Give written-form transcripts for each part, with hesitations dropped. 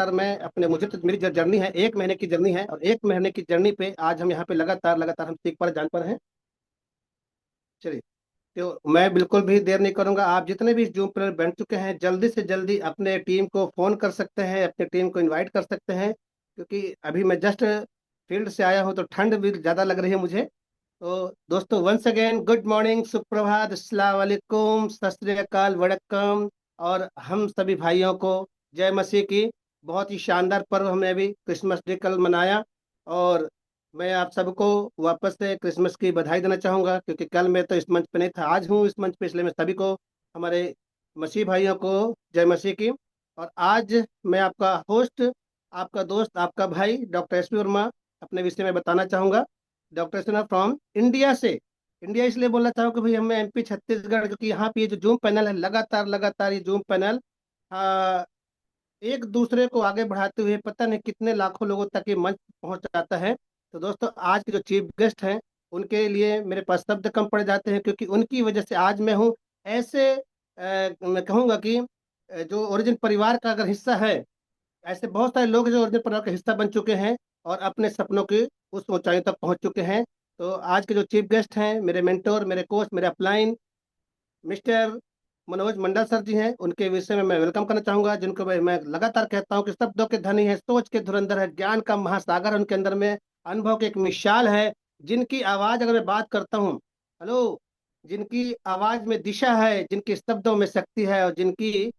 लगातार मैं अपने मुझे तो मेरी जर्नी है, 1 महीने की जर्नी है, और 1 महीने की जर्नी पे आज हम यहाँ पे लगातार लगातार हम सीख पर जान पर हैं। चलिए, तो मैं बिल्कुल भी देर नहीं करूंगा। आप जितने भी जूम प्लेयर बन चुके हैं, जल्दी से जल्दी अपने टीम को फोन कर सकते हैं, अपने टीम को इनवाइट कर सकते हैं, क्योंकि अभी मैं जस्ट फील्ड से आया हूं तो ठंड भी ज़्यादा लग रही है मुझे। तो दोस्तों, वंस अगेन गुड मॉर्निंग, सुप्रभात, अस्सलाम वालेकुम, सत श्री अकाल, वड़क्कम। और हम सभी भाइयों को जय मसीह की। बहुत ही शानदार पर्व हमने अभी क्रिसमस डे कल मनाया, और मैं आप सबको वापस से क्रिसमस की बधाई देना चाहूंगा, क्योंकि कल मैं तो इस मंच पे नहीं था, आज हूँ इस मंच पे, इसलिए मैं सभी को, हमारे मसीह भाइयों को जय मसीह की। और आज मैं आपका होस्ट, आपका दोस्त, आपका भाई डॉक्टर एस पी वर्मा अपने विषय में बताना चाहूंगा। Doctor S P from India से। इंडिया इसलिए बोलना चाहूँ कि भाई हमें एमपी छत्तीसगढ़, क्योंकि यहाँ पे ये जो जूम पैनल है, लगातार लगातार ये जूम पैनल एक दूसरे को आगे बढ़ाते हुए पता नहीं कितने लाखों लोगों तक ये मंच पहुंच जाता है। तो दोस्तों, आज के जो चीफ गेस्ट हैं, उनके लिए मेरे पास शब्द कम पड़ जाते हैं, क्योंकि उनकी वजह से आज मैं हूँ। ऐसे मैं कहूँगा कि जो ओरिजिन परिवार का अगर हिस्सा है, ऐसे बहुत सारे लोग जो ओरिजिन परिवार का हिस्सा बन चुके हैं और अपने सपनों की उस ऊंचाई तक पहुंच चुके हैं। तो आज के जो चीफ गेस्ट हैं, मेरे मेंटोर, मेरे कोच, मेरे अपलाइन, मिस्टर मनोज मंडल सर जी हैं, उनके विषय में मैं वेलकम करना चाहूंगा, जिनको मैं लगातार कहता हूं कि शब्दों के धनी है, सोच के धुरंधर है, ज्ञान का महासागर है उनके अंदर में, अनुभव की एक मिसाल है। जिनकी आवाज अगर मैं बात करता हूँ, हेलो, जिनकी आवाज में दिशा है, जिनके शब्दों में शक्ति है, और जिनकी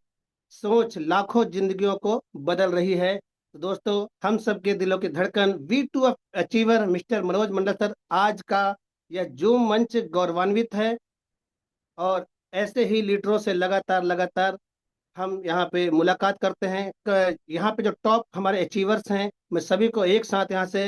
सोच लाखों जिंदगियों को बदल रही है। तो दोस्तों, हम सबके दिलों की धड़कन, V2 अचीवर मिस्टर मनोज मंडल सर, आज का यह जूम मंच गौरवान्वित है। और ऐसे ही लीडरों से लगातार लगातार हम यहाँ पे मुलाकात करते हैं। यहाँ पे जो टॉप हमारे अचीवर्स हैं, मैं सभी को एक साथ यहाँ से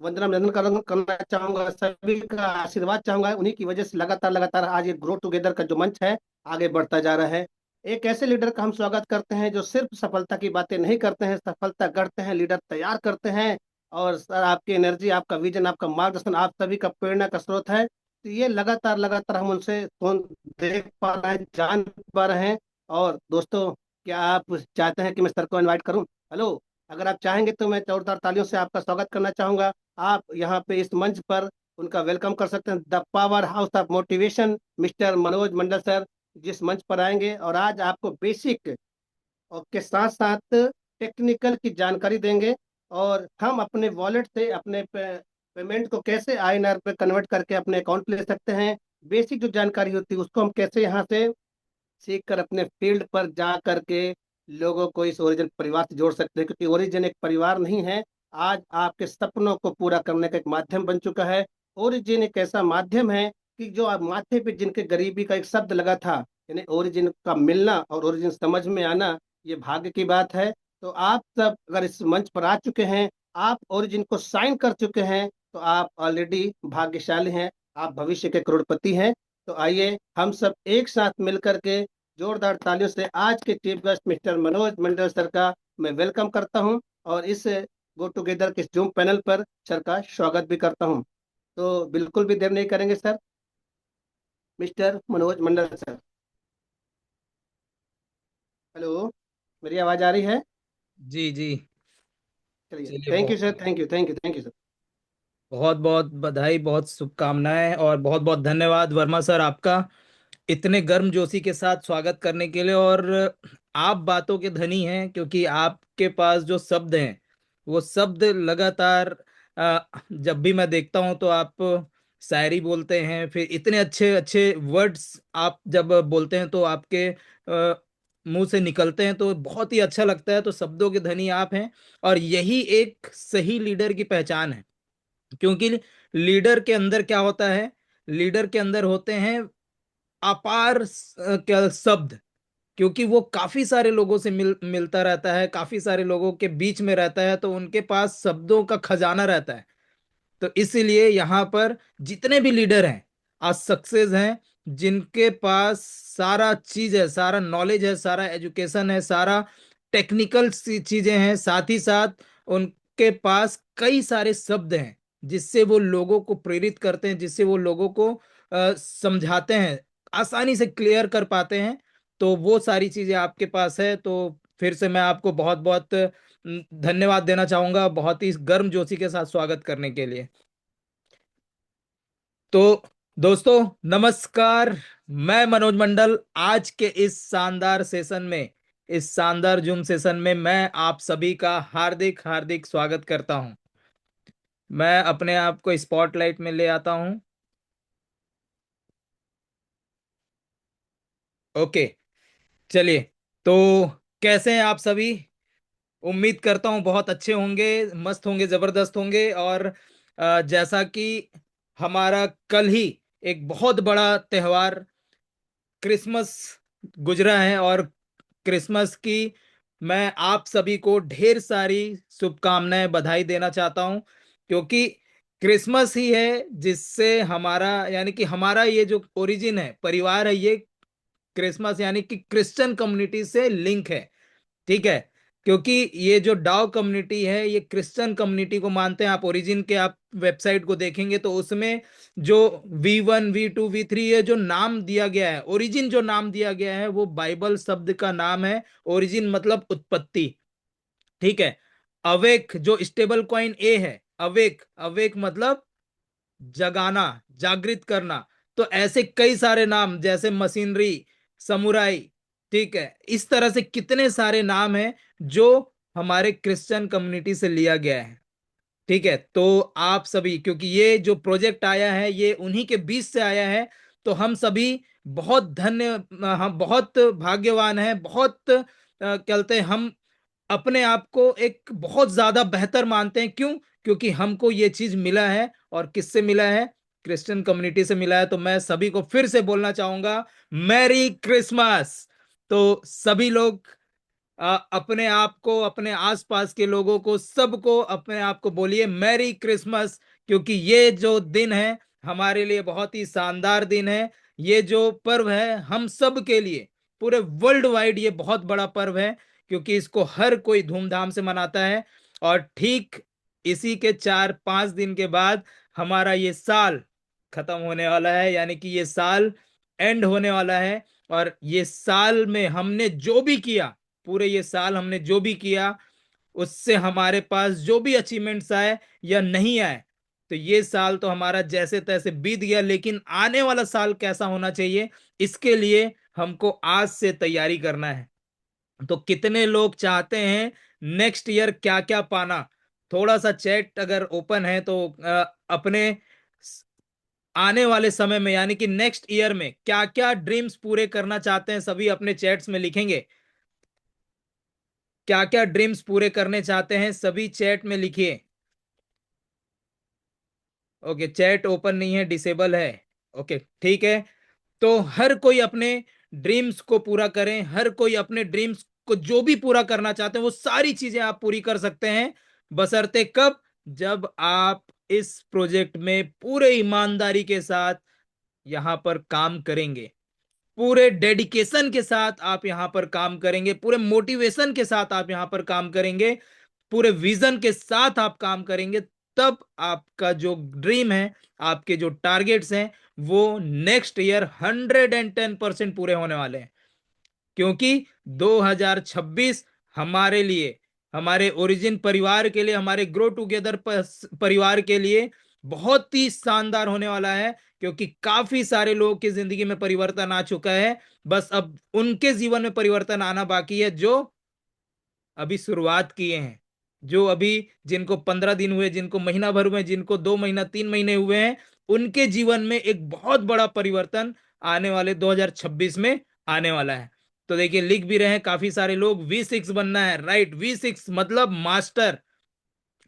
वंदना अभिनंदन करना चाहूंगा, सभी का आशीर्वाद चाहूंगा। उन्हीं की वजह से लगातार लगातार आज ये ग्रो टुगेदर का जो मंच है, आगे बढ़ता जा रहा है। एक ऐसे लीडर का हम स्वागत करते हैं जो सिर्फ सफलता की बातें नहीं करते हैं, सफलता गढ़ते हैं, लीडर तैयार करते हैं। और सर, आपकी एनर्जी, आपका विजन, आपका मार्गदर्शन आप सभी का प्रेरणा का स्रोत है। तो ये लगातार लगातार हम उनसे फोन देख पा रहे हैं, जान पा रहे हैं। और दोस्तों, क्या आप चाहते हैं कि मैं सर को इनवाइट करूं? हेलो, अगर आप चाहेंगे तो मैं जोरदार तालियों से आपका स्वागत करना चाहूंगा। आप यहाँ पे इस मंच पर उनका वेलकम कर सकते हैं। The power house of motivation, mister Manoj Mandal sir जिस मंच पर आएंगे, और आज आपको बेसिक और के साथ साथ टेक्निकल की जानकारी देंगे। और हम अपने वॉलेट से अपने पेमेंट को कैसे INR पे कन्वर्ट करके अपने अकाउंट ले सकते हैं, बेसिक जो जानकारी होती है उसको हम कैसे यहाँ से सीख कर अपने फील्ड पर जा करके लोगों को इस ओरिजिन परिवार से जोड़ सकते हैं, क्योंकि ओरिजिन एक परिवार नहीं है, आज आपके सपनों को पूरा करने का एक माध्यम बन चुका है। ओरिजिन एक ऐसा माध्यम है कि जो आप माथे पे जिनके गरीबी का एक शब्द लगा था, यानी ओरिजिन का मिलना और ओरिजिन समझ में आना, ये भाग्य की बात है। तो आप सब अगर इस मंच पर आ चुके हैं, आप ओरिजिन को साइन कर चुके हैं, तो आप ऑलरेडी भाग्यशाली हैं, आप भविष्य के करोड़पति हैं। तो आइए हम सब एक साथ मिलकर के जोरदार तालियों से आज के चीफ गेस्ट मिस्टर मनोज मंडल सर का मैं वेलकम करता हूं, और इस गो टुगेदर के जूम पैनल पर सर का स्वागत भी करता हूं। तो बिल्कुल भी देर नहीं करेंगे सर, मिस्टर मनोज मंडल सर। हेलो, मेरी आवाज आ रही है? जी जी। चलिए, चलिए, थैंक यू बहुत sir, thank you, thank you, thank you sir. बहुत बहुत बधाई, बहुत शुभकामनाएं और बहुत बहुत धन्यवाद वर्मा सर आपका, इतने गर्मजोशी के साथ स्वागत करने के लिए। और आप बातों के धनी हैं, क्योंकि आपके पास जो शब्द हैं वो शब्द लगातार जब भी मैं देखता हूं तो आप शायरी बोलते हैं, फिर इतने अच्छे अच्छे वर्ड्स आप जब बोलते हैं तो आपके मुंह से निकलते हैं तो बहुत ही अच्छा लगता है। तो शब्दों के धनी आप हैं, और यही एक सही लीडर की पहचान है। क्योंकि लीडर के अंदर क्या होता है, लीडर के अंदर होते हैं अपार क्या शब्द, क्योंकि वो काफी सारे लोगों से मिलता रहता है, काफी सारे लोगों के बीच में रहता है, तो उनके पास शब्दों का खजाना रहता है। तो इसीलिए यहाँ पर जितने भी लीडर हैं आज सक्सेस हैं, जिनके पास सारा चीज है, सारा नॉलेज है, सारा एजुकेशन है, सारा टेक्निकल सी चीजें हैं, साथ ही साथ उनके पास कई सारे शब्द हैं जिससे वो लोगों को प्रेरित करते हैं, जिससे वो लोगों को समझाते हैं, आसानी से क्लियर कर पाते हैं। तो वो सारी चीजें आपके पास है। तो फिर से मैं आपको बहुत बहुत धन्यवाद देना चाहूंगा बहुत ही गर्मजोशी के साथ स्वागत करने के लिए। तो दोस्तों, नमस्कार। मैं मनोज मंडल आज के इस शानदार सेशन में, इस शानदार जूम सेशन में मैं आप सभी का हार्दिक हार्दिक स्वागत करता हूं। मैं अपने आप को स्पॉटलाइट में ले आता हूं। ओके, चलिए। तो कैसे हैं आप सभी? उम्मीद करता हूँ बहुत अच्छे होंगे, मस्त होंगे, जबरदस्त होंगे। और जैसा कि हमारा कल ही एक बहुत बड़ा त्योहार क्रिसमस गुजरा है, और क्रिसमस की मैं आप सभी को ढेर सारी शुभकामनाएं, बधाई देना चाहता हूं। क्योंकि क्रिसमस ही है जिससे हमारा, यानी कि हमारा ये जो ओरिजिन है, परिवार है, ये क्रिसमस यानी कि क्रिश्चियन कम्युनिटी से लिंक है। ठीक है। क्योंकि ये जो डाओ कम्युनिटी है ये क्रिश्चियन कम्युनिटी को मानते हैं। आप ओरिजिन के आप वेबसाइट को देखेंगे तो उसमें जो V1 V2 V3 ये जो नाम दिया गया है, ओरिजिन जो नाम दिया गया है वो बाइबल शब्द का नाम है। ओरिजिन मतलब उत्पत्ति। ठीक है। अवेक जो स्टेबल कॉइन ए है, अवेक, अवेक मतलब जगाना, जागृत करना। तो ऐसे कई सारे नाम, जैसे मशीनरी, समुराई, ठीक है, इस तरह से कितने सारे नाम हैं जो हमारे क्रिश्चियन कम्युनिटी से लिया गया है। ठीक है। तो आप सभी, क्योंकि ये जो प्रोजेक्ट आया है ये उन्हीं के बीच से आया है, तो हम सभी बहुत धन्य, हम बहुत भाग्यवान हैं, बहुत कहते हैं, हम अपने आप को एक बहुत ज्यादा बेहतर मानते हैं। क्यों? क्योंकि हमको ये चीज मिला है। और किससे मिला है? क्रिश्चियन कम्युनिटी से मिला है। तो मैं सभी को फिर से बोलना चाहूंगा, मैरी क्रिसमस। तो सभी लोग अपने आप को, अपने आसपास के लोगों को, सबको अपने आप को बोलिए मैरी क्रिसमस। क्योंकि ये जो दिन है हमारे लिए बहुत ही शानदार दिन है। ये जो पर्व है हम सब के लिए, पूरे वर्ल्ड वाइड ये बहुत बड़ा पर्व है। क्योंकि इसको हर कोई धूमधाम से मनाता है। और ठीक इसी के 4-5 दिन के बाद हमारा ये साल खत्म होने वाला है, यानी कि ये साल एंड होने वाला है। और ये साल में हमने जो भी किया, पूरे ये साल हमने जो भी किया, उससे हमारे पास जो भी अचीवमेंट्स आए या नहीं आए, तो ये साल तो हमारा जैसे तैसे बीत गया। लेकिन आने वाला साल कैसा होना चाहिए, इसके लिए हमको आज से तैयारी करना है। तो कितने लोग चाहते हैं नेक्स्ट ईयर क्या क्या पाना? थोड़ा सा चैट अगर ओपन है तो अपने आने वाले समय में, यानी कि नेक्स्ट ईयर में क्या क्या ड्रीम्स पूरे करना चाहते हैं, सभी अपने चैट्स में लिखेंगे। क्या क्या ड्रीम्स पूरे करने चाहते हैं, सभी चैट में लिखिए। ओके, चैट ओपन नहीं है, डिसेबल है। ओके, ठीक है। तो हर कोई अपने ड्रीम्स को पूरा करें। हर कोई अपने ड्रीम्स को जो भी पूरा करना चाहते हैं वो सारी चीजें आप पूरी कर सकते हैं। बशर्ते कब? जब आप इस प्रोजेक्ट में पूरे ईमानदारी के साथ यहां पर काम करेंगे, पूरे डेडिकेशन के साथ आप यहां पर काम करेंगे, पूरे मोटिवेशन के साथ आप यहां पर काम करेंगे, पूरे विजन के साथ आप काम करेंगे। तब आपका जो ड्रीम है, आपके जो टारगेट्स हैं, वो नेक्स्ट ईयर 110% पूरे होने वाले हैं। क्योंकि 2026 हमारे लिए, हमारे ओरिजिन परिवार के लिए, हमारे ग्रो टुगेदर परिवार के लिए बहुत ही शानदार होने वाला है। क्योंकि काफी सारे लोगों की जिंदगी में परिवर्तन आ चुका है। बस अब उनके जीवन में परिवर्तन आना बाकी है जो अभी शुरुआत किए हैं। जो अभी, जिनको 15 दिन हुए, जिनको महीना भर हुए, जिनको 2 महीना 3 महीने हुए हैं, उनके जीवन में एक बहुत बड़ा परिवर्तन आने वाले 2026 में आने वाला है। तो देखिए, लिख भी रहे हैं काफी सारे लोग, V6 बनना है। राइट, V6 मतलब मास्टर,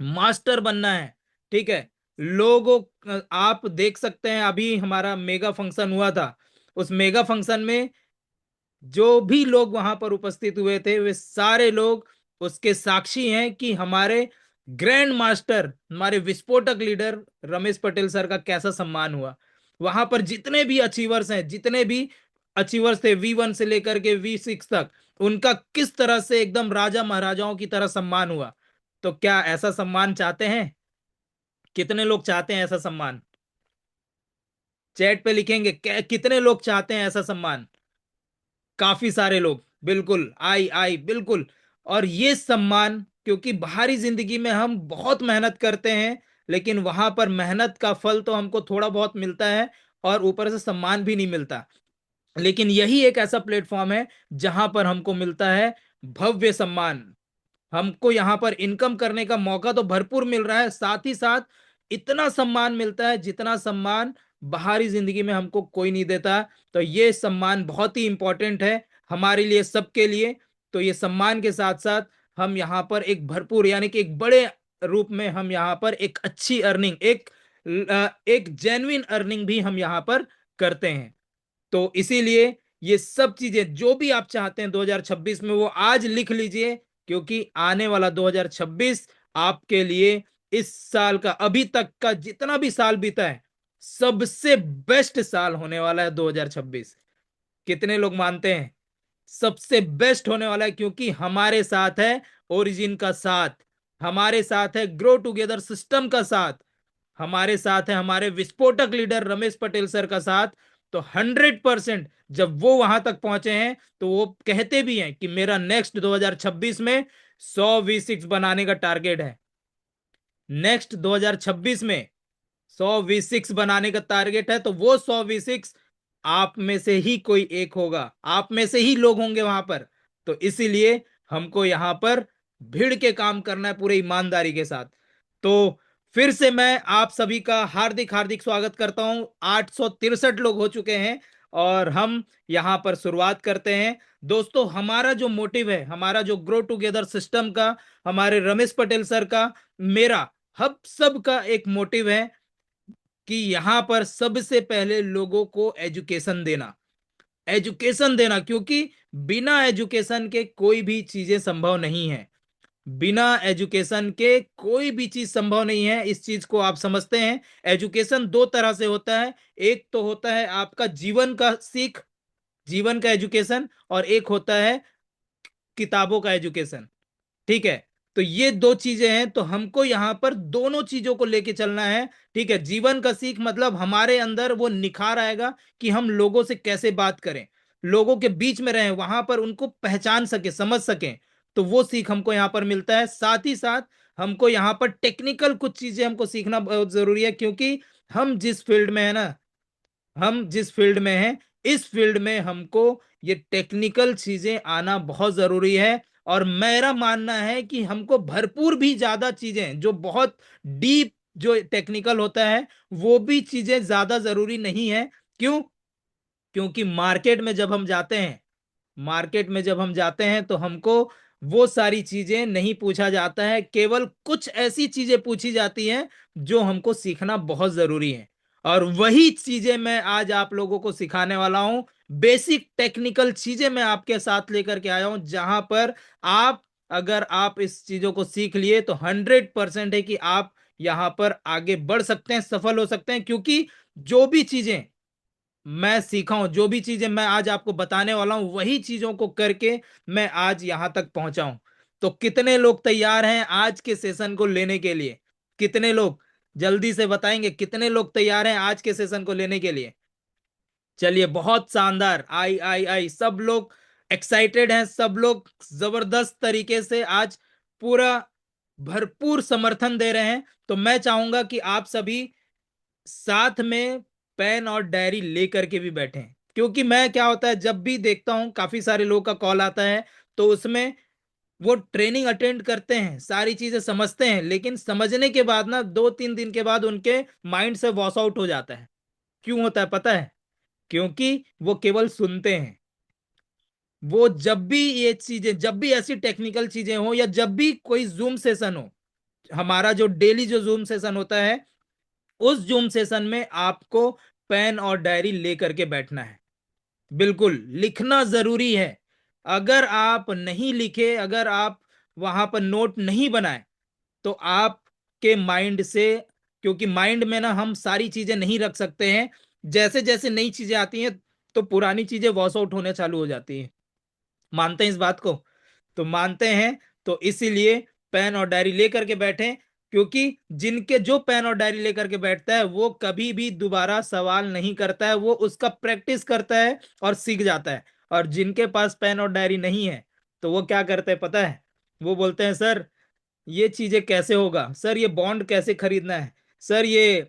मास्टर बनना है। ठीक है। लोगों, आप देख सकते हैं अभी हमारा मेगा फंक्शन हुआ था। उस मेगा फंक्शन में जो भी लोग वहां पर उपस्थित हुए थे वे सारे लोग उसके साक्षी हैं कि हमारे ग्रैंड मास्टर, हमारे विस्फोटक लीडर रमेश पटेल सर का कैसा सम्मान हुआ। वहां पर जितने भी अचीवर्स हैं, जितने भी अचीवर्स थे V1 से लेकर के V6 तक, उनका किस तरह से एकदम राजा महाराजाओं की तरह सम्मान हुआ। तो क्या ऐसा सम्मान चाहते हैं? कितने लोग चाहते हैं ऐसा सम्मान? चैट पे लिखेंगे, कितने लोग चाहते हैं ऐसा सम्मान? काफी सारे लोग, बिल्कुल, आई आई बिल्कुल। और ये सम्मान क्योंकि बाहरी जिंदगी में हम बहुत मेहनत करते हैं, लेकिन वहां पर मेहनत का फल तो हमको थोड़ा बहुत मिलता है और ऊपर से सम्मान भी नहीं मिलता। लेकिन यही एक ऐसा प्लेटफॉर्म है जहां पर हमको मिलता है भव्य सम्मान। हमको यहाँ पर इनकम करने का मौका तो भरपूर मिल रहा है, साथ ही साथ इतना सम्मान मिलता है जितना सम्मान बाहरी जिंदगी में हमको कोई नहीं देता। तो ये सम्मान बहुत ही इंपॉर्टेंट है हमारे लिए, सबके लिए। तो ये सम्मान के साथ साथ हम यहाँ पर एक भरपूर यानी कि एक बड़े रूप में हम यहाँ पर एक अच्छी अर्निंग, एक जेन्युइन अर्निंग भी हम यहाँ पर करते हैं। तो इसीलिए ये सब चीजें जो भी आप चाहते हैं 2026 में, वो आज लिख लीजिए, क्योंकि आने वाला 2026 आपके लिए इस साल का, अभी तक का जितना भी साल बीता है, सबसे बेस्ट साल होने वाला है 2026। कितने लोग मानते हैं सबसे बेस्ट होने वाला है? क्योंकि हमारे साथ है ओरिजिन का साथ, हमारे साथ है ग्रो टुगेदर सिस्टम का साथ, हमारे साथ है हमारे विस्फोटक लीडर रमेश पटेल सर का साथ। तो 100% जब वो वहां तक पहुंचे हैं तो वो कहते भी हैं कि मेरा नेक्स्ट 2026 में 100 V6 बनाने का टारगेट है। नेक्स्ट 2026 में 100 V6 बनाने का टारगेट है, तो वो 100 V6 आप में से ही कोई एक होगा, आप में से ही लोग होंगे वहां पर। तो इसीलिए हमको यहां पर भिड़ के काम करना है पूरे ईमानदारी के साथ। तो फिर से मैं आप सभी का हार्दिक हार्दिक स्वागत करता हूं। 863 लोग हो चुके हैं और हम यहां पर शुरुआत करते हैं। दोस्तों, हमारा जो मोटिव है, हमारा जो ग्रो टुगेदर सिस्टम का, हमारे रमेश पटेल सर का, मेरा, हम सब का एक मोटिव है कि यहां पर सबसे पहले लोगों को एजुकेशन देना, एजुकेशन देना, क्योंकि बिना एजुकेशन के कोई भी चीजें संभव नहीं है। बिना एजुकेशन के कोई भी चीज संभव नहीं है, इस चीज को आप समझते हैं। एजुकेशन दो तरह से होता है, एक तो होता है आपका जीवन का सीख, जीवन का एजुकेशन, और एक होता है किताबों का एजुकेशन। ठीक है? तो ये दो चीजें हैं, तो हमको यहां पर दोनों चीजों को लेके चलना है। ठीक है? जीवन का सीख मतलब हमारे अंदर वो निखार आएगा कि हम लोगों से कैसे बात करें, लोगों के बीच में रहें, वहां पर उनको पहचान सके, समझ सकें। तो वो सीख हमको यहां पर मिलता है। साथ ही साथ हमको यहां पर टेक्निकल कुछ चीजें हमको सीखना बहुत जरूरी है, क्योंकि हम जिस फील्ड में है ना, हम जिस फील्ड में हैं, इस फील्ड में हमको ये टेक्निकल चीजें आना बहुत जरूरी है। और मेरा मानना है कि हमको भरपूर भी ज्यादा चीजें जो बहुत डीप, जो टेक्निकल होता है, वो भी चीजें ज्यादा जरूरी नहीं है। क्यों? क्योंकि मार्केट में जब हम जाते हैं, मार्केट में जब हम जाते हैं तो हमको वो सारी चीजें नहीं पूछा जाता है, केवल कुछ ऐसी चीजें पूछी जाती हैं जो हमको सीखना बहुत जरूरी है। और वही चीजें मैं आज आप लोगों को सिखाने वाला हूं। बेसिक टेक्निकल चीजें मैं आपके साथ लेकर के आया हूं, जहां पर आप, अगर आप इस चीजों को सीख लिए तो 100% है कि आप यहां पर आगे बढ़ सकते हैं, सफल हो सकते हैं। क्योंकि जो भी चीजें मैं सीखा हूं, जो भी चीजें मैं आज आपको बताने वाला हूं, वही चीजों को करके मैं आज यहां तक पहुंचा हूं। तो कितने लोग तैयार हैं आज के सेशन को लेने के लिए? कितने लोग जल्दी से बताएंगे, कितने लोग तैयार हैं आज के सेशन को लेने के लिए? चलिए, बहुत शानदार, आई आई आई, सब लोग एक्साइटेड हैं, सब लोग जबरदस्त तरीके से आज पूरा भरपूर समर्थन दे रहे हैं। तो मैं चाहूंगा कि आप सभी साथ में पेन और डायरी लेकर के भी बैठे, क्योंकि मैं, क्या होता है, जब भी देखता हूं काफी सारे लोगों का कॉल आता है, तो उसमें वो ट्रेनिंग अटेंड करते हैं, सारी चीजें समझते हैं, लेकिन समझने के बाद ना 2-3 दिन के बाद उनके माइंड से वॉश आउट हो जाता है। क्यों होता है पता है? क्योंकि वो केवल सुनते हैं। वो जब भी ये चीजें, जब भी ऐसी टेक्निकल चीजें हो, या जब भी कोई जूम सेशन हो, हमारा जो डेली जो जूम सेशन होता है, उस जूम सेशन में आपको पेन और डायरी लेकर के बैठना है। बिल्कुल लिखना जरूरी है। अगर आप नहीं लिखे, अगर आप वहां पर नोट नहीं बनाए, तो आपके माइंड से, क्योंकि माइंड में ना हम सारी चीजें नहीं रख सकते हैं, जैसे जैसे नई चीजें आती हैं तो पुरानी चीजें वॉश आउट होने चालू हो जाती हैं। मानते हैं इस बात को? तो मानते हैं। तो इसीलिए पेन और डायरी लेकर के बैठें, क्योंकि जिनके जो पेन और डायरी लेकर के बैठता है वो कभी भी दोबारा सवाल नहीं करता है, वो उसका प्रैक्टिस करता है और सीख जाता है। और जिनके पास पेन और डायरी नहीं है, तो वो क्या करते हैं पता है? वो बोलते हैं, सर ये चीजें कैसे होगा सर, ये बॉन्ड कैसे खरीदना है सर, ये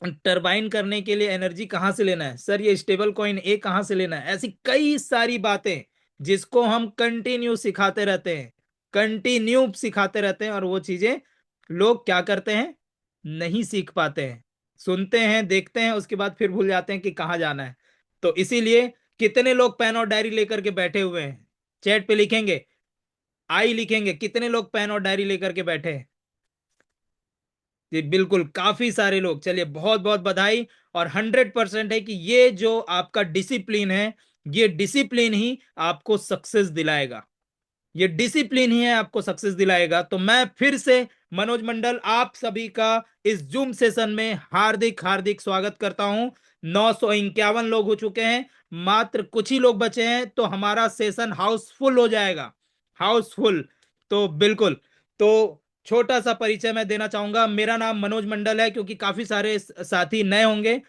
टरबाइन करने के लिए एनर्जी कहाँ से लेना है सर, ये स्टेबल कॉइन ए कहाँ से लेना है। ऐसी कई सारी बातें जिसको हम कंटिन्यू सिखाते रहते हैं, कंटिन्यू सिखाते रहते हैं, और वो चीजें लोग क्या करते हैं, नहीं सीख पाते हैं। सुनते हैं, देखते हैं, उसके बाद फिर भूल जाते हैं कि कहाँ जाना है। तो इसीलिए कितने लोग पेन और डायरी लेकर के बैठे हुए हैं, चैट पे लिखेंगे, आई लिखेंगे, कितने लोग पेन और डायरी लेकर के बैठे हैं। जी बिल्कुल, काफी सारे लोग। चलिए, बहुत बहुत बधाई। और 100% है कि ये जो आपका डिसिप्लिन है, ये डिसिप्लिन ही आपको सक्सेस दिलाएगा, ये डिसिप्लिन ही है आपको सक्सेस दिलाएगा। तो मैं फिर से मनोज मंडल आप सभी का इस जूम सेशन में हार्दिक हार्दिक स्वागत करता हूं। 951 लोग हो चुके हैं, मात्र कुछ ही लोग बचे हैं तो हमारा सेशन हाउसफुल हो जाएगा, हाउसफुल। तो बिल्कुल, तो छोटा सा परिचय मैं देना चाहूंगा। मेरा नाम मनोज मंडल है, क्योंकि काफी सारे साथी नए होंगे।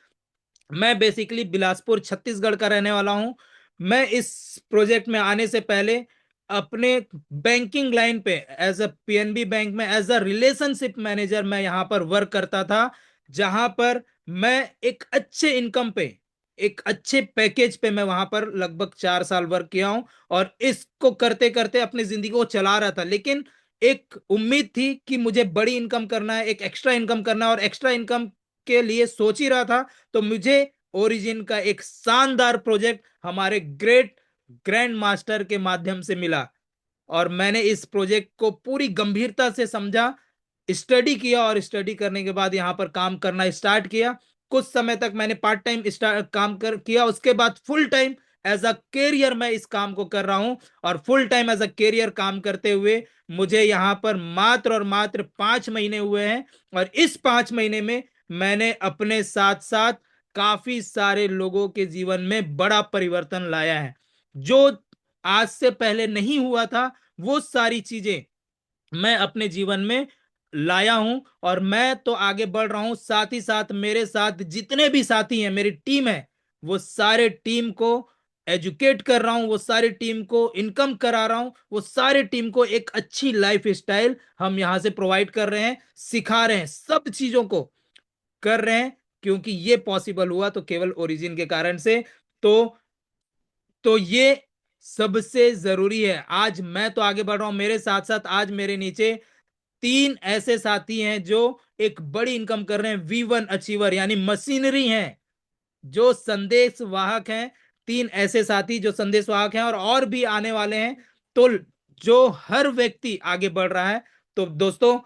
मैं बेसिकली बिलासपुर छत्तीसगढ़ का रहने वाला हूं। मैं इस प्रोजेक्ट में आने से पहले अपने बैंकिंग लाइन पे एज अ पीएनबी बैंक में एज अ रिलेशनशिप मैनेजर मैं यहाँ पर वर्क करता था, जहां पर मैं एक अच्छे इनकम पे, एक अच्छे पैकेज पे मैं वहां पर लगभग 4 साल वर्क किया हूं। और इसको करते करते अपनी जिंदगी को चला रहा था, लेकिन एक उम्मीद थी कि मुझे बड़ी इनकम करना है, एक एक्स्ट्रा इनकम करना है, और एक्स्ट्रा इनकम के लिए सोच ही रहा था। तो मुझे ओरिजिन का एक शानदार प्रोजेक्ट हमारे ग्रेट ग्रैंड मास्टर के माध्यम से मिला, और मैंने इस प्रोजेक्ट को पूरी गंभीरता से समझा, स्टडी किया, और स्टडी करने के बाद यहाँ पर काम करना स्टार्ट किया। कुछ समय तक मैंने पार्ट टाइम काम कर किया, उसके बाद full time as a career मैं इस काम को कर रहा हूं। और full time as a career काम करते हुए मुझे यहाँ पर मात्र और मात्र 5 महीने हुए हैं, और इस 5 महीने में मैंने अपने साथ साथ काफी सारे लोगों के जीवन में बड़ा परिवर्तन लाया है। जो आज से पहले नहीं हुआ था, वो सारी चीजें मैं अपने जीवन में लाया हूं, और मैं तो आगे बढ़ रहा हूं। साथ ही साथ मेरे साथ जितने भी साथी हैं, मेरी टीम है, वो सारे टीम को एजुकेट कर रहा हूं, वो सारी टीम को इनकम करा रहा हूं, वो सारे टीम को एक अच्छी लाइफ स्टाइल हम यहां से प्रोवाइड कर रहे हैं, सिखा रहे हैं, सब चीजों को कर रहे हैं। क्योंकि ये पॉसिबल हुआ तो केवल ओरिजिन के कारण से। तो ये सबसे जरूरी है। आज मैं तो आगे बढ़ रहा हूं, मेरे साथ साथ आज मेरे नीचे 3 ऐसे साथी हैं जो एक बड़ी इनकम कर रहे हैं, V1 अचीवर यानी मशीनरी हैं, जो संदेश वाहक हैं। 3 ऐसे साथी जो संदेश वाहक हैं, और भी आने वाले हैं। तो जो हर व्यक्ति आगे बढ़ रहा है, तो दोस्तों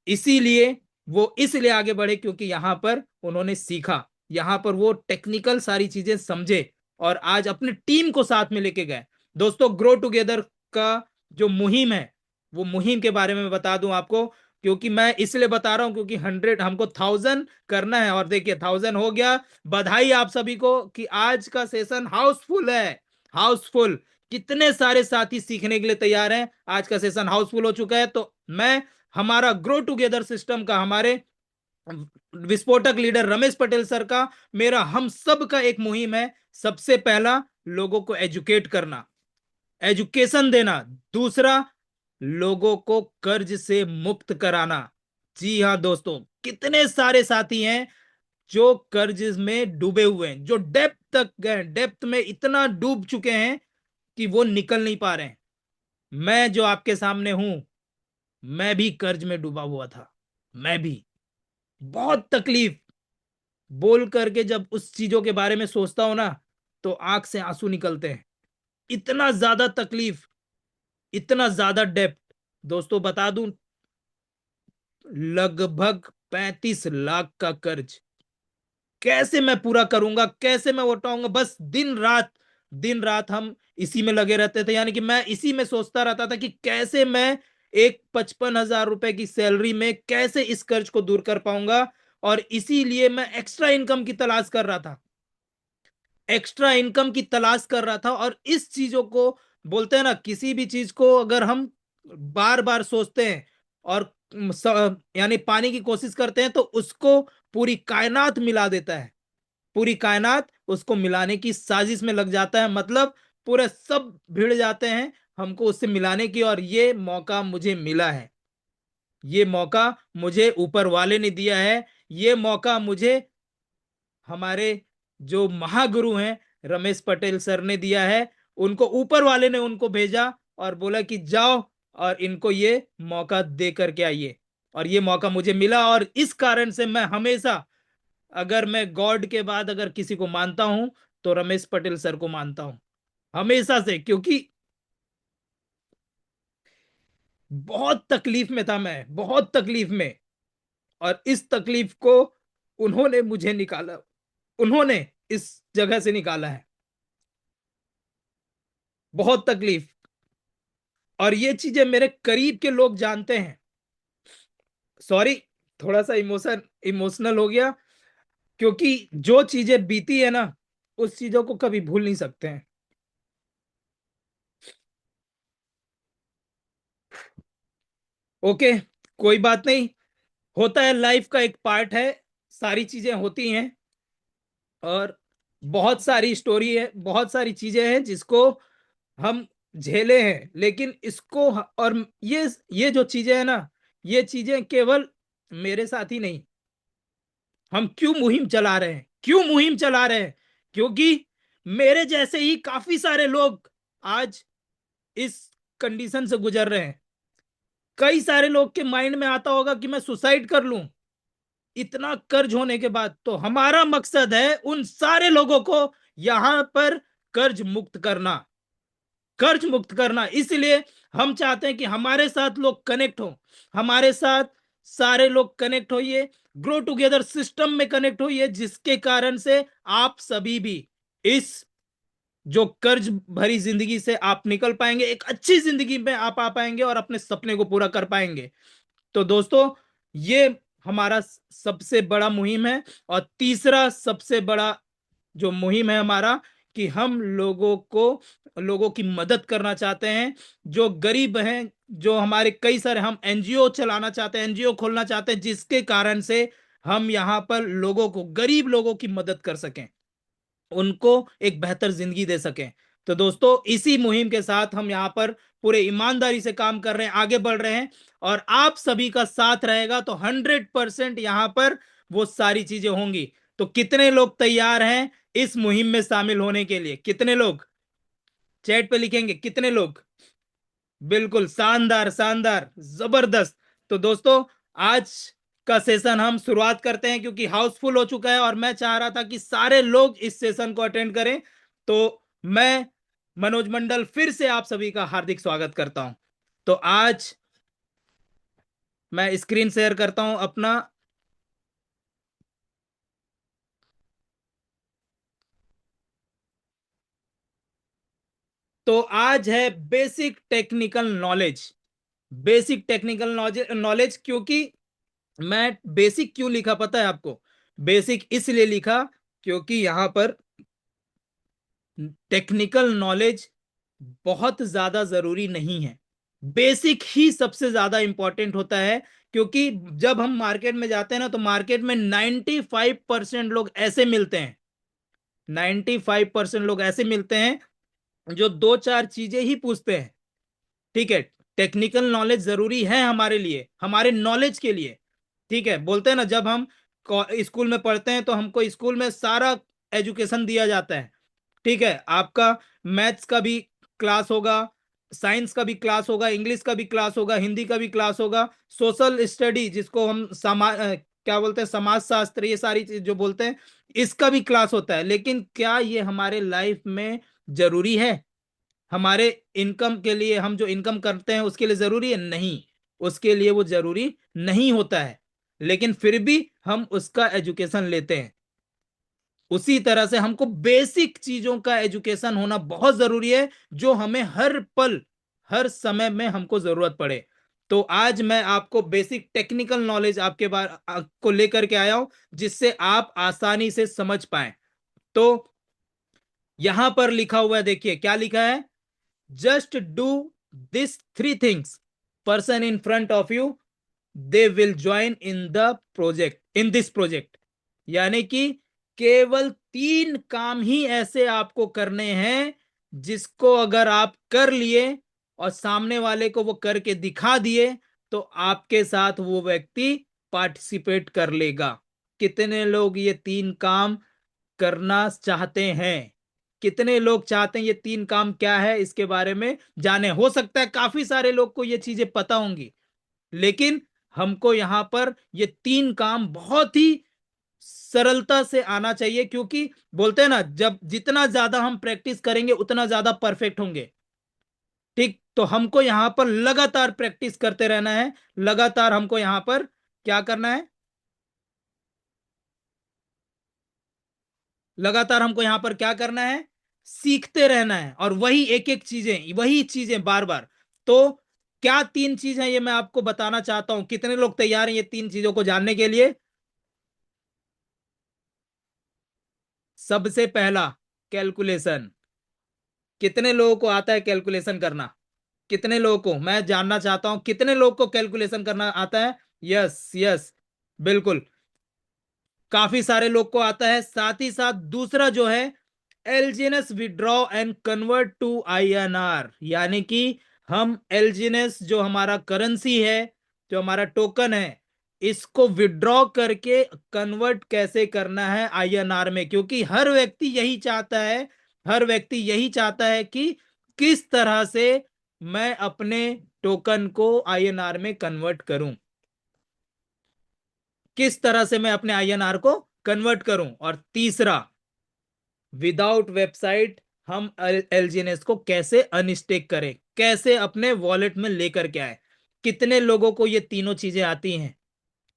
इसीलिए वो इसलिए आगे बढ़े क्योंकि यहां पर उन्होंने सीखा, यहां पर वो टेक्निकल सारी चीजें समझे, और आज अपनी टीम को साथ में लेके गए। दोस्तों, ग्रो टुगेदर का जो मुहिम है, वो मुहिम के बारे में बता दूं आपको, क्योंकि मैं इसलिए बता रहा हूं क्योंकि 100 हमको 1000 करना है, और देखिए 1000 हो गया। बधाई आप सभी को कि आज का सेशन हाउसफुल है, हाउसफुल। कितने सारे साथी सीखने के लिए तैयार हैं, आज का सेशन हाउसफुल हो चुका है। तो मैं हमारा ग्रो टुगेदर सिस्टम का, हमारे विस्फोटक लीडर रमेश पटेल सर का, मेरा हम सब का एक मुहिम है। सबसे पहला, लोगों को एजुकेट करना, एजुकेशन देना। दूसरा, लोगों को कर्ज से मुक्त कराना। जी हाँ दोस्तों, कितने सारे साथी हैं जो कर्ज में डूबे हुए हैं, जो डेप्थ तक गए, डेप्थ में इतना डूब चुके हैं कि वो निकल नहीं पा रहे हैं। मैं जो आपके सामने हूं, मैं भी कर्ज में डूबा हुआ था, मैं भी बहुत तकलीफ, बोल करके जब उस चीजों के बारे में सोचता हूं ना, तो आंख से आंसू निकलते हैं। इतना ज्यादा तकलीफ, इतना ज्यादा डेप्थ। दोस्तों बता दूं, लगभग 35 लाख का कर्ज कैसे मैं पूरा करूंगा, कैसे मैं उठाऊंगा, बस दिन रात, दिन रात हम इसी में लगे रहते थे। यानी कि मैं इसी में सोचता रहता था कि कैसे मैं एक 55,000 रुपए की सैलरी में कैसे इस कर्ज को दूर कर पाऊंगा। और इसीलिए मैं एक्स्ट्रा इनकम की तलाश कर रहा था, एक्स्ट्रा इनकम की तलाश कर रहा था। और इस चीजों को बोलते हैं ना, किसी भी चीज को अगर हम बार बार सोचते हैं और यानी पाने की कोशिश करते हैं, तो उसको पूरी कायनात मिला देता है, पूरी कायनात उसको मिलाने की साजिश में लग जाता है। मतलब पूरे सब भिड़ जाते हैं हमको उससे मिलाने की, और ये मौका मुझे मिला है। ये मौका मुझे ऊपर वाले ने दिया है। ये मौका मुझे हमारे जो महागुरु हैं रमेश पटेल सर ने दिया है। उनको ऊपर वाले ने उनको भेजा और बोला कि जाओ और इनको ये मौका दे करके आइए। और ये मौका मुझे मिला, और इस कारण से मैं हमेशा, अगर मैं गॉड के बाद अगर किसी को मानता हूं तो रमेश पटेल सर को मानता हूं हमेशा से, क्योंकि बहुत तकलीफ में था मैं, बहुत तकलीफ में। और इस तकलीफ को उन्होंने मुझे निकाला, उन्होंने इस जगह से निकाला है। बहुत तकलीफ। और ये चीजें मेरे करीब के लोग जानते हैं। सॉरी, थोड़ा सा इमोशनल हो गया, क्योंकि जो चीजें बीती है ना, उस चीजों को कभी भूल नहीं सकते हैं। ओके, कोई बात नहीं, होता है, लाइफ का एक पार्ट है, सारी चीजें होती हैं। और बहुत सारी स्टोरी है, बहुत सारी चीजें हैं जिसको हम झेले हैं, लेकिन इसको और ये जो चीजें हैं ना, ये चीजें केवल मेरे साथ ही नहीं। हम क्यों मुहिम चला रहे हैं, क्यों मुहिम चला रहे हैं? क्योंकि मेरे जैसे ही काफी सारे लोग आज इस कंडीशन से गुजर रहे हैं। कई सारे लोग के माइंड में आता होगा कि मैं सुसाइड कर लूं, इतना कर्ज होने के बाद। तो हमारा मकसद है उन सारे लोगों को यहां पर कर्ज मुक्त करना, कर्ज मुक्त करना। इसलिए हम चाहते हैं कि हमारे साथ लोग कनेक्ट हो, हमारे साथ सारे लोग कनेक्ट होइए, ग्रो टुगेदर सिस्टम में कनेक्ट होइए, जिसके कारण से आप सभी भी इस जो कर्ज भरी जिंदगी से आप निकल पाएंगे, एक अच्छी जिंदगी में आप आ पाएंगे और अपने सपने को पूरा कर पाएंगे। तो दोस्तों, ये हमारा सबसे बड़ा मुहिम है। और तीसरा सबसे बड़ा जो मुहिम है हमारा, कि हम लोगों की मदद करना चाहते हैं, जो गरीब हैं, जो हमारे कई सारे, हम एनजीओ चलाना चाहते हैं, एनजीओ खोलना चाहते हैं, जिसके कारण से हम यहाँ पर लोगों को, गरीब लोगों की मदद कर सकें, उनको एक बेहतर जिंदगी दे सकें। तो दोस्तों, इसी मुहिम के साथ हम यहाँ पर पूरे ईमानदारी से काम कर रहे हैं, आगे बढ़ रहे हैं। और आप सभी का साथ रहेगा तो 100% यहाँ पर वो सारी चीजें होंगी। तो कितने लोग तैयार हैं इस मुहिम में शामिल होने के लिए? कितने लोग चैट पे लिखेंगे? कितने लोग? बिल्कुल, शानदार शानदार, जबरदस्त। तो दोस्तों, आज का सेशन हम शुरुआत करते हैं, क्योंकि हाउसफुल हो चुका है और मैं चाह रहा था कि सारे लोग इस सेशन को अटेंड करें। तो मैं मनोज मंडल फिर से आप सभी का हार्दिक स्वागत करता हूं। तो आज मैं स्क्रीन शेयर करता हूं अपना। तो आज है basic technical knowledge. Basic technical knowledge, क्योंकि मैं बेसिक क्यों लिखा पता है आपको? बेसिक इसलिए लिखा क्योंकि यहां पर टेक्निकल नॉलेज बहुत ज्यादा जरूरी नहीं है, बेसिक ही सबसे ज्यादा इंपॉर्टेंट होता है। क्योंकि जब हम मार्केट में जाते हैं ना, तो मार्केट में 95% लोग ऐसे मिलते हैं, 95% लोग ऐसे मिलते हैं जो दो चार चीजें ही पूछते हैं। ठीक है, टेक्निकल नॉलेज जरूरी है हमारे लिए, हमारे नॉलेज के लिए। ठीक है, बोलते हैं ना, जब हम स्कूल में पढ़ते हैं तो हमको स्कूल में सारा एजुकेशन दिया जाता है। ठीक है, आपका मैथ्स का भी क्लास होगा, साइंस का भी क्लास होगा, इंग्लिश का भी क्लास होगा, हिंदी का भी क्लास होगा, सोशल स्टडी जिसको हम क्या बोलते हैं, समाज शास्त्र, ये सारी चीज जो बोलते हैं, इसका भी क्लास होता है। लेकिन क्या ये हमारे लाइफ में जरूरी है? हमारे इनकम के लिए, हम जो इनकम करते हैं उसके लिए जरूरी है? नहीं, उसके लिए वो जरूरी नहीं होता है। लेकिन फिर भी हम उसका एजुकेशन लेते हैं। उसी तरह से हमको बेसिक चीजों का एजुकेशन होना बहुत जरूरी है, जो हमें हर पल, हर समय में हमको जरूरत पड़े। तो आज मैं आपको बेसिक टेक्निकल नॉलेज आपको लेकर के आया हूं, जिससे आप आसानी से समझ पाए। तो यहां पर लिखा हुआ है, देखिए क्या लिखा है। Just do this three things, person in front of you, they will join in the project, in this project. यानी कि केवल तीन काम ही ऐसे आपको करने हैं, जिसको अगर आप कर लिए और सामने वाले को वो करके दिखा दिए, तो आपके साथ वो व्यक्ति पार्टिसिपेट कर लेगा। कितने लोग ये तीन काम करना चाहते हैं? कितने लोग चाहते हैं ये तीन काम क्या है इसके बारे में जाने? हो सकता है काफी सारे लोग को ये चीजें पता होंगी, लेकिन हमको यहां पर ये तीन काम बहुत ही सरलता से आना चाहिए, क्योंकि बोलते हैं ना, जब जितना ज्यादा हम प्रैक्टिस करेंगे उतना ज्यादा परफेक्ट होंगे। ठीक, तो हमको यहां पर लगातार प्रैक्टिस करते रहना है। लगातार हमको यहां पर क्या करना है? लगातार हमको यहां पर क्या करना है? सीखते रहना है, और वही एक एक चीजें, वही चीजें बार बार। तो क्या तीन चीज हैं ये मैं आपको बताना चाहता हूं। कितने लोग तैयार हैं ये तीन चीजों को जानने के लिए? सबसे पहला, कैलकुलेशन। कितने लोगों को आता है कैलकुलेशन करना? कितने लोगों को, मैं जानना चाहता हूं, कितने लोगों को कैलकुलेशन करना आता है? यस यस, बिल्कुल, काफी सारे लोग को आता है। साथ ही साथ दूसरा जो है, LGNS withdraw and convert to INR, यानी कि हम एलजीएनएस जो हमारा करेंसी है, जो हमारा टोकन है, इसको विड्रॉ करके कन्वर्ट कैसे करना है आईएनआर में। क्योंकि हर व्यक्ति यही चाहता है, हर व्यक्ति यही चाहता है कि किस तरह से मैं अपने टोकन को आईएनआर में कन्वर्ट करूं, किस तरह से मैं अपने आईएनआर को कन्वर्ट करूं। और तीसरा, विदाउट वेबसाइट हम एलजीएनएस को कैसे अनस्टेक करें, कैसे अपने वॉलेट में लेकर के आए। कितने लोगों को ये तीनों चीजें आती हैं?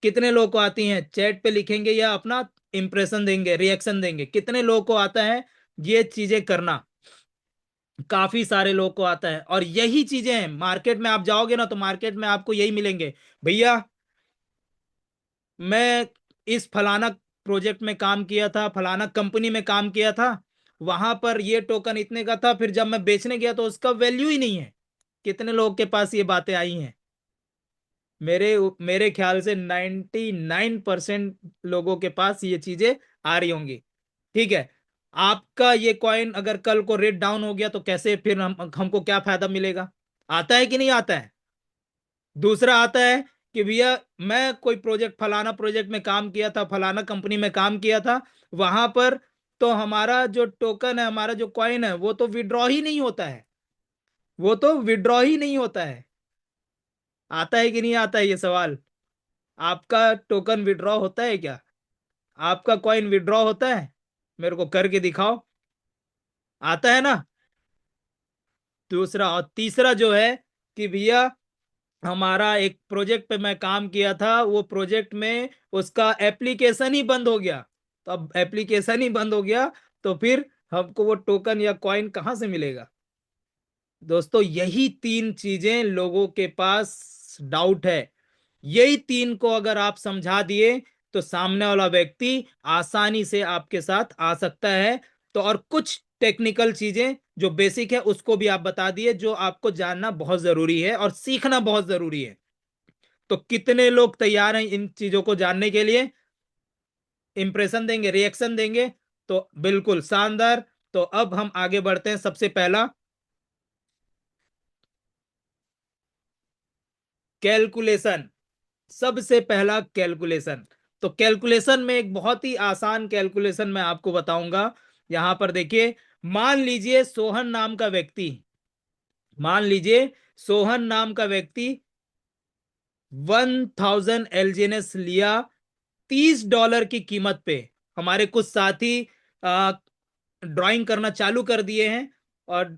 कितने लोगों को आती हैं? चैट पे लिखेंगे या अपना इंप्रेशन देंगे, रिएक्शन देंगे। कितने लोगों को आता है ये चीजें करना? काफी सारे लोगों को आता है, और यही चीजें हैं। मार्केट में आप जाओगे ना, तो मार्केट में आपको यही मिलेंगे। भैया, मैं इस फलाना प्रोजेक्ट में काम किया था, फलाना कंपनी में काम किया था, वहां पर ये टोकन इतने का था, फिर जब मैं बेचने गया तो उसका वैल्यू ही नहीं है। कितने लोगों के पास ये बातें आई हैं? मेरे मेरे ख्याल से 99% लोगों के पास ये चीजें आ रही होंगी। ठीक है, आपका ये कॉइन अगर कल को रेट डाउन हो गया तो कैसे, फिर हमको क्या फायदा मिलेगा? आता है कि नहीं आता है? दूसरा आता है कि भैया, मैं कोई प्रोजेक्ट, फलाना प्रोजेक्ट में काम किया था, फलाना कंपनी में काम किया था, वहां पर तो हमारा जो टोकन है, हमारा जो कॉइन है, वो तो विड्रॉ ही नहीं होता है, वो तो विड्रॉ ही नहीं होता है। आता है कि नहीं आता है ये सवाल? आपका टोकन विड्रॉ होता है क्या? आपका कॉइन विड्रॉ होता है? मेरे को करके दिखाओ। आता है ना? दूसरा, और तीसरा जो है कि भैया, हमारा एक प्रोजेक्ट पे मैं काम किया था, वो प्रोजेक्ट में उसका एप्लीकेशन ही बंद हो गया। तो अब एप्लीकेशन ही बंद हो गया, तो फिर हमको वो टोकन या कॉइन कहां से मिलेगा? दोस्तों, यही तीन चीजें लोगों के पास डाउट है। यही तीन को अगर आप समझा दिए तो सामने वाला व्यक्ति आसानी से आपके साथ आ सकता है। तो और कुछ टेक्निकल चीजें जो बेसिक है उसको भी आप बता दिए, जो आपको जानना बहुत जरूरी है और सीखना बहुत जरूरी है। तो कितने लोग तैयार हैं इन चीजों को जानने के लिए? इंप्रेशन देंगे, रिएक्शन देंगे? तो बिल्कुल शानदार। तो अब हम आगे बढ़ते हैं। सबसे पहला, कैलकुलेशन। सबसे पहला, कैलकुलेशन। तो कैलकुलेशन में एक बहुत ही आसान कैलकुलेशन मैं आपको बताऊंगा। यहां पर देखिए, मान लीजिए सोहन नाम का व्यक्ति, मान लीजिए सोहन नाम का व्यक्ति 1000 एलजीएनएस लिया, $30 की कीमत पे। हमारे कुछ साथी ड्राइंग करना चालू कर दिए हैं, और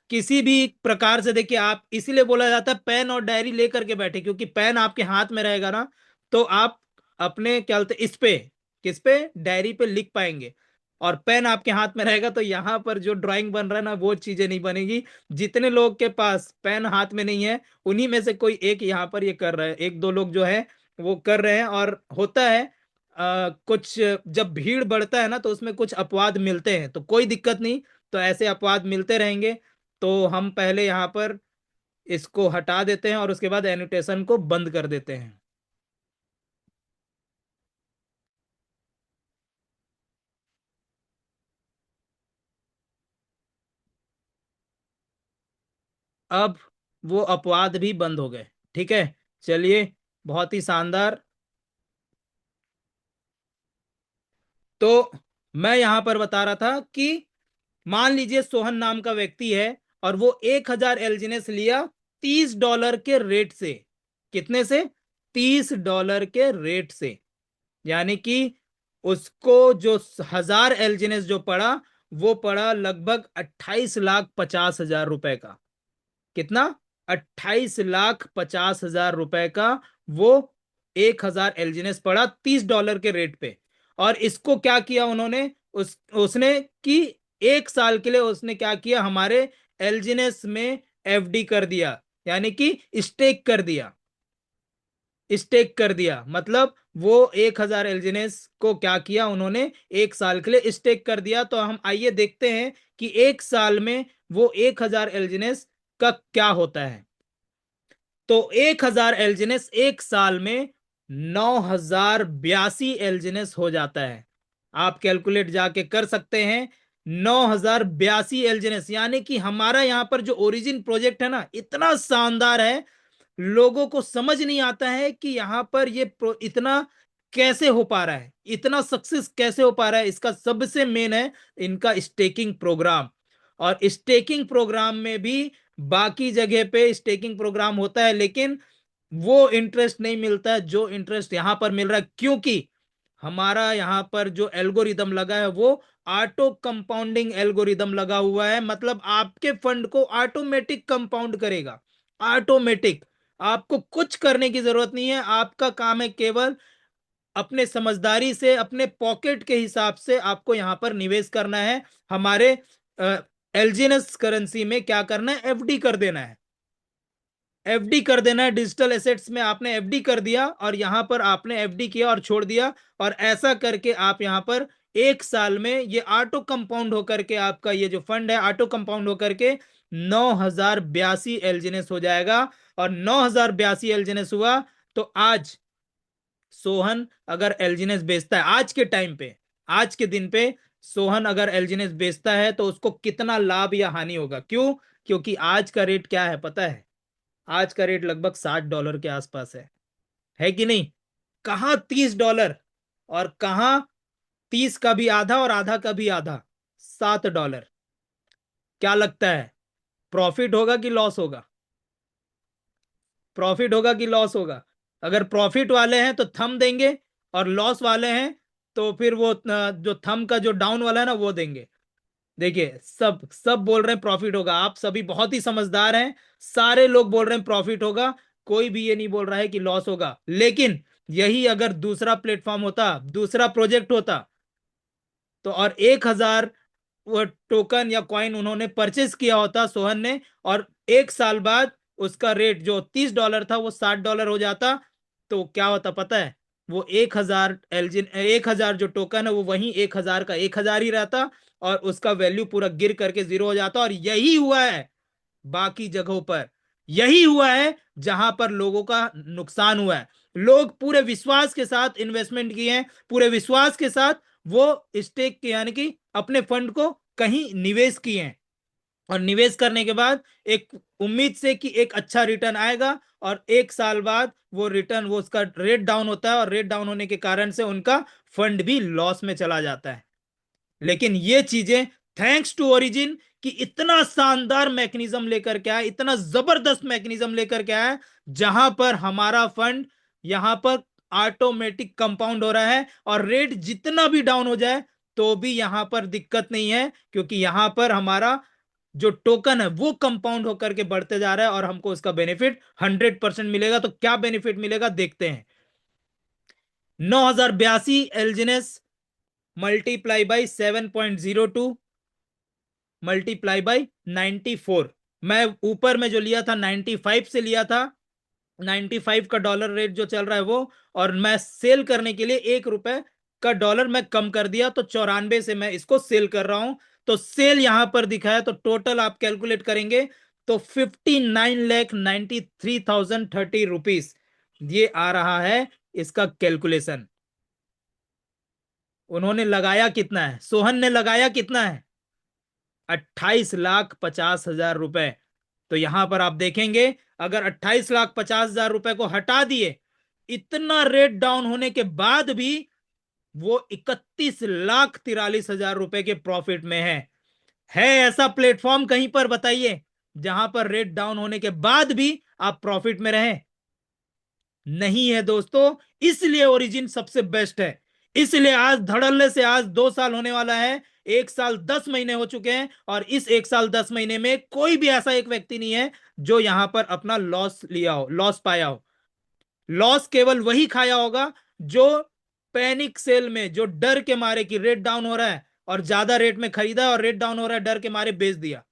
किसी भी प्रकार से, देखिए, आप इसीलिए बोला जाता है पेन और डायरी लेकर के बैठे, क्योंकि पेन आपके हाथ में रहेगा ना, तो आप अपने क्या बोलते इस पे, किस पे, डायरी पे लिख पाएंगे। और पेन आपके हाथ में रहेगा तो यहां पर जो ड्राइंग बन रहा है ना, वो चीजें नहीं बनेगी। जितने लोग के पास पेन हाथ में नहीं है, उन्हीं में से कोई एक यहां पर ये कर रहा है, एक दो लोग जो है वो कर रहे हैं। और होता है कुछ, जब भीड़ बढ़ता है ना, तो उसमें कुछ अपवाद मिलते हैं, तो कोई दिक्कत नहीं। तो ऐसे अपवाद मिलते रहेंगे। तो हम पहले यहां पर इसको हटा देते हैं, और उसके बाद एनोटेशन को बंद कर देते हैं। अब वो अपवाद भी बंद हो गए। ठीक है। चलिए, बहुत ही शानदार। तो मैं यहां पर बता रहा था कि मान लीजिए सोहन नाम का व्यक्ति है, और वो 1,000 एलजीनेस लिया $30 के रेट से। कितने से? $30 के रेट से। यानी कि उसको जो 1,000 एलजीनेस जो पड़ा, वो पड़ा लगभग 28,50,000 रुपए का। कितना? 28,50,000 रुपए का वो 1,000 एलजीनेस पड़ा $30 के रेट पे। और इसको क्या किया उन्होंने, उसने कि 1 साल के लिए उसने क्या किया, हमारे एलजीनेस में एफडी कर दिया, यानी कि स्टेक कर दिया। स्टेक कर दिया मतलब वो 1,000 एलजीनेस को क्या किया उन्होंने, 1 साल के लिए स्टेक कर दिया। तो हम आइए देखते हैं कि 1 साल में वो 1,000 एलजीनेस का क्या होता है। तो 1,000 एलजीनेस 1 साल में 9,082 एलजीनेस हो जाता है। आप कैलकुलेट जाके कर सकते हैं। 9,082 एलजीनेस, यानी कि हमारा यहां पर जो ओरिजिन प्रोजेक्ट है ना, इतना शानदार है। लोगों को समझ नहीं आता है कि यहां पर ये इतना कैसे हो पा रहा है, इतना सक्सेस कैसे हो पा रहा है। इसका सबसे मेन है इनका स्टेकिंग प्रोग्राम। और स्टेकिंग प्रोग्राम में भी बाकी जगह पे स्टेकिंग प्रोग्राम होता है, लेकिन वो इंटरेस्ट नहीं मिलता है जो इंटरेस्ट यहां पर मिल रहा है, क्योंकि हमारा यहां पर जो एल्गोरिदम लगा है वो ऑटो कंपाउंडिंग एल्गोरिदम लगा हुआ है। मतलब आपके फंड को ऑटोमेटिक कंपाउंड करेगा। ऑटोमेटिक, आपको कुछ करने की जरूरत नहीं है। आपका काम है केवल अपने समझदारी से, अपने पॉकेट के हिसाब से आपको यहां पर निवेश करना है। हमारे एलजीएनएस करेंसी में क्या करना है, एफडी कर देना है। एफडी कर देना है, डिजिटल एसेट्स में आपने एफडी कर दिया, और यहां पर आपने एफडी किया और छोड़ दिया। और ऐसा करके आप यहां पर 1 साल में ये ऑटो कंपाउंड होकर के आपका ये जो फंड है ऑटो कंपाउंड होकर के 9,082 एलजीनेस हो जाएगा। और 9,082 एलजीनेस हुआ तो आज सोहन अगर एलजीनेस बेचता है आज के टाइम पे, आज के दिन पे, सोहन अगर एलजीनेस बेचता है तो उसको कितना लाभ या हानि होगा? क्यों? क्योंकि आज का रेट क्या है पता है? आज का रेट लगभग $60 के आसपास है कि नहीं? कहां $30, और कहां 30 का भी आधा और आधा का भी आधा, $7। क्या लगता है, प्रॉफिट होगा कि लॉस होगा? प्रॉफिट होगा कि लॉस होगा? अगर प्रॉफिट वाले हैं तो थम देंगे, और लॉस वाले हैं तो फिर वो जो थम का जो डाउन वाला है ना वो देंगे। देखिए, सब सब बोल रहे हैं प्रॉफिट होगा। आप सभी बहुत ही समझदार हैं। सारे लोग बोल रहे हैं प्रॉफिट होगा। कोई भी ये नहीं बोल रहा है कि लॉस होगा। लेकिन यही अगर दूसरा प्लेटफॉर्म होता, दूसरा प्रोजेक्ट होता, तो और 1,000 वो टोकन या कॉइन उन्होंने परचेस किया होता सोहन ने, और 1 साल बाद उसका रेट जो $30 था वो $60 हो जाता, तो क्या होता पता है? वो 1,000 जो टोकन है वो वही 1,000 का 1,000 ही रहता, और उसका वैल्यू पूरा गिर करके जीरो हो जाता। और यही हुआ है बाकी जगहों पर। यही हुआ है जहां पर लोगों का नुकसान हुआ है। लोग पूरे विश्वास के साथ इन्वेस्टमेंट किए हैं, पूरे विश्वास के साथ वो स्टेक के यानी कि अपने फंड को कहीं निवेश किए हैं, और निवेश करने के बाद एक उम्मीद से कि एक अच्छा रिटर्न आएगा, और 1 साल बाद वो रिटर्न, वो उसका रेट डाउन होता है, और रेट डाउन होने के कारण से उनका फंड भी लॉस में चला जाता है। लेकिन ये चीजें थैंक्स टू ओरिजिन कि इतना शानदार मैकेनिज्म लेकर के आया, इतना जबरदस्त मैकेनिज्म लेकर के आया, जहां पर हमारा फंड यहां पर ऑटोमेटिक कंपाउंड हो रहा है, और रेट जितना भी डाउन हो जाए तो भी यहां पर दिक्कत नहीं है, क्योंकि यहां पर हमारा जो टोकन है वो कंपाउंड होकर के बढ़ते जा रहा है, और हमको उसका बेनिफिट 100% मिलेगा। तो क्या बेनिफिट मिलेगा देखते हैं। 9,082 एलजीनेस मल्टीप्लाई बाई 7.02 मल्टीप्लाई बाई 94। मैं ऊपर में जो लिया था 95 से लिया था, 95 का डॉलर रेट जो चल रहा है वो, और मैं सेल करने के लिए ₹1 का डॉलर मैं कम कर दिया, तो 94 से मैं इसको सेल कर रहा हूं। तो सेल यहां पर दिखा है, तो टोटल आप कैलकुलेट करेंगे तो 59,93,030 रुपीज ये आ रहा है इसका कैलकुलेशन। उन्होंने लगाया कितना है, सोहन ने लगाया कितना है? 28,50,000 रुपए। तो यहां पर आप देखेंगे, अगर 28,50,000 रुपए को हटा दिए, इतना रेट डाउन होने के बाद भी वो 31,43,000 रुपए के प्रॉफिट में है ऐसा प्लेटफॉर्म कहीं पर बताइए जहां पर रेट डाउन होने के बाद भी आप प्रॉफिट में रहें? नहीं है दोस्तों। इसलिए ओरिजिन सबसे बेस्ट है। इसलिए आज धड़ल्ले से आज 2 साल होने वाला है, 1 साल 10 महीने हो चुके हैं, और इस 1 साल 10 महीने में कोई भी ऐसा एक व्यक्ति नहीं है जो यहां पर अपना लॉस लिया हो, लॉस पाया हो। लॉस केवल वही खाया होगा जो पैनिक सेल में, जो डर के मारे कि रेट डाउन हो रहा है और ज्यादा रेट में खरीदा, और रेट डाउन हो रहा है डर के मारे बेच दिया,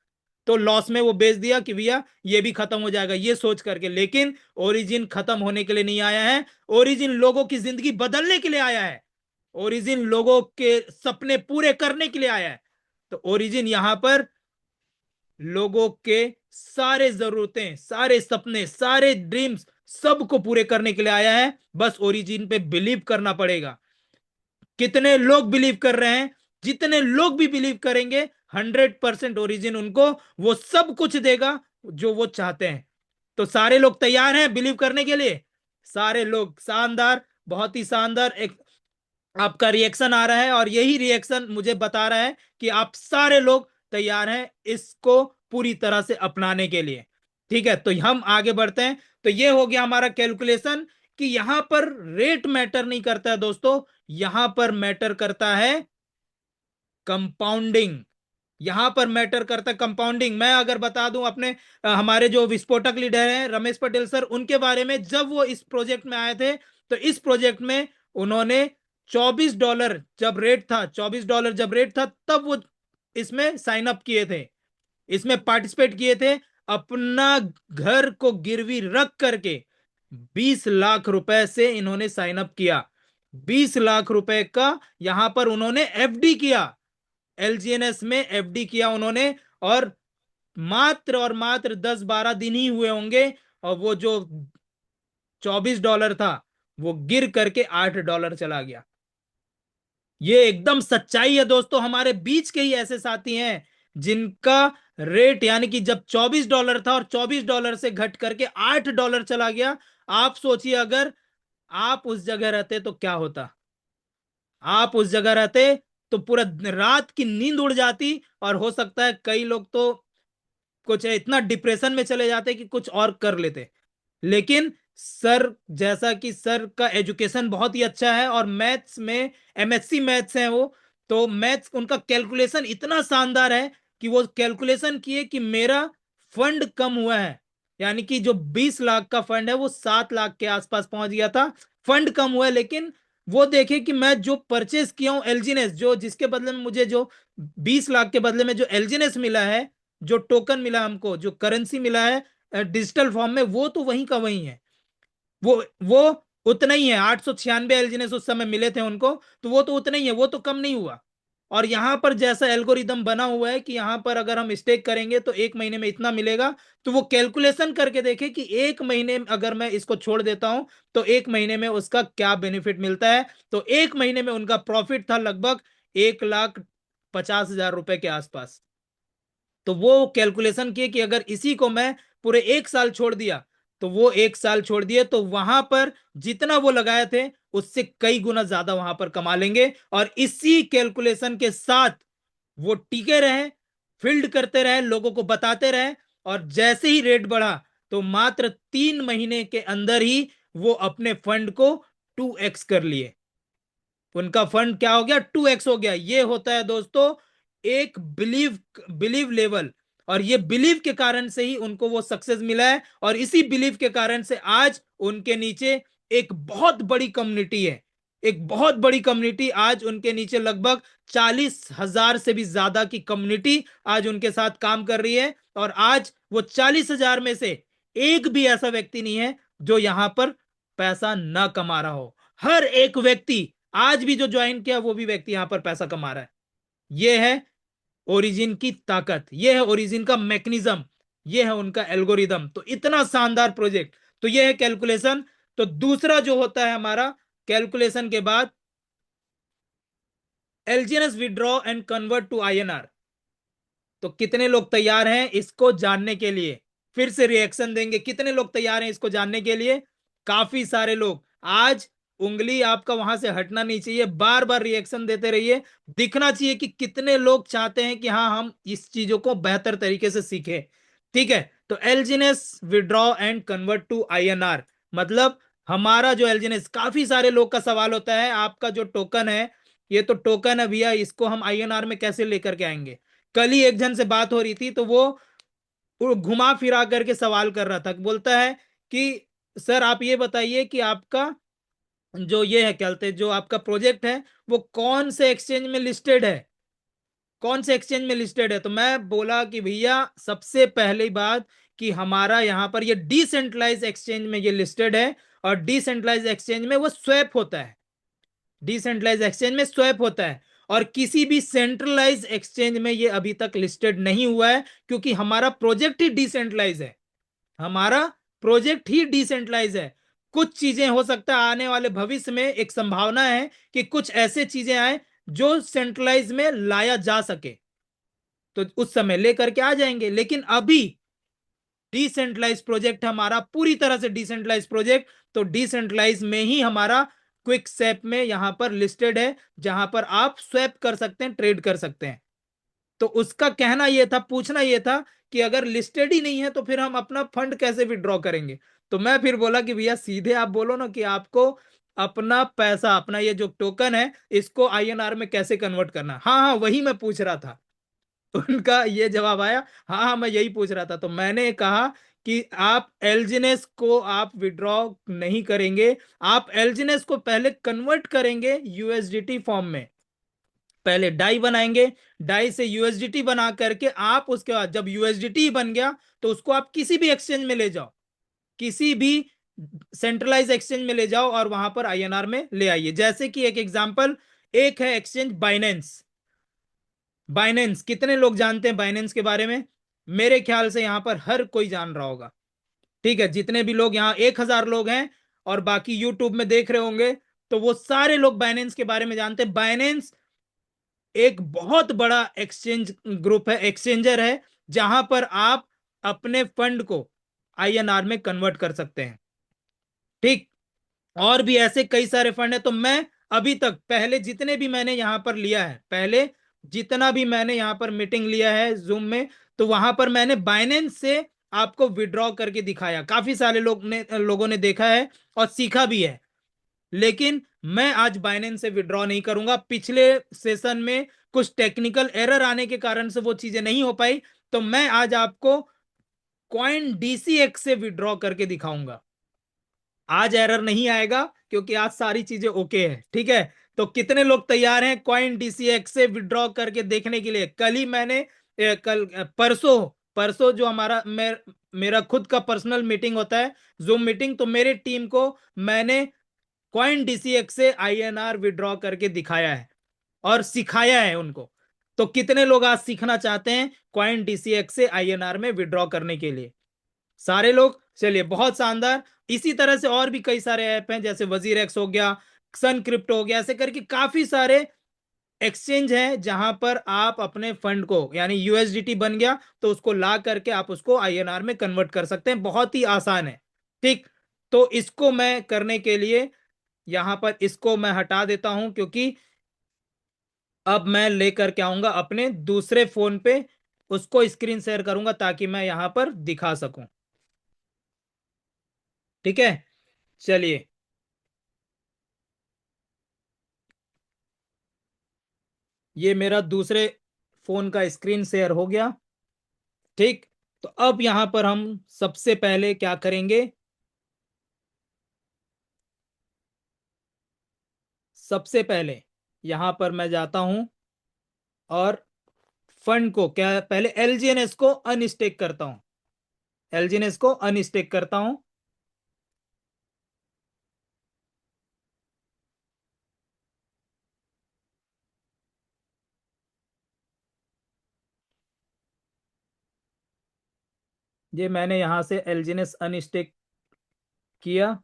तो लॉस में वो बेच दिया कि भैया ये भी खत्म हो जाएगा, ये सोच करके। लेकिन ओरिजिन खत्म होने के लिए नहीं आया है, ओरिजिन लोगों की जिंदगी बदलने के लिए आया है, ओरिजिन लोगों के सपने पूरे करने के लिए आया है। तो ओरिजिन यहां पर लोगों के सारे जरूरतें, सारे सपने, सारे ड्रीम्स सबको पूरे करने के लिए आया है। बस ओरिजिन पे बिलीव करना पड़ेगा। कितने लोग बिलीव कर रहे हैं? जितने लोग भी बिलीव करेंगे, 100% ओरिजिन उनको वो सब कुछ देगा जो वो चाहते हैं। तो सारे लोग तैयार हैं बिलीव करने के लिए? सारे लोग? शानदार, बहुत ही शानदार। एक आपका रिएक्शन आ रहा है, और यही रिएक्शन मुझे बता रहा है कि आप सारे लोग तैयार हैं इसको पूरी तरह से अपनाने के लिए। ठीक है, तो हम आगे बढ़ते हैं। तो ये हो गया हमारा कैलकुलेशन कि यहां पर रेट मैटर नहीं करता है दोस्तों, यहां पर मैटर करता है कंपाउंडिंग। यहां पर मैटर करता है कंपाउंडिंग। मैं अगर बता दूं अपने हमारे जो विस्फोटक लीडर हैं रमेश पटेल सर, उनके बारे में, जब वो इस प्रोजेक्ट में आए थे, तो इस प्रोजेक्ट में उन्होंने $24 जब रेट था, $24 जब रेट था, तब वो इसमें साइन अप किए थे, इसमें पार्टिसिपेट किए थे। अपना घर को गिरवी रख करके 20 लाख रुपए से इन्होंने साइन अप किया। 20 लाख रुपए का यहां पर उन्होंने एफडी किया, एलजीएनएस में एफडी किया उन्होंने। और मात्र 10-12 दिन ही हुए होंगे, और वो जो $24 था वो गिर करके $8 चला गया। ये एकदम सच्चाई है दोस्तों। हमारे बीच के ही ऐसे साथी हैं जिनका रेट, यानी कि जब $24 था और $24 से घट करके $8 चला गया। आप सोचिए, अगर आप उस जगह रहते तो क्या होता? आप उस जगह रहते तो पूरा रात की नींद उड़ जाती, और हो सकता है कई लोग तो कुछ इतना डिप्रेशन में चले जाते कि कुछ और कर लेते। लेकिन सर, जैसा कि सर का एजुकेशन बहुत ही अच्छा है, और मैथ्स में एमएससी मैथ्स है वो, तो मैथ्स उनका कैलकुलेशन इतना शानदार है कि वो कैलकुलेशन किए कि मेरा फंड कम हुआ है, यानी कि जो 20 लाख का फंड है वो 7 लाख के आसपास पहुंच गया था। फंड कम हुआ है, लेकिन वो देखे कि मैं जो परचेस किया हूं एलजीनेस, जो जिसके बदले में मुझे जो 20 लाख के बदले में जो एलजीनेस मिला है, जो टोकन मिला हमको, जो करेंसी मिला है डिजिटल फॉर्म में, वो तो वहीं का वहीं है। वो उतना ही है। 896 एलजीनेस उस समय मिले थे उनको, तो वो तो उतना ही है, वो तो कम नहीं हुआ। और यहां पर जैसा एल्गोरिदम बना हुआ है कि यहां पर अगर हम स्टेक करेंगे तो 1 महीने में इतना मिलेगा, तो वो कैलकुलेशन करके देखे कि 1 महीने अगर मैं इसको छोड़ देता हूं तो 1 महीने में उसका क्या बेनिफिट मिलता है। तो 1 महीने में उनका प्रॉफिट था लगभग 1,50,000 रुपए के आसपास। तो वो कैलकुलेशन किए कि अगर इसी को मैं पूरे 1 साल छोड़ दिया, तो वो 1 साल छोड़ दिए तो वहां पर जितना वो लगाए थे उससे कई गुना ज्यादा वहां पर कमा लेंगे। और इसी कैलकुलेशन के साथ वो टिके रहे, फील्ड करते रहे, लोगों को बताते रहे, और जैसे ही रेट बढ़ा तो मात्र 3 महीने के अंदर ही वो अपने फंड को 2x कर लिए। उनका फंड क्या हो गया? 2x हो गया। ये होता है दोस्तों एक बिलीव, बिलीव लेवल। और ये बिलीव के कारण से ही उनको वो सक्सेस मिला है, और इसी बिलीव के कारण से आज उनके नीचे एक बहुत बड़ी कम्युनिटी है। एक बहुत बड़ी कम्युनिटी आज उनके नीचे, लगभग 40,000 से भी ज्यादा की कम्युनिटी आज उनके साथ काम कर रही है। और आज वो 40,000 में से एक भी ऐसा व्यक्ति नहीं है जो यहां पर पैसा ना कमा रहा हो। हर एक व्यक्ति, आज भी जो ज्वाइन किया वो भी व्यक्ति यहां पर पैसा कमा रहा है। ये है ओरिजिन की ताकत, ये है ओरिजिन का मैकेनिज्म, ये है उनका एल्गोरिदम। तो इतना शानदार प्रोजेक्ट। तो ये है कैलकुलेशन। तो दूसरा जो होता है हमारा कैलकुलेशन के बाद, LGNS withdraw and convert to INR. तो कितने लोग तैयार हैं इसको जानने के लिए? फिर से रिएक्शन देंगे। कितने लोग तैयार हैं इसको जानने के लिए? काफी सारे लोग। आज उंगली आपका वहां से हटना नहीं चाहिए, बार बार रिएक्शन देते रहिए। दिखना चाहिए कि कितने लोग चाहते हैं कि हाँ हम इस चीजों को बेहतर तरीके से सीखें। ठीक है, तो एलजीनेस withdraw and convert to INR, मतलब हमारा जो एलजीनेस, काफी सारे लोग का सवाल होता है आपका जो टोकन है, ये तो टोकन है भैया, इसको हम आईएनआर में कैसे लेकर के आएंगे? कल ही एक जन से बात हो रही थी तो वो घुमा फिरा करके सवाल कर रहा था, बोलता है कि सर आप ये बताइए कि आपका जो ये है क्या बोलते हैं, जो आपका प्रोजेक्ट है वो कौन से एक्सचेंज में लिस्टेड है, कौन से एक्सचेंज में लिस्टेड है? तो मैं बोला कि भैया सबसे पहली बात कि हमारा यहाँ पर ये डिसेंट्रलाइज एक्सचेंज में ये लिस्टेड है, और डिसेंट्रलाइज एक्सचेंज में वो स्वैप होता है, डिसेंट्रलाइज एक्सचेंज में स्वैप होता है। और किसी भी सेंट्रलाइज एक्सचेंज में ये अभी तक लिस्टेड नहीं हुआ है, क्योंकि हमारा प्रोजेक्ट ही डिसेंट्रलाइज है, हमारा प्रोजेक्ट ही डिसेंट्रलाइज है। कुछ चीजें हो सकता है आने वाले भविष्य में, एक संभावना है कि कुछ ऐसे चीजें आए जो सेंट्रलाइज में लाया जा सके, तो उस समय लेकर के आ जाएंगे। लेकिन अभी डिसेंट्रलाइज प्रोजेक्ट हमारा, पूरी तरह से डिसेंट्रलाइज प्रोजेक्ट, तो डिसेंट्रलाइज में ही हमारा क्विक स्वैप में यहां पर लिस्टेड है, जहां पर आप स्वैप कर सकते हैं, ट्रेड कर सकते हैं। तो उसका कहना यह था, पूछना यह था कि अगर लिस्टेड ही नहीं है तो फिर हम अपना फंड कैसे विड्रॉ करेंगे? तो मैं फिर बोला कि भैया सीधे आप बोलो ना कि आपको अपना पैसा, अपना ये जो टोकन है इसको आईएनआर में कैसे कन्वर्ट करना है। हाँ हाँ, वही मैं पूछ रहा था। उनका ये जवाब आया, हाँ हाँ मैं यही पूछ रहा था। तो मैंने कहा कि आप एलजीनेस को आप विड्रॉ नहीं करेंगे, आप एलजीनेस को पहले कन्वर्ट करेंगे यूएसडीटी फॉर्म में, पहले डाई बनाएंगे, डाई से यूएसडीटी बना करके आप उसके बाद जब यूएसडीटी बन गया तो उसको आप किसी भी एक्सचेंज में ले जाओ, किसी भी सेंट्रलाइज एक्सचेंज में ले जाओ और वहां पर आईएनआर में ले आइए। जैसे कि एक एग्जांपल, एक है एक्सचेंज बाइनेंस। बाइनेंस कितने लोग जानते हैं बाइनेंस के बारे में? मेरे ख्याल से यहां पर हर कोई जान रहा होगा। ठीक है, जितने भी लोग यहाँ 1,000 लोग हैं और बाकी यूट्यूब में देख रहे होंगे, तो वो सारे लोग बाइनेंस के बारे में जानते हैं। बाइनेंस एक बहुत बड़ा एक्सचेंज ग्रुप है, एक्सचेंजर है, जहां पर आप अपने फंड को आईएनआर में कन्वर्ट कर सकते हैं। ठीक, और भी ऐसे कई सारे फंड है। तो मैं अभी तक पहले जितने भी मैंने यहां पर लिया है, पहले जितना भी मैंने यहां पर मीटिंग लिया है जूम में, तो वहां पर मैंने बाइनेंस से आपको विड्रॉ करके दिखाया, काफी सारे लोगों ने देखा है और सीखा भी है। लेकिन मैं आज बाइनेंस से विड्रॉ नहीं करूंगा। पिछले सेशन में कुछ टेक्निकल एरर आने के कारण से वो चीजें नहीं हो पाई, तो मैं आज आपको कॉइन डीसीएक्स से विड्रॉ करके दिखाऊंगा। आज एरर नहीं आएगा क्योंकि आज सारी चीजें ओके है। ठीक है, तो कितने लोग तैयार हैं कॉइन डीसीएक्स से विड्रॉ करके देखने के लिए? कल ही मैंने कल परसों परसों जो मेरा खुद का पर्सनल मीटिंग होता है, जूम मीटिंग, तो मेरे टीम को मैंने कॉइन डीसीएक्स से आईएनआर विड्रॉ करके दिखाया है और सिखाया है उनको। तो कितने लोग आज सीखना चाहते हैं कॉइन डीसीएक्स से आईएनआर में विड्रॉ करने के लिए? सारे लोग, चलिए बहुत शानदार। इसी तरह से और भी कई सारे ऐप हैं, जैसे वजीर एक्स हो गया, सन क्रिप्टो हो गया, ऐसे करके काफी सारे एक्सचेंज हैं जहां पर आप अपने फंड को, यानी यूएसडीटी बन गया तो उसको ला करके आप उसको आईएनआर में कन्वर्ट कर सकते हैं, बहुत ही आसान है। ठीक, तो इसको मैं करने के लिए यहां पर इसको मैं हटा देता हूं, क्योंकि अब मैं लेकर के आऊंगा अपने दूसरे फोन पे, उसको स्क्रीन शेयर करूंगा ताकि मैं यहां पर दिखा सकूं। ठीक है, चलिए, ये मेरा दूसरे फोन का स्क्रीन शेयर हो गया। ठीक, तो अब यहां पर हम सबसे पहले क्या करेंगे, सबसे पहले यहां पर मैं जाता हूं और फंड को क्या, पहले एलजीएनएस को अनस्टेक करता हूं, एलजीएनएस को अनस्टेक करता हूं। ये मैंने यहां से एलजीएनएस अनस्टेक किया।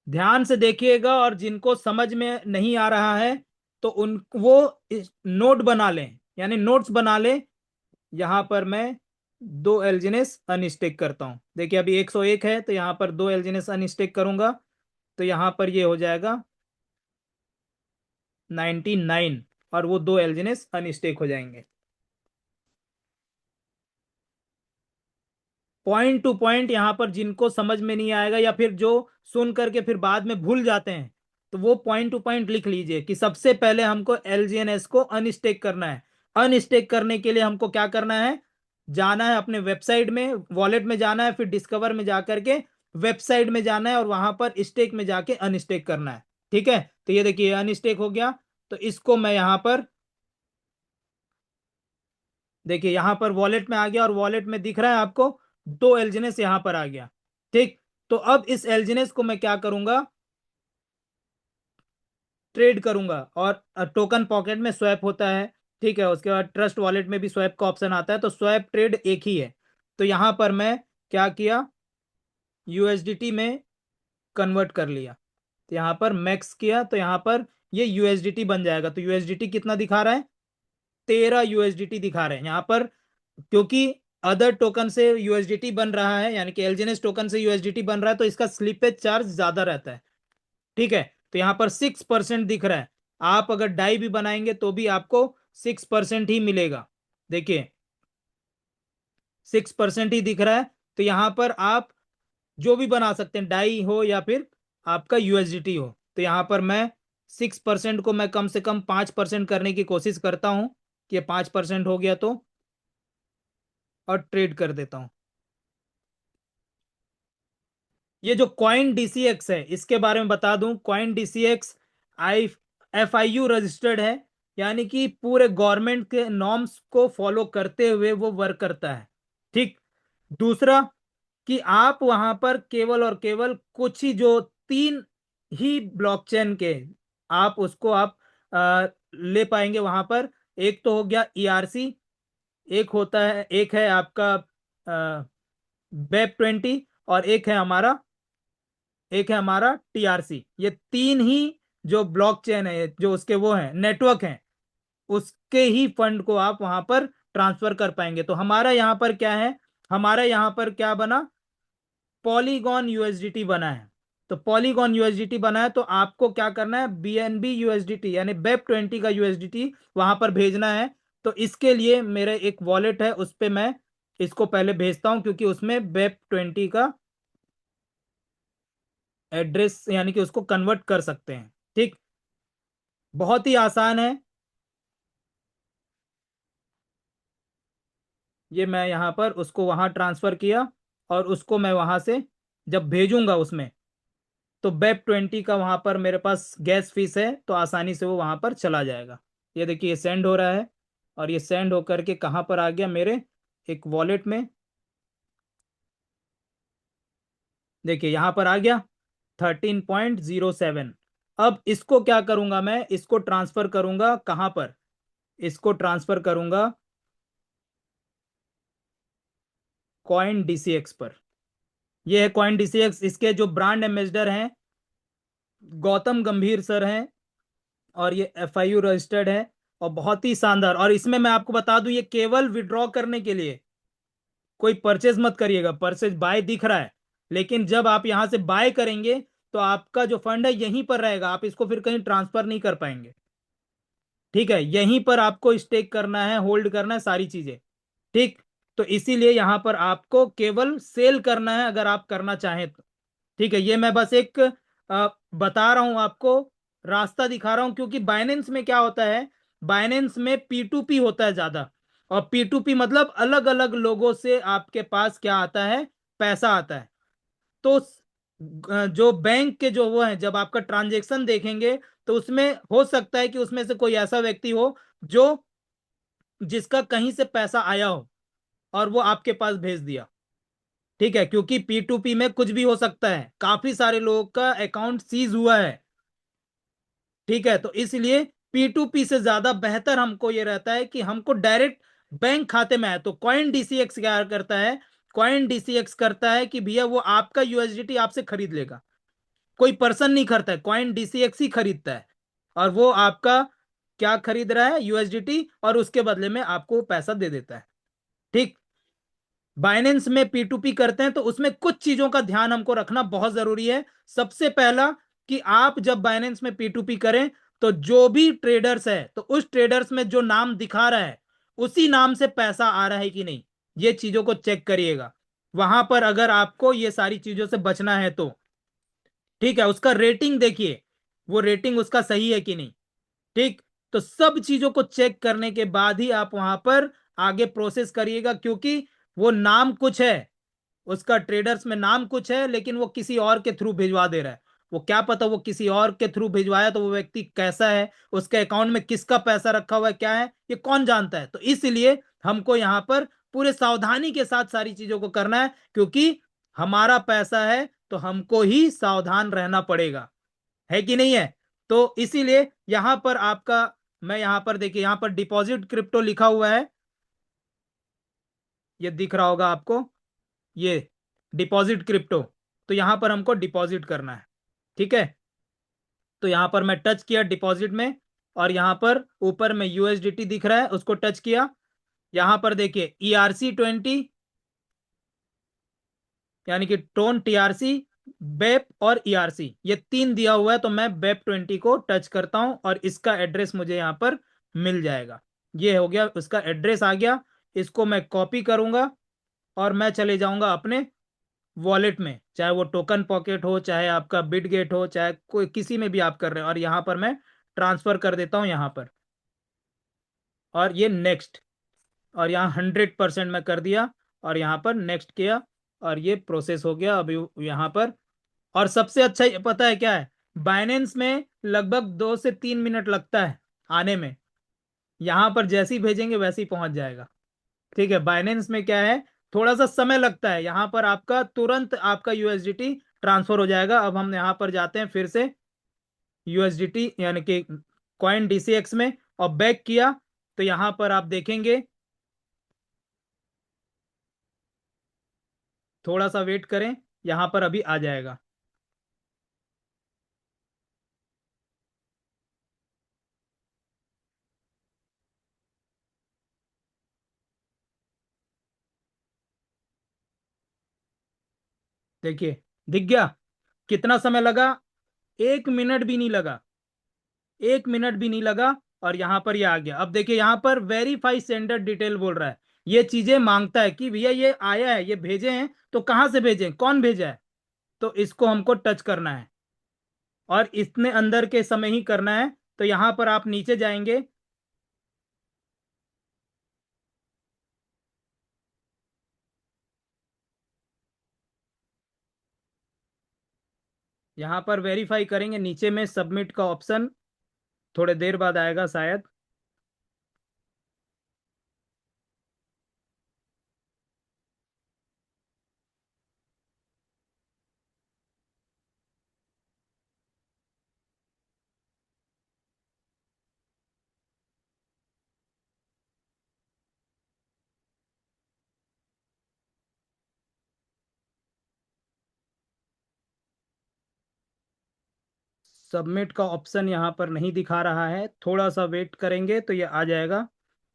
ध्यान से देखिएगा, और जिनको समझ में नहीं आ रहा है तो उन वो नोट बना लें, यानी नोट्स बना लें यहाँ पर मैं दो एल्जिनेस अनस्टेक करता हूँ। देखिए अभी 101 है, तो यहाँ पर दो एल्जिनेस अनस्टेक करूंगा, तो यहाँ पर ये हो जाएगा 99, और वो दो एल्जिनेस अनस्टेक हो जाएंगे। पॉइंट टू पॉइंट यहाँ पर जिनको समझ में नहीं आएगा या फिर जो सुन करके फिर बाद में भूल जाते हैं, तो वो पॉइंट टू पॉइंट लिख लीजिए कि सबसे पहले हमको एलजीएनएस को अनस्टेक करना है। अनस्टेक करने के लिए हमको क्या करना है, जाना है अपने वेबसाइट में, वॉलेट में जाना है, फिर डिस्कवर में जा करके वेबसाइट में जाना है और वहां पर स्टेक में जाके अनस्टेक करना है। ठीक है, तो ये देखिए अनस्टेक हो गया। तो इसको मैं यहां पर, देखिए यहां पर वॉलेट में आ गया और वॉलेट में दिख रहा है आपको दो एलजीनेस यहां पर आ गया। ठीक, तो अब इस एलजीनेस को मैं क्या करूंगा, ट्रेड करूंगा, और टोकन पॉकेट में स्वैप होता है। ठीक है, उसके बाद ट्रस्ट वॉलेट में भी स्वैप का ऑप्शन आता है, तो स्वैप ट्रेड एक ही है। तो यहां पर मैं क्या किया, यूएसडीटी में कन्वर्ट कर लिया। तो यहां पर मैक्स किया, तो यहां पर ये यूएसडीटी बन जाएगा। तो यूएसडीटी कितना दिखा रहा है, 13 यूएसडीटी दिखा रहे हैं यहाँ पर, क्योंकि अदर टोकन से यूएसडीटी बन रहा है, यानी कि एलजीएनएस टोकन से यूएसडीटी बन रहा है, तो इसका स्लिपेज चार्ज ज्यादा रहता है। ठीक है, तो यहाँ पर 6% दिख रहा है। आप अगर डाई भी बनाएंगे तो भी आपको 6% ही मिलेगा। देखिए 6% ही दिख रहा है। तो यहाँ पर आप जो भी बना सकते हैं, डाई हो या फिर आपका यूएसडीटी हो। तो यहाँ पर मैं 6% को मैं कम से कम 5% करने की कोशिश करता हूं कि 5% हो गया तो, और ट्रेड कर देता हूं। ये जो कॉइन डीसीएक्स है इसके बारे में बता दूं, कॉइन डीसीएक्स आई FIU रजिस्टर्ड है, यानी कि पूरे गवर्नमेंट के नॉर्म्स को फॉलो करते हुए वो वर्क करता है। ठीक, दूसरा कि आप वहां पर केवल और केवल कुछ ही, जो तीन ही ब्लॉकचेन के आप उसको आप ले पाएंगे वहां पर। एक तो हो गया ERC, एक होता है, एक है आपका BEP 20, और एक है हमारा TRC। ये तीन ही जो ब्लॉकचेन है, जो उसके वो हैं नेटवर्क हैं, उसके ही फंड को आप वहां पर ट्रांसफर कर पाएंगे। तो हमारा यहाँ पर क्या है, हमारा यहाँ पर क्या बना, पॉलीगॉन यूएसडीटी बना है। तो पॉलीगॉन यूएसडीटी बना है, तो आपको क्या करना है, BNB यूएसडीटी यानी BEP 20 का यूएसडीटी वहां पर भेजना है। तो इसके लिए मेरे एक वॉलेट है, उस पे मैं इसको पहले भेजता हूं, क्योंकि उसमें BEP 20 का एड्रेस, यानी कि उसको कन्वर्ट कर सकते हैं। ठीक, बहुत ही आसान है। ये मैं यहाँ पर उसको वहां ट्रांसफर किया, और उसको मैं वहां से जब भेजूंगा उसमें, तो BEP 20 का वहां पर मेरे पास गैस फीस है, तो आसानी से वो वहां पर चला जाएगा। ये देखिए ये सेंड हो रहा है, और ये सेंड होकर के कहाँ पर आ गया, मेरे एक वॉलेट में। देखिए यहाँ पर आ गया 13.07। अब इसको क्या करूंगा, मैं इसको ट्रांसफर करूंगा कहाँ पर, इसको ट्रांसफर करूंगा कॉइन डीसीएक्स पर। ये है कॉइन डीसीएक्स, इसके जो ब्रांड एम्बेसडर हैं गौतम गंभीर सर हैं, और ये FIU रजिस्टर्ड है, और बहुत ही शानदार। और इसमें मैं आपको बता दूं, ये केवल विड्रॉ करने के लिए, कोई परचेज मत करिएगा। परचेज बाय दिख रहा है, लेकिन जब आप यहां से बाय करेंगे तो आपका जो फंड है यहीं पर रहेगा, आप इसको फिर कहीं ट्रांसफर नहीं कर पाएंगे। ठीक है, यहीं पर आपको स्टेक करना है, होल्ड करना है सारी चीजें। ठीक, तो इसीलिए यहां पर आपको केवल सेल करना है अगर आप करना चाहें तो। ठीक है, ये मैं बस एक बता रहा हूं आपको, रास्ता दिखा रहा हूं, क्योंकि बाइनेंस में क्या होता है, बाइनेंस में P2P होता है ज्यादा। और P2P मतलब अलग अलग लोगों से आपके पास क्या आता है, पैसा आता है। तो जो बैंक के जो वो है, जब आपका ट्रांजेक्शन देखेंगे, तो उसमें हो सकता है कि उसमें से कोई ऐसा व्यक्ति हो जो, जिसका कहीं से पैसा आया हो और वो आपके पास भेज दिया। ठीक है, क्योंकि P2P में कुछ भी हो सकता है, काफी सारे लोगों का अकाउंट सीज हुआ है। ठीक है, तो इसलिए P2P से ज्यादा बेहतर हमको ये रहता है कि हमको डायरेक्ट बैंक खाते में आए। तो कॉइन डीसीएक्स क्या करता है, कॉइन डीसीएक्स करता है कि भैया वो आपका यूएसडीटी आपसे खरीद लेगा, कोई पर्सन नहीं खरीदता है, कॉइन डीसीएक्स ही खरीदता है। और वो आपका क्या खरीद रहा है, यूएसडीटी, और उसके बदले में आपको पैसा दे देता है। ठीक। बाइनेंस में P2P करते हैं तो उसमें कुछ चीजों का ध्यान हमको रखना बहुत जरूरी है। सबसे पहला, कि आप जब बाइनेंस में P2P करें तो जो भी ट्रेडर्स है तो उस ट्रेडर्स में जो नाम दिखा रहा है उसी नाम से पैसा आ रहा है कि नहीं, ये चीजों को चेक करिएगा। वहां पर अगर आपको ये सारी चीजों से बचना है तो ठीक है, उसका रेटिंग देखिए, वो रेटिंग उसका सही है कि नहीं। ठीक। तो सब चीजों को चेक करने के बाद ही आप वहां पर आगे प्रोसेस करिएगा, क्योंकि वो नाम कुछ है, उसका ट्रेडर्स में नाम कुछ है, लेकिन वो किसी और के थ्रू भिजवा दे रहा है। वो क्या पता वो किसी और के थ्रू भिजवाया तो वो व्यक्ति कैसा है, उसके अकाउंट में किसका पैसा रखा हुआ है, क्या है, ये कौन जानता है। तो इसलिए हमको यहां पर पूरे सावधानी के साथ सारी चीजों को करना है, क्योंकि हमारा पैसा है तो हमको ही सावधान रहना पड़ेगा, है कि नहीं है। तो इसीलिए यहां पर आपका, मैं यहां पर देखिए, यहां पर डिपॉजिट क्रिप्टो लिखा हुआ है, ये दिख रहा होगा आपको, ये डिपॉजिट क्रिप्टो। तो यहां पर हमको डिपॉजिट करना है। ठीक है। तो यहां पर मैं टच किया डिपॉजिट में, और यहां पर ऊपर में USDT दिख रहा है, उसको टच किया। यहां पर देखिए ERC20, यानी कि टोन, TRC, बेप और ERC, ये तीन दिया हुआ है। तो मैं बेप 20 को टच करता हूं और इसका एड्रेस मुझे यहां पर मिल जाएगा। ये हो गया, उसका एड्रेस आ गया। इसको मैं कॉपी करूंगा और मैं चले जाऊंगा अपने वॉलेट में, चाहे वो टोकन पॉकेट हो, चाहे आपका बिटगेट हो, चाहे कोई किसी में भी आप कर रहे हो, और यहां पर मैं ट्रांसफर कर देता हूं यहां पर, और ये नेक्स्ट, और यहाँ 100% मैं कर दिया, और यहाँ पर नेक्स्ट किया, और ये प्रोसेस हो गया अभी यहाँ पर। और सबसे अच्छा ये पता है क्या है, बाइनेंस में लगभग 2 से 3 मिनट लगता है आने में। यहाँ पर जैसे ही भेजेंगे वैसे ही पहुंच जाएगा। ठीक है। बाइनेंस में क्या है, थोड़ा सा समय लगता है, यहाँ पर आपका तुरंत आपका USDT ट्रांसफर हो जाएगा। अब हम यहाँ पर जाते हैं फिर से USDT यानी कि कॉइन DCX में, और बैक किया, तो यहाँ पर आप देखेंगे, थोड़ा सा वेट करें, यहां पर अभी आ जाएगा। देखिए, दिख गया। कितना समय लगा, 1 मिनट भी नहीं लगा, 1 मिनट भी नहीं लगा, और यहां पर ये आ गया। अब देखिए यहां पर वेरीफाई सेंडर डिटेल बोल रहा है, ये चीजें मांगता है कि भैया ये आया है, ये भेजे हैं, तो कहां से भेजे, कौन भेजा है। तो इसको हमको टच करना है, और इतने अंदर के समय ही करना है। तो यहां पर आप नीचे जाएंगे, यहां पर वेरीफाई करेंगे, नीचे में सबमिट का ऑप्शन थोड़े देर बाद आएगा शायद। सबमिट का ऑप्शन यहाँ पर नहीं दिखा रहा है, थोड़ा सा वेट करेंगे तो ये आ जाएगा।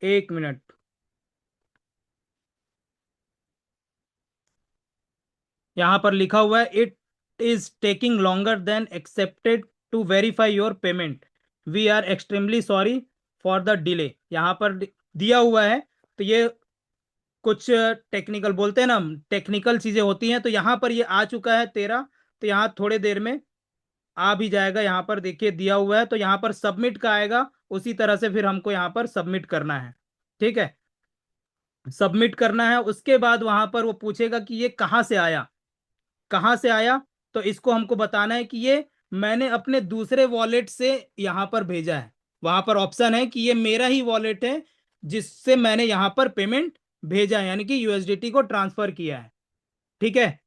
1 मिनट। यहाँ पर लिखा हुआ है, it is taking longer than accepted to verify your payment, we are extremely sorry for the delay. यहाँ पर दिया हुआ है। तो ये कुछ टेक्निकल बोलते हैं ना, टेक्निकल चीजें होती हैं। तो यहाँ पर ये आ चुका है 13, तो यहाँ थोड़े देर में आ भी जाएगा। यहाँ पर देखिए दिया हुआ है, तो यहाँ पर सबमिट का आएगा, उसी तरह से फिर हमको यहाँ पर सबमिट करना है। ठीक है। सबमिट करना है, उसके बाद वहां पर वो पूछेगा कि ये कहाँ से आया, कहाँ से आया। तो इसको हमको बताना है कि ये मैंने अपने दूसरे वॉलेट से यहाँ पर भेजा है। वहां पर ऑप्शन है कि ये मेरा ही वॉलेट है जिससे मैंने यहाँ पर पेमेंट भेजा है, यानी कि USDT को ट्रांसफर किया है। ठीक है।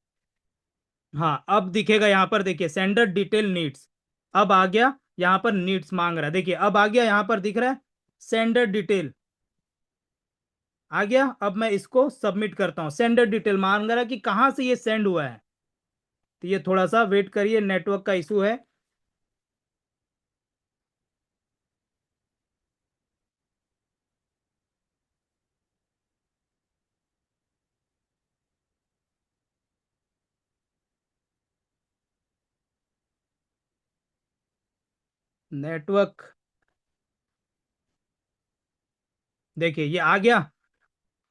हाँ, अब दिखेगा यहाँ पर, देखिए सेंडर डिटेल नीड्स, अब आ गया। यहाँ पर नीड्स मांग रहा है, देखिए अब आ गया, यहाँ पर दिख रहा है सेंडर डिटेल आ गया। अब मैं इसको सबमिट करता हूँ। सेंडर डिटेल मांग रहा है कि कहाँ से ये सेंड हुआ है। तो ये थोड़ा सा वेट करिए, नेटवर्क का इशू है। नेटवर्क, देखिए ये आ गया।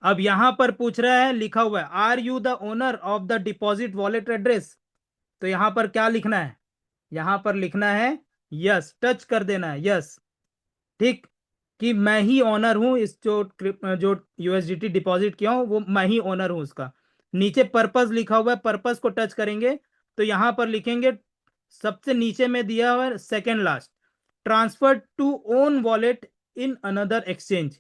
अब यहां पर पूछ रहा है, लिखा हुआ है are you the owner of the deposit wallet address. तो यहां पर क्या लिखना है, यहां पर लिखना है यस, टच कर देना है यस। ठीक, कि मैं ही ओनर हूं इस जो यूएसडीटी डिपॉजिट किया हूं वो मैं ही ओनर हूं उसका। नीचे पर्पस लिखा हुआ है, पर्पस को टच करेंगे तो यहां पर लिखेंगे, सबसे नीचे में दिया हुआ है second last, transfer to own wallet in another exchange.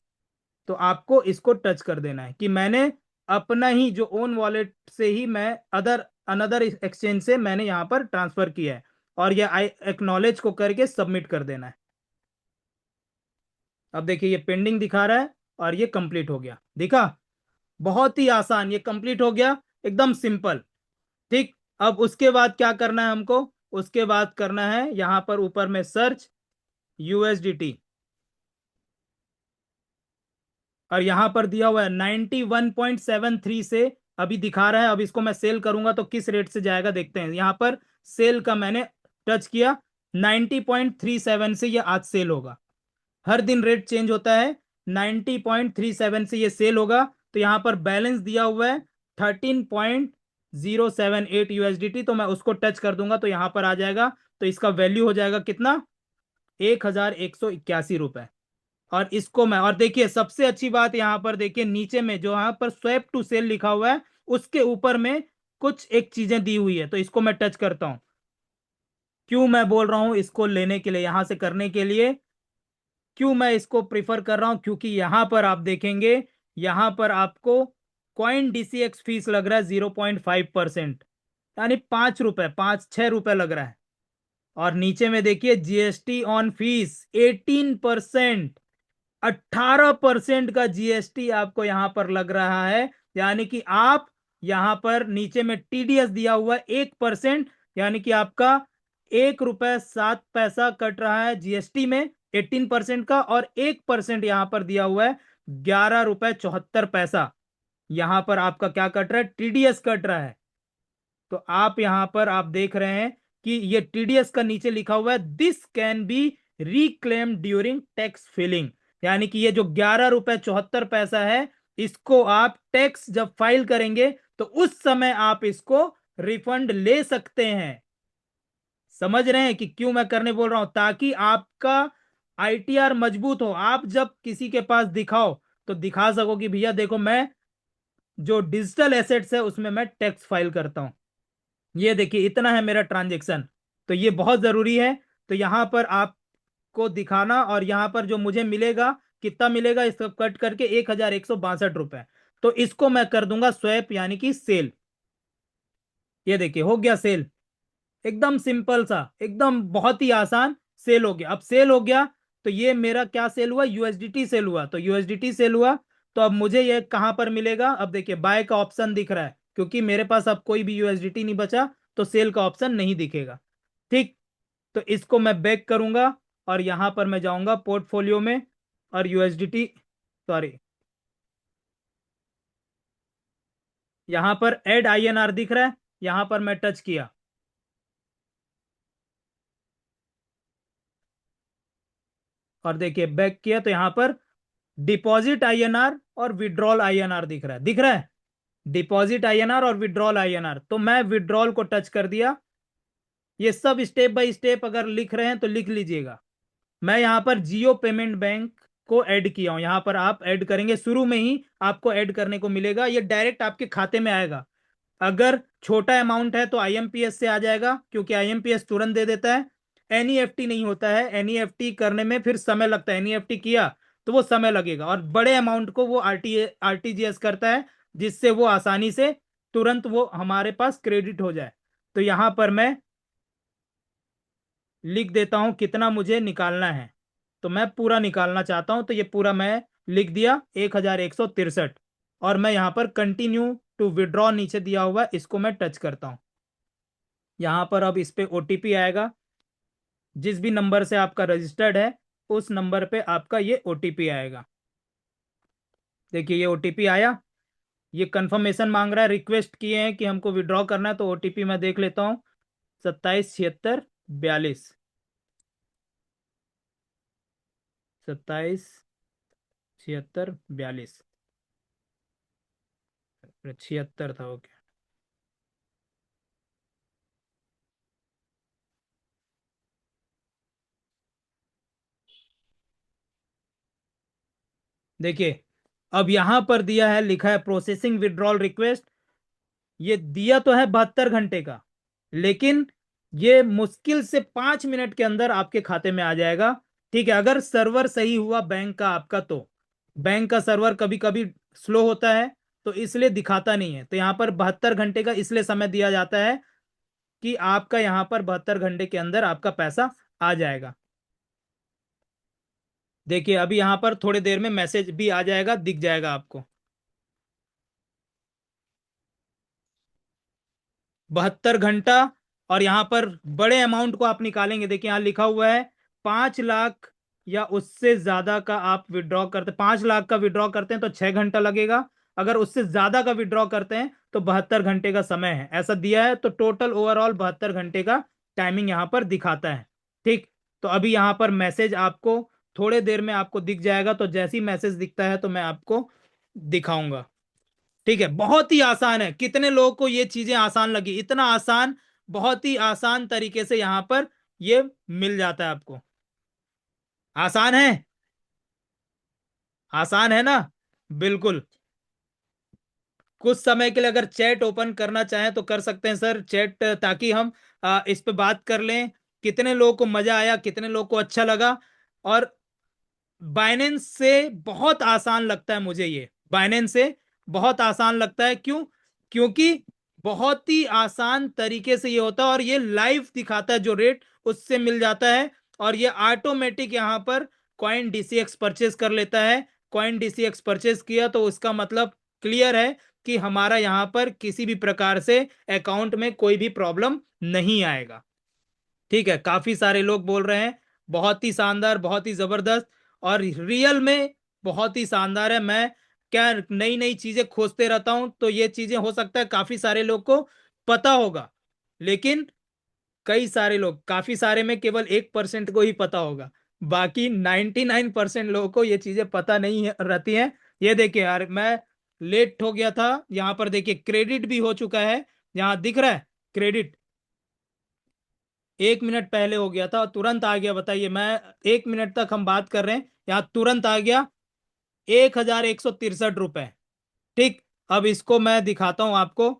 तो आपको इसको टच कर देना है कि मैंने अपना ही जो ओन वॉलेट से ही मैं अदर अनदर एक्सचेंज से मैंने यहां पर ट्रांसफर किया है, और ये आई एक्नॉलेज को करके सबमिट कर देना है। अब देखिए ये पेंडिंग दिखा रहा है और ये कंप्लीट हो गया, दिखा। बहुत ही आसान, ये कंप्लीट हो गया, एकदम सिंपल। ठीक, अब उसके बाद क्या करना है हमको, उसके बाद करना है यहां पर ऊपर में सर्च यूएसडीटी, और यहां पर दिया हुआ है 91.73 से अभी दिखा रहा है। अब इसको मैं सेल करूंगा तो किस रेट से जाएगा देखते हैं। यहां पर सेल का मैंने टच किया, 90.37 से ये आज सेल होगा। हर दिन रेट चेंज होता है, 90.37 से ये सेल होगा। तो यहां पर बैलेंस दिया हुआ है 13.078 यूएसडीटी, तो मैं उसको टच कर दूंगा तो यहां पर आ जाएगा। तो इसका वैल्यू हो जाएगा कितना, 1181 रुपए। और इसको मैं, और देखिए सबसे अच्छी बात यहां पर देखिए नीचे में जो यहां पर स्वैप टू सेल लिखा हुआ है उसके ऊपर में कुछ एक चीजें दी हुई है, तो इसको मैं टच करता हूं। क्यों मैं बोल रहा हूं इसको लेने के लिए, यहां से करने के लिए क्यों मैं इसको प्रिफर कर रहा हूं, क्योंकि यहां पर आप देखेंगे, यहां पर आपको कॉइन डीसीएक्स फीस लग रहा है 0.5%, यानी 5 रुपए, 5-6 रुपए लग रहा है। और नीचे में देखिए जीएसटी ऑन फीस 18%, 18% का जीएसटी आपको यहां पर लग रहा है। यानी कि आप यहां पर नीचे में टीडीएस दिया हुआ है 1%, यानी कि आपका 1 रुपए 7 पैसा कट रहा है जीएसटी में 18% का, और 1% यहां पर दिया हुआ है 11 रुपए 74 पैसा। यहां पर आपका क्या कट रहा है, टीडीएस कट रहा है। तो आप यहां पर आप देख रहे हैं कि ये टीडीएस का नीचे लिखा हुआ है this can be reclaim during tax filing, यानी कि ये जो 11 रुपए 74 पैसा है, इसको आप टैक्स जब फाइल करेंगे तो उस समय आप इसको रिफंड ले सकते हैं। समझ रहे हैं कि क्यों मैं करने बोल रहा हूं, ताकि आपका आईटीआर मजबूत हो। आप जब किसी के पास दिखाओ तो दिखा सको कि भैया देखो मैं जो डिजिटल एसेट्स है उसमें मैं टैक्स फाइल करता हूं, ये देखिए इतना है मेरा ट्रांजेक्शन। तो ये बहुत जरूरी है। तो यहां पर आपको दिखाना, और यहां पर जो मुझे मिलेगा कितना मिलेगा, इसको कट करके 1162 रुपए। तो इसको मैं कर दूंगा स्वैप, यानी कि सेल। ये देखिए हो गया सेल, एकदम सिंपल सा, एकदम बहुत ही आसान सेल हो गया। अब सेल हो गया तो ये मेरा क्या सेल हुआ, यूएसडीटी सेल हुआ। तो यूएसडीटी सेल हुआ तो अब मुझे ये कहां पर मिलेगा, अब देखिए बाय का ऑप्शन दिख रहा है, क्योंकि मेरे पास अब कोई भी यूएसडीटी नहीं बचा तो सेल का ऑप्शन नहीं दिखेगा। ठीक, तो इसको मैं बैक करूंगा और यहां पर मैं जाऊंगा पोर्टफोलियो में, और यूएसडीटी, सॉरी, यहां पर ऐड आईएनआर दिख रहा है, यहां पर मैं टच किया और देखिए बैक किया तो यहां पर डिपॉजिट आईएनआर और विड्रॉल आईएनआर दिख रहा है, दिख रहा है, डिपॉजिट आईएनआर और विड्रॉल आईएनआर। तो मैं विड्रॉल को टच कर दिया। ये सब स्टेप बाय स्टेप अगर लिख रहे हैं तो लिख लीजिएगा। मैं यहां पर जियो पेमेंट बैंक को ऐड किया हूं, यहां पर आप ऐड करेंगे, शुरू में ही आपको ऐड करने को मिलेगा, ये डायरेक्ट आपके खाते में आएगा। अगर छोटा अमाउंट है तो आईएमपीएस से आ जाएगा, क्योंकि आईएमपीएस तुरंत दे देता है। एनईएफटी नहीं होता है, एनईएफटी करने में फिर समय लगता है, एनईएफटी किया तो वो समय लगेगा, और बड़े अमाउंट को वो आरटीजीएस करता है, जिससे वो आसानी से तुरंत वो हमारे पास क्रेडिट हो जाए। तो यहां पर मैं लिख देता हूं कितना मुझे निकालना है। तो मैं पूरा निकालना चाहता हूं तो ये पूरा मैं लिख दिया 1163, और मैं यहां पर कंटिन्यू टू विड्रॉ नीचे दिया हुआ है, इसको मैं टच करता हूं। यहां पर अब इस पे ओटीपी आएगा, जिस भी नंबर से आपका रजिस्टर्ड है उस नंबर पे आपका ये ओटीपी आएगा। देखिए ये ओटीपी आया, ये कंफर्मेशन मांग रहा है, रिक्वेस्ट किए हैं कि हमको विड्रॉ करना है, तो ओटीपी मैं देख लेता हूँ, 277642। 27, 76, 42। 76 था, ओके। देखिए, अब यहां पर दिया है, लिखा है प्रोसेसिंग विड्रॉल रिक्वेस्ट। ये दिया तो है 72 घंटे का, लेकिन ये मुश्किल से 5 मिनट के अंदर आपके खाते में आ जाएगा। ठीक है, अगर सर्वर सही हुआ बैंक का आपका तो। बैंक का सर्वर कभी कभी स्लो होता है, तो इसलिए दिखाता नहीं है। तो यहाँ पर 72 घंटे का इसलिए समय दिया जाता है कि आपका यहाँ पर 72 घंटे के अंदर आपका पैसा आ जाएगा। देखिए, अभी यहाँ पर थोड़ी देर में मैसेज भी आ जाएगा, दिख जाएगा आपको। 72 घंटा। और यहां पर बड़े अमाउंट को आप निकालेंगे, देखिए यहां लिखा हुआ है 5 लाख या उससे ज्यादा का आप विड्रॉ करते, 5 लाख का विड्रॉ करते हैं तो 6 घंटा लगेगा। अगर उससे ज्यादा का विड्रॉ करते हैं तो 72 घंटे का समय है, ऐसा दिया है। तो टोटल ओवरऑल 72 घंटे का टाइमिंग यहां पर दिखाता है। ठीक। तो अभी यहां पर मैसेज आपको थोड़े देर में आपको दिख जाएगा, तो जैसे ही मैसेज दिखता है तो मैं आपको दिखाऊंगा। ठीक है, बहुत ही आसान है। कितने लोगों को ये चीजें आसान लगी, इतना आसान, बहुत ही आसान तरीके से यहां पर ये मिल जाता है आपको। आसान है, आसान है ना। बिल्कुल। कुछ समय के लिए अगर चैट ओपन करना चाहें तो कर सकते हैं सर, चैट, ताकि हम इस पे बात कर लें। कितने लोगों को मजा आया, कितने लोगों को अच्छा लगा। और बाइनेंस से बहुत आसान लगता है मुझे ये, बाइनेंस से बहुत आसान लगता है। क्यों? क्योंकि बहुत ही आसान तरीके से ये होता है, और ये लाइव दिखाता है जो रेट उससे मिल जाता है। और ये ऑटोमेटिक यहाँ पर कॉइन डीसीएक्स परचेज कर लेता है। कॉइन डीसीएक्स परचेज किया तो उसका मतलब क्लियर है कि हमारा यहाँ पर किसी भी प्रकार से अकाउंट में कोई भी प्रॉब्लम नहीं आएगा। ठीक है, काफी सारे लोग बोल रहे हैं बहुत ही शानदार, बहुत ही जबरदस्त, और रियल में बहुत ही शानदार है। मैं क्या नई नई चीजें खोजते रहता हूं, तो ये चीजें हो सकता है काफी सारे लोग को पता होगा, लेकिन कई सारे लोग, काफी सारे में केवल 1% को ही पता होगा। बाकी 99% लोगों को ये चीजें पता नहीं रहती हैं। ये देखिए यार, मैं लेट हो गया था, यहाँ पर देखिए क्रेडिट भी हो चुका है। यहाँ दिख रहा है क्रेडिट, 1 मिनट पहले हो गया था और तुरंत आ गया। बताइए, मैं 1 मिनट तक हम बात कर रहे हैं, यहाँ तुरंत आ गया 1163 रुपए। ठीक। अब इसको मैं दिखाता हूं आपको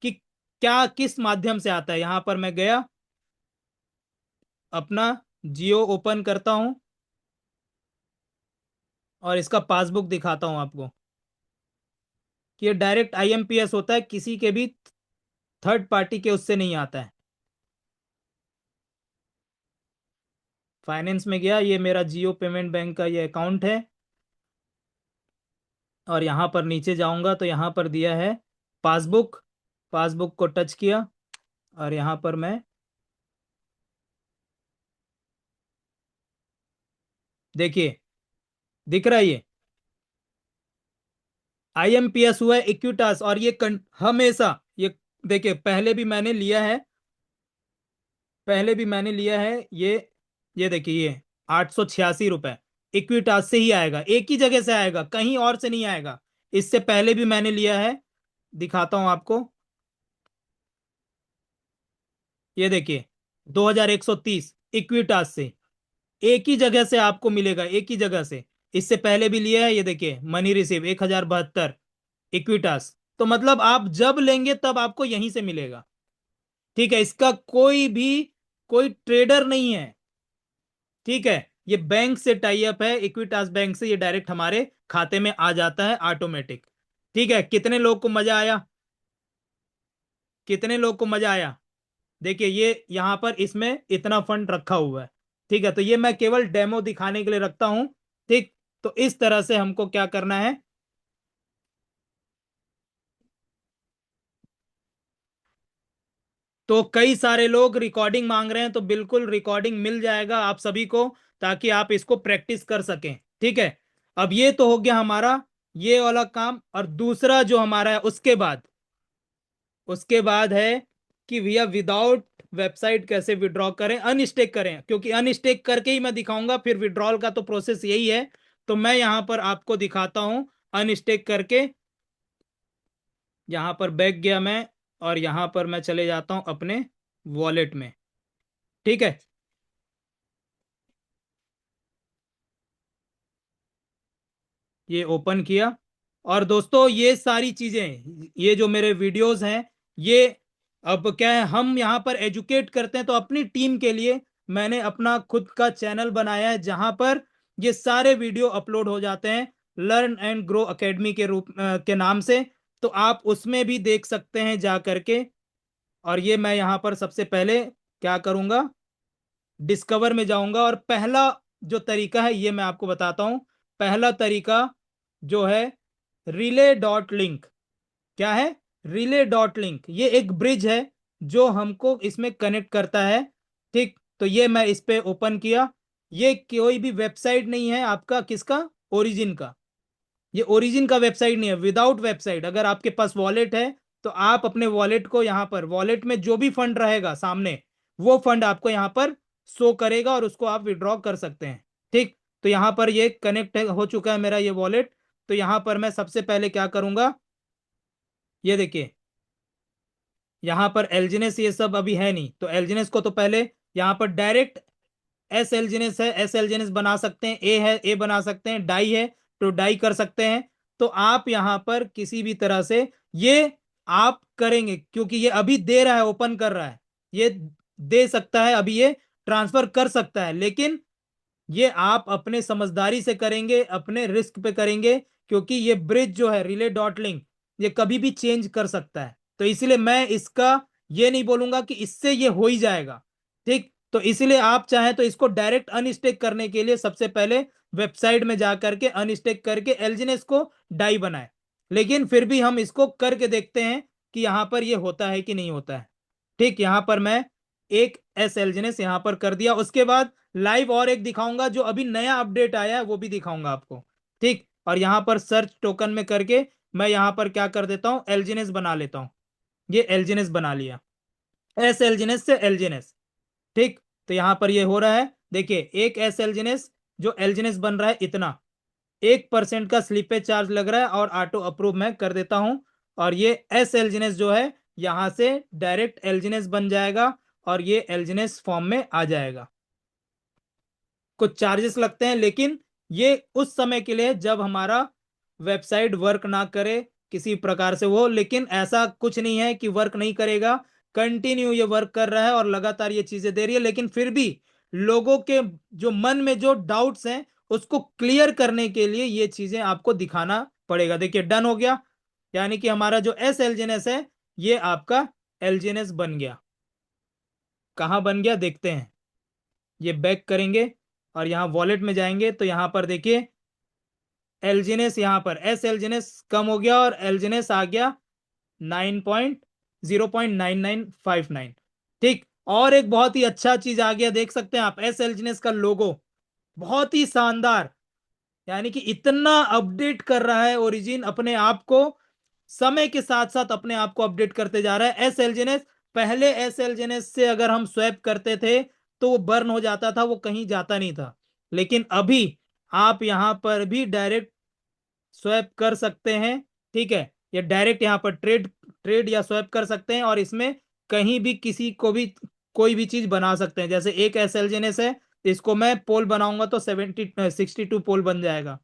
कि क्या किस माध्यम से आता है। यहां पर मैं गया, अपना जियो ओपन करता हूं और इसका पासबुक दिखाता हूं आपको कि ये डायरेक्ट आईएमपीएस होता है, किसी के भी थर्ड पार्टी के उससे नहीं आता है। फाइनेंस में गया, ये मेरा जियो पेमेंट बैंक का ये अकाउंट है। और यहाँ पर नीचे जाऊंगा तो यहाँ पर दिया है पासबुक। पासबुक को टच किया और यहाँ पर मैं, देखिए दिख रहा है ये आईएमपीएस हुआ है इक्विटास। और ये हमेशा ये, देखिए पहले भी मैंने लिया है, पहले भी मैंने लिया है ये देखिए ये 886 रुपए इक्विटास से ही आएगा, एक ही जगह से आएगा, कहीं और से नहीं आएगा। इससे पहले भी मैंने लिया है, दिखाता हूं आपको। ये देखिए 2130 इक्विटास से, एक ही जगह से आपको मिलेगा, एक ही जगह से। इससे पहले भी लिया है, ये देखिए मनी रिसीव 1072 इक्विटास। तो मतलब आप जब लेंगे तब आपको यहीं से मिलेगा। ठीक है, इसका कोई भी, कोई ट्रेडर नहीं है। ठीक है, ये बैंक से टाई अप है, इक्विटास बैंक से, ये डायरेक्ट हमारे खाते में आ जाता है ऑटोमेटिक। ठीक है, कितने लोग को मजा आया, कितने लोग को मजा आया। देखिए ये यहां पर इसमें इतना फंड रखा हुआ है। ठीक है, तो ये मैं केवल डेमो दिखाने के लिए रखता हूं। ठीक। तो इस तरह से हमको क्या करना है, तो कई सारे लोग रिकॉर्डिंग मांग रहे हैं, तो बिल्कुल रिकॉर्डिंग मिल जाएगा आप सभी को, ताकि आप इसको प्रैक्टिस कर सकें। ठीक है, अब ये तो हो गया हमारा ये वाला काम। और दूसरा जो हमारा है, उसके बाद है कि भैया विदाउट वेबसाइट कैसे विड्रॉ करें, अनस्टेक करें, क्योंकि अनस्टेक करके ही मैं दिखाऊंगा, फिर विड्रॉल का तो प्रोसेस यही है। तो मैं यहां पर आपको दिखाता हूं अनस्टेक करके। यहां पर बैक गया मैं, और यहां पर मैं चले जाता हूं अपने वॉलेट में। ठीक है, ये ओपन किया। और दोस्तों ये सारी चीजें, ये जो मेरे वीडियोस हैं, ये अब क्या है, हम यहाँ पर एजुकेट करते हैं। तो अपनी टीम के लिए मैंने अपना खुद का चैनल बनाया है, जहां पर ये सारे वीडियो अपलोड हो जाते हैं, लर्न एंड ग्रो एकेडमी के रूप के नाम से। तो आप उसमें भी देख सकते हैं जा करके। और ये मैं यहाँ पर सबसे पहले क्या करूंगा, डिस्कवर में जाऊंगा, और पहला जो तरीका है ये मैं आपको बताता हूं। पहला तरीका जो है, रिले डॉट लिंक। क्या है? रिले डॉट लिंक, ये एक ब्रिज है जो हमको इसमें कनेक्ट करता है। ठीक, तो ये मैं इस पे ओपन किया। ये कोई भी वेबसाइट नहीं है आपका, किसका? ओरिजिन का। ये ओरिजिन का वेबसाइट नहीं है, विदाउट वेबसाइट। अगर आपके पास वॉलेट है तो आप अपने वॉलेट को यहाँ पर, वॉलेट में जो भी फंड रहेगा सामने, वो फंड आपको यहाँ पर शो करेगा और उसको आप विड्रॉ कर सकते हैं। ठीक, तो यहाँ पर ये कनेक्ट हो चुका है मेरा ये वॉलेट। तो यहाँ पर मैं सबसे पहले क्या करूंगा, ये देखिए, यहाँ पर एलजीनेस ये सब अभी है नहीं, तो एलजीनेस को तो पहले यहाँ पर डायरेक्ट, एस एल्जिनेस है, एस एल्जिनेस बना सकते हैं, ए है, ए बना सकते हैं, डाई है तो डाई कर सकते हैं। तो आप यहां पर किसी भी तरह से ये आप करेंगे, क्योंकि ये अभी दे रहा है, ओपन कर रहा है, ये दे सकता है, अभी ये ट्रांसफर कर सकता है, लेकिन ये आप अपने समझदारी से करेंगे, अपने रिस्क पे करेंगे, क्योंकि ये ब्रिज जो है, रिले डॉट लिंक, ये कभी भी चेंज कर सकता है। तो इसलिए मैं इसका ये नहीं बोलूंगा कि इससे ये हो ही जाएगा। ठीक, तो इसलिए आप चाहें तो इसको डायरेक्ट अनस्टेक करने के लिए सबसे पहले वेबसाइट में जा करके अनस्टेक करके एलजीनेस को डाई बनाए। लेकिन फिर भी हम इसको करके देखते हैं कि यहां पर ये होता है कि नहीं होता है। ठीक, यहां पर मैं एक एस एलजीनेस यहां पर कर दिया। उसके बाद लाइव और एक दिखाऊंगा, जो अभी नया अपडेट आया है वो भी दिखाऊंगा आपको। ठीक, और यहां पर सर्च टोकन में करके मैं यहां पर क्या कर देता हूं, एलजीनेस बना लेता हूं। ये एलजीनेस बना लिया, एस एलजीनेस से एलजीनेस। ठीक, तो यहां पर ये हो रहा है, देखिए, एक एस एलजीनेस जो एलजीनेस बन रहा है इतना, 1% का स्लीपेज चार्ज लग रहा है, और ऑटो अप्रूव मैं कर देता हूं। और ये एस एलजीनेस जो है, यहां से डायरेक्ट एलजीनेस बन जाएगा, और ये एलजीनेस फॉर्म में आ जाएगा। कुछ चार्जेस लगते हैं, लेकिन ये उस समय के लिए जब हमारा वेबसाइट वर्क ना करे किसी प्रकार से वो, लेकिन ऐसा कुछ नहीं है कि वर्क नहीं करेगा, कंटिन्यू ये वर्क कर रहा है और लगातार ये चीजें दे रही है। लेकिन फिर भी लोगों के जो मन में जो डाउट्स हैं उसको क्लियर करने के लिए ये चीजें आपको दिखाना पड़ेगा। देखिए, डन हो गया, यानी कि हमारा जो एस एलजीएनएस है, ये आपका एलजीएनएस बन गया। कहाँ बन गया देखते हैं, ये बैक करेंगे और यहाँ वॉलेट में जाएंगे, तो यहाँ पर देखिए एलजीनेस, यहाँ पर एस एलजीनेस कम हो गया और एलजीनेस आ गया 0.9959। ठीक, और एक बहुत ही अच्छा चीज आ गया, देख सकते हैं आप, एस एलजीनेस का लोगो बहुत ही शानदार। यानी कि इतना अपडेट कर रहा है ओरिजिन अपने आप को, समय के साथ साथ अपने आप को अपडेट करते जा रहा है। एस एलजीनेस, पहले एस एलजीनेस से अगर हम स्वैप करते थे तो वो बर्न हो जाता था, वो कहीं जाता नहीं था। लेकिन अभी आप यहां पर भी डायरेक्ट स्वैप कर सकते हैं। ठीक है, ये डायरेक्ट यहाँ पर ट्रेड ट्रेड या स्वैप कर सकते हैं, और इसमें कहीं भी किसी को भी कोई भी चीज बना सकते हैं। जैसे एक एस एलजीनेस है, इसको मैं पोल बनाऊंगा तो 62 पोल बन जाएगा।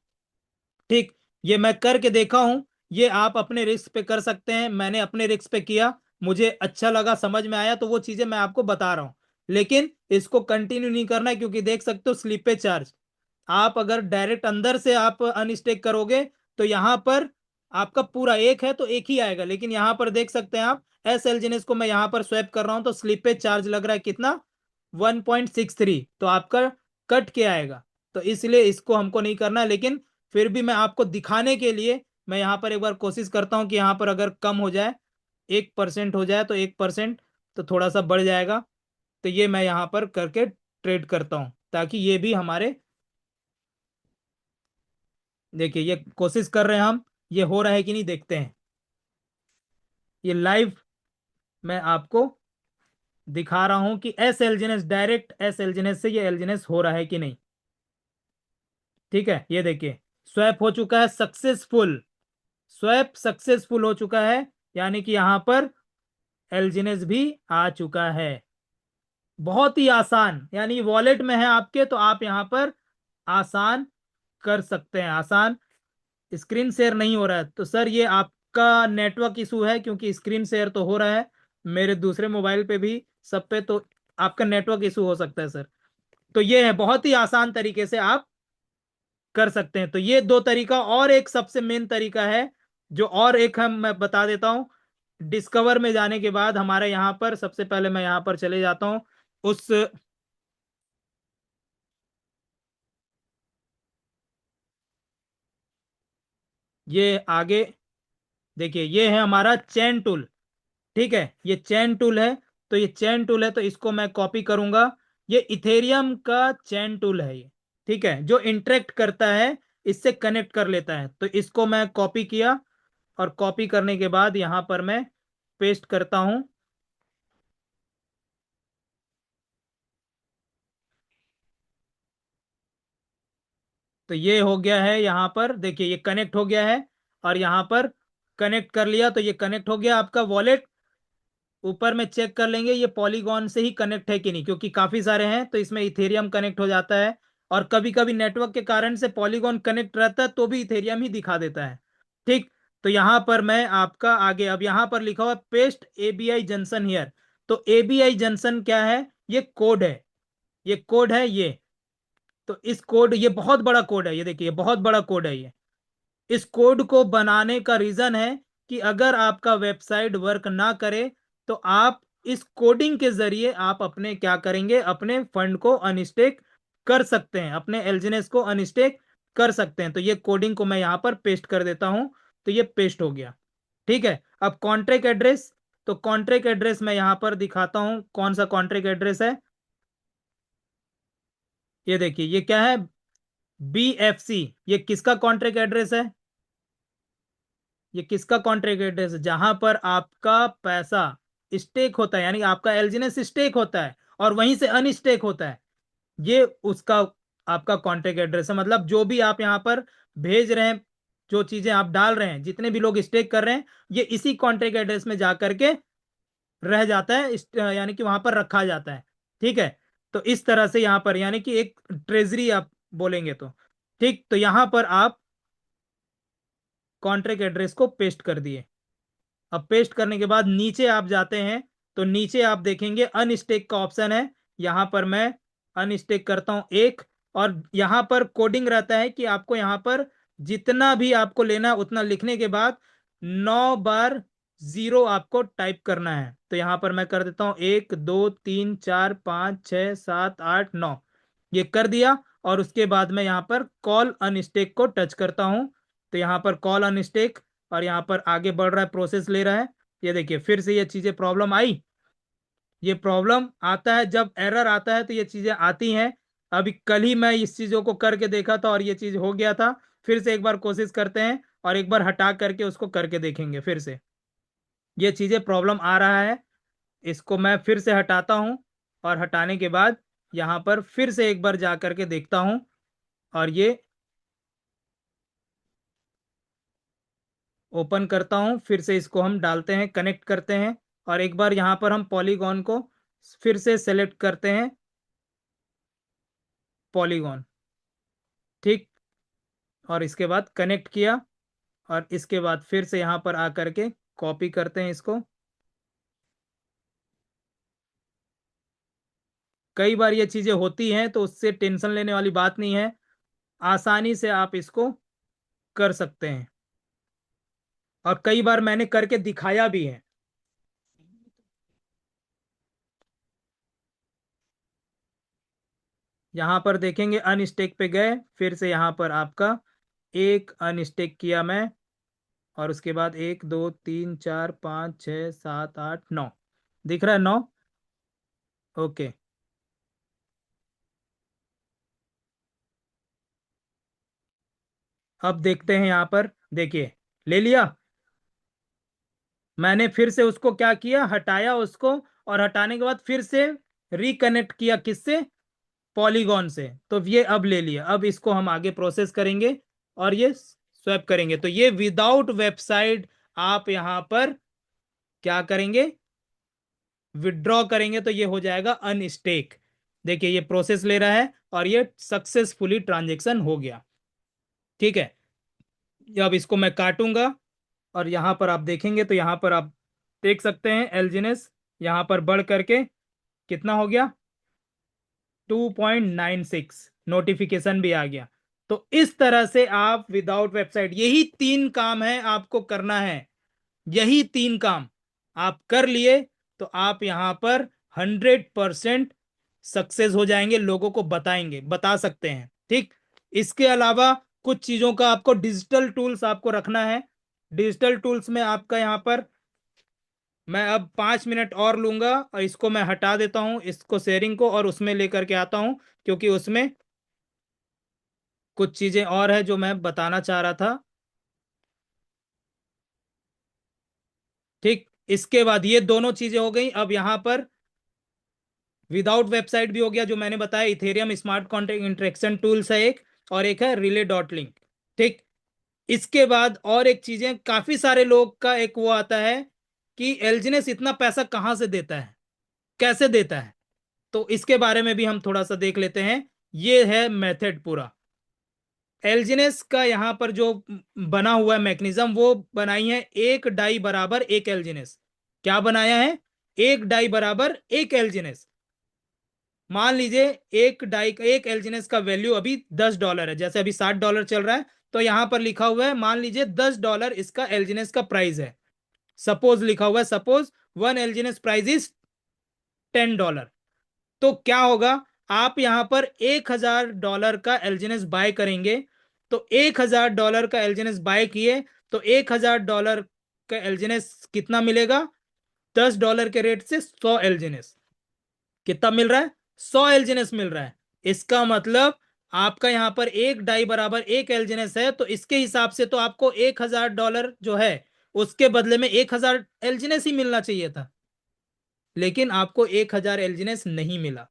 ठीक, ये मैं करके देखा हूं, ये आप अपने रिस्क पे कर सकते हैं। मैंने अपने रिस्क पे किया, मुझे अच्छा लगा, समझ में आया, तो वो चीजें मैं आपको बता रहा हूं। लेकिन इसको कंटिन्यू नहीं करना है, क्योंकि देख सकते हो स्लिपेज चार्ज, आप अगर डायरेक्ट अंदर से आप अनस्टेक करोगे तो यहां पर आपका पूरा एक है तो एक ही आएगा। लेकिन यहां पर देख सकते हैं आप, एस एलजीनेस को मैं यहां पर स्वैप कर रहा हूं तो स्लिपेज चार्ज लग रहा है कितना, 1.63, तो आपका कट के आएगा। तो इसलिए इसको हमको नहीं करना है। लेकिन फिर भी मैं आपको दिखाने के लिए मैं यहाँ पर एक बार कोशिश करता हूँ कि यहाँ पर अगर कम हो जाए, 1% हो जाए, तो 1% तो थोड़ा सा बढ़ जाएगा। तो ये मैं यहाँ पर करके ट्रेड करता हूँ, ताकि ये भी हमारे, देखिए, ये कोशिश कर रहे हैं हम, ये हो रहा है कि नहीं देखते हैं। ये लाइव मैं आपको दिखा रहा हूं कि एस एलजीनेस, डायरेक्ट एस एलजीनेस से ये एलजीनेस हो रहा है कि नहीं। ठीक है, ये देखिए स्वैप हो चुका है सक्सेसफुल, स्वैप सक्सेसफुल हो चुका है, यानी कि यहां पर एलजीनेस भी आ चुका है। बहुत ही आसान, यानी वॉलेट में है आपके, तो आप यहां पर आसान कर सकते हैं। आसान। स्क्रीन शेयर नहीं हो रहा है तो सर ये आपका नेटवर्क इशू है, क्योंकि स्क्रीन शेयर तो हो रहा है मेरे दूसरे मोबाइल पे भी, सब पे, तो आपका नेटवर्क इशू हो सकता है सर। तो ये है, बहुत ही आसान तरीके से आप कर सकते हैं। तो ये दो तरीका, और एक सबसे मेन तरीका है जो, और एक हम मैं बता देता हूं। डिस्कवर में जाने के बाद हमारे यहां पर, सबसे पहले मैं यहां पर चले जाता हूं उस, ये आगे देखिए, ये है हमारा चैन टूल। ठीक है, ये चैन टूल है। तो ये चैन टूल है, तो इसको मैं कॉपी करूंगा। ये इथेरियम का चैन टूल है ये। ठीक है, जो इंटरेक्ट करता है, इससे कनेक्ट कर लेता है। तो इसको मैं कॉपी किया, और कॉपी करने के बाद यहां पर मैं पेस्ट करता हूं। तो ये हो गया है, यहां पर देखिए ये कनेक्ट हो गया है, और यहां पर कनेक्ट कर लिया, तो ये कनेक्ट हो गया आपका वॉलेट। ऊपर में चेक कर लेंगे ये पॉलीगॉन से ही कनेक्ट है कि नहीं, क्योंकि काफी सारे हैं तो इसमें इथेरियम कनेक्ट हो जाता है। और कभी कभी नेटवर्क के कारण से पॉलीगॉन कनेक्ट रहता है तो भी इथेरियम ही दिखा देता है। ठीक। तो यहां पर मैं आपका आगे, अब यहां पर लिखा हुआ पेस्ट एबीआई जंक्शन हियर। तो एबीआई जंक्शन क्या है? ये कोड है, ये कोड है ये। तो इस कोड, ये बहुत बड़ा कोड है, ये देखिए बहुत बड़ा कोड है ये। इस कोड को बनाने का रीजन है कि अगर आपका वेबसाइट वर्क ना करे, तो आप इस कोडिंग के जरिए आप अपने क्या करेंगे, अपने फंड को अनस्टेक कर सकते हैं, अपने एलजीनेस को अनस्टेक कर सकते हैं। तो ये कोडिंग को मैं यहां पर पेस्ट कर देता हूं। तो ये पेस्ट हो गया। ठीक है, अब कॉन्ट्रैक्ट एड्रेस। तो कॉन्ट्रैक्ट एड्रेस मैं यहां पर दिखाता हूं कौन सा कॉन्ट्रैक्ट एड्रेस है। ये देखिए, ये क्या है? बीएफसी। ये किसका कॉन्ट्रैक्ट एड्रेस है? ये किसका कॉन्ट्रैक्ट एड्रेस है? जहां पर आपका पैसा स्टेक होता है, यानी आपका एलजीनेस स्टेक होता है और वहीं से अनस्टेक होता है, ये उसका आपका कॉन्ट्रैक्ट एड्रेस है। मतलब जो भी आप यहाँ पर भेज रहे हैं, जो चीजें आप डाल रहे हैं, जितने भी लोग स्टेक कर रहे हैं, ये इसी कॉन्ट्रैक्ट एड्रेस में जा करके रह जाता है, यानी कि वहां पर रखा जाता है। ठीक है, तो इस तरह से यहाँ पर, यानी कि एक ट्रेजरी आप बोलेंगे तो। ठीक, तो यहां पर आप कॉन्ट्रैक्ट एड्रेस को पेस्ट कर दिए। अब पेस्ट करने के बाद नीचे आप जाते हैं, तो नीचे आप देखेंगे अनस्टेक का ऑप्शन है। यहां पर मैं अनस्टेक करता हूं एक, और यहां पर कोडिंग रहता है कि आपको यहां पर जितना भी आपको लेना है उतना लिखने के बाद 9 बार जीरो आपको टाइप करना है। तो यहां पर मैं कर देता हूं 1 2 3 4 5 6 7 8 9, ये कर दिया। और उसके बाद मैं यहां पर कॉल अनस्टेक को टच करता हूं। तो यहां पर कॉल अनस्टेक, और यहाँ पर आगे बढ़ रहा है, प्रोसेस ले रहा है। ये देखिए फिर से ये चीजें प्रॉब्लम आई। ये प्रॉब्लम आता है जब एरर आता है, तो ये चीजें आती हैं। अभी कल ही मैं इस चीजों को करके देखा था और ये चीज हो गया था। फिर से एक बार कोशिश करते हैं, और एक बार हटा करके उसको करके देखेंगे फिर से। ये चीजें प्रॉब्लम आ रहा है, इसको मैं फिर से हटाता हूं, और हटाने के बाद यहाँ पर फिर से एक बार जा करके देखता हूं। और ये ओपन करता हूं, फिर से इसको हम डालते हैं, कनेक्ट करते हैं। और एक बार यहां पर हम पॉलीगॉन को फिर से सेलेक्ट करते हैं, पॉलीगॉन। ठीक, और इसके बाद कनेक्ट किया, और इसके बाद फिर से यहां पर आकर के कॉपी करते हैं इसको। कई बार ये चीजें होती हैं, तो उससे टेंशन लेने वाली बात नहीं है, आसानी से आप इसको कर सकते हैं। और कई बार मैंने करके दिखाया भी है। यहां पर देखेंगे अनस्टेक पे गए, फिर से यहां पर आपका एक अनस्टेक किया मैं, और उसके बाद 1 2 3 4 5 6 7 8 9, दिख रहा है 9। ओके, अब देखते हैं यहाँ पर, देखिए ले लिया। मैंने फिर से उसको क्या किया, हटाया उसको, और हटाने के बाद फिर से रिकनेक्ट किया, किससे? पॉलीगॉन से। तो ये अब ले लिया, अब इसको हम आगे प्रोसेस करेंगे और ये स्वैप करेंगे। तो ये विदाउट वेबसाइट आप यहां पर क्या करेंगे? विड्रॉ करेंगे, तो ये हो जाएगा अनस्टेक। देखिए ये प्रोसेस ले रहा है और ये सक्सेसफुली ट्रांजेक्शन हो गया। ठीक है, अब इसको मैं काटूंगा और यहां पर आप देखेंगे तो यहां पर आप देख सकते हैं एलजीनेस यहां पर बढ़ करके कितना हो गया? 2.96 नोटिफिकेशन भी आ गया। तो इस तरह से आप विदाउट वेबसाइट, यही 3 काम है आपको करना है, यही 3 काम आप कर लिए तो आप यहां पर 100% सक्सेस हो जाएंगे, लोगों को बताएंगे, बता सकते हैं। ठीक, इसके अलावा कुछ चीजों का आपको डिजिटल टूल्स आपको रखना है। डिजिटल टूल्स में आपका यहां पर मैं अब 5 मिनट और लूंगा और इसको मैं हटा देता हूं, इसको शेयरिंग को, और उसमें लेकर के आता हूं, क्योंकि उसमें कुछ चीजें और है जो मैं बताना चाह रहा था। ठीक, इसके बाद ये दोनों चीजें हो गई। अब यहां पर विदाउट वेबसाइट भी हो गया, जो मैंने बताया Ethereum smart contract interaction tools है एक, और एक है रिले डॉट लिंक। ठीक, इसके बाद और एक चीजें, काफी सारे लोग का एक वो आता है कि एलजीनेस इतना पैसा कहां से देता है, कैसे देता है। तो इसके बारे में भी हम थोड़ा सा देख लेते हैं। ये है मेथड पूरा एलजीनेस का। यहां पर जो बना हुआ है मैकेनिज्म, वो बनाई है एक डाई बराबर एक एलजीनेस। क्या बनाया है? एक डाई बराबर एक एलजीनेस। मान लीजिए एक डाई एक एलजीनेस का वैल्यू अभी $10 है, जैसे अभी $60 चल रहा है, तो यहां पर लिखा हुआ है मान लीजिए $10 इसका एलजीनेस का प्राइस है। सपोज लिखा हुआ है, सपोज वन एलजीनेस प्राइस इज $10। तो क्या होगा? आप यहां पर $1000 का एलजीनेस बाय करेंगे, तो $1000 का एलजीनेस बाय किए, तो $1000 का एलजीनेस कितना मिलेगा? $10 के रेट से 100 एलजीनेस कितना मिल रहा है? 100 एलजीनेस मिल रहा है। इसका मतलब आपका यहां पर एक डाई बराबर एक एलजीनेस है, तो इसके हिसाब से तो आपको $1000 जो है उसके बदले में 1000 एलजीनेस ही मिलना चाहिए था, लेकिन आपको 1000 एलजीनेस नहीं मिला।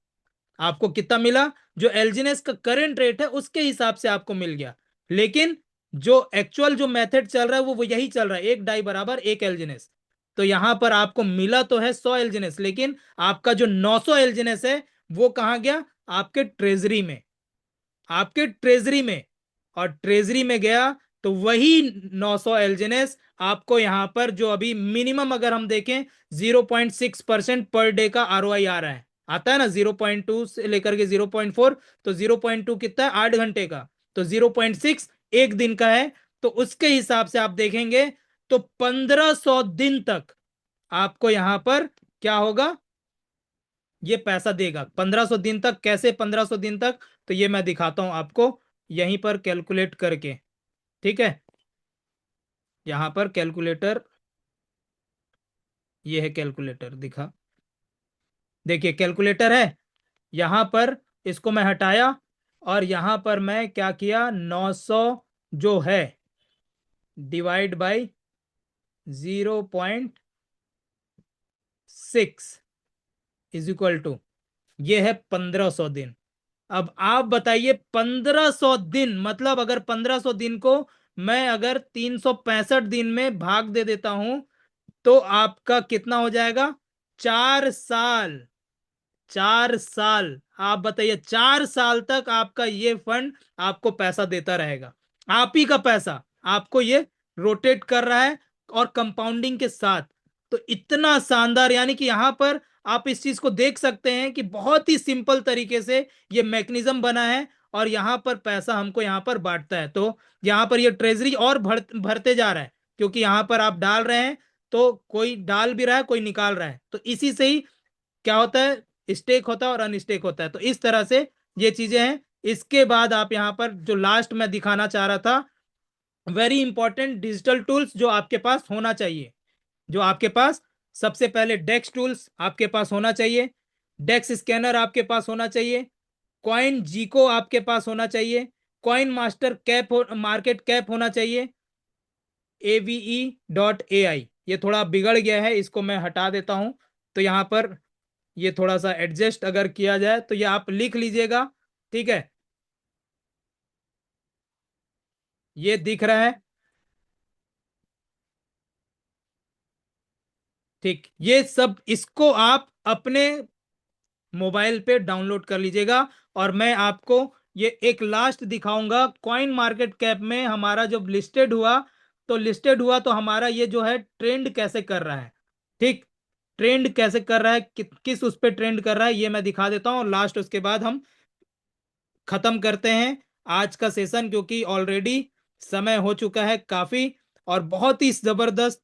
आपको कितना मिला? जो एलजीनेस का करंट रेट है उसके हिसाब से आपको मिल गया, लेकिन जो एक्चुअल जो मेथड चल रहा है वो यही चल रहा है, एक डाई बराबर एक एलजीनेस। तो यहां पर आपको मिला तो है 100 एलजीनेस, लेकिन आपका जो 900 एलजीनेस है वो कहां गया? आपके ट्रेजरी में, आपके ट्रेजरी में। और ट्रेजरी में गया तो वही 900 एलजीनेस आपको यहां पर, जो अभी मिनिमम अगर हम देखें 0.6% पर डे का आरओआई आ रहा है, आता है ना 0.2 से लेकर के 0.4, तो 0.2 कितना है? 8 घंटे का। तो 0.6 एक दिन का है। तो उसके हिसाब से आप देखेंगे तो 1500 दिन तक आपको यहां पर क्या होगा? ये पैसा देगा 1500 दिन तक। कैसे 1500 दिन तक? तो ये मैं दिखाता हूं आपको यहीं पर कैलकुलेट करके। ठीक है, यहां पर कैलकुलेटर, ये है कैलकुलेटर, दिखा, देखिए कैलकुलेटर है यहां पर। इसको मैं हटाया और यहां पर मैं क्या किया? 900 जो है divide by 0.6 is equal to, ये है 1500 दिन। अब आप बताइए 1500 दिन मतलब, अगर 1500 दिन को मैं अगर 365 दिन में भाग दे देता हूं, तो आपका कितना हो जाएगा? 4 साल। 4 साल आप बताइए, 4 साल तक आपका ये फंड आपको पैसा देता रहेगा। आप ही का पैसा आपको ये रोटेट कर रहा है, और कंपाउंडिंग के साथ। तो इतना शानदार, यानी कि यहां पर आप इस चीज को देख सकते हैं कि बहुत ही सिंपल तरीके से ये मैकेनिज्म बना है, और यहां पर पैसा हमको यहां पर बांटता है। तो यहां पर ये ट्रेजरी और भरते जा रहा है, क्योंकि यहां पर आप डाल रहे हैं तो कोई डाल भी रहा है, कोई निकाल रहा है। तो इसी से ही क्या होता है? स्टेक होता है और अनस्टेक होता है। तो इस तरह से ये चीजें हैं। इसके बाद आप यहां पर जो लास्ट में दिखाना चाह रहा था, वेरी इंपॉर्टेंट डिजिटल टूल्स जो आपके पास होना चाहिए, जो आपके पास, सबसे पहले डेक्स टूल्स आपके पास होना चाहिए, डेक्स स्कैनर आपके पास होना चाहिए, कॉइन जीको आपके पास होना चाहिए, coin master cap market cap होना चाहिए, AVE.ai। ये थोड़ा बिगड़ गया है, इसको मैं हटा देता हूं। तो यहां पर ये थोड़ा सा एडजस्ट अगर किया जाए तो ये आप लिख लीजिएगा। ठीक है, ये दिख रहा है। ठीक, ये सब इसको आप अपने मोबाइल पे डाउनलोड कर लीजिएगा। और मैं आपको ये एक लास्ट दिखाऊंगा, कॉइन मार्केट कैप में हमारा जब लिस्टेड हुआ, तो हमारा ये जो है ट्रेंड कैसे कर रहा है। ठीक, ट्रेंड कैसे कर रहा है, किस उस पे ट्रेंड कर रहा है, ये मैं दिखा देता हूँ। लास्ट उसके बाद हम खत्म करते हैं आज का सेशन, क्योंकि ऑलरेडी समय हो चुका है काफी, और बहुत ही जबरदस्त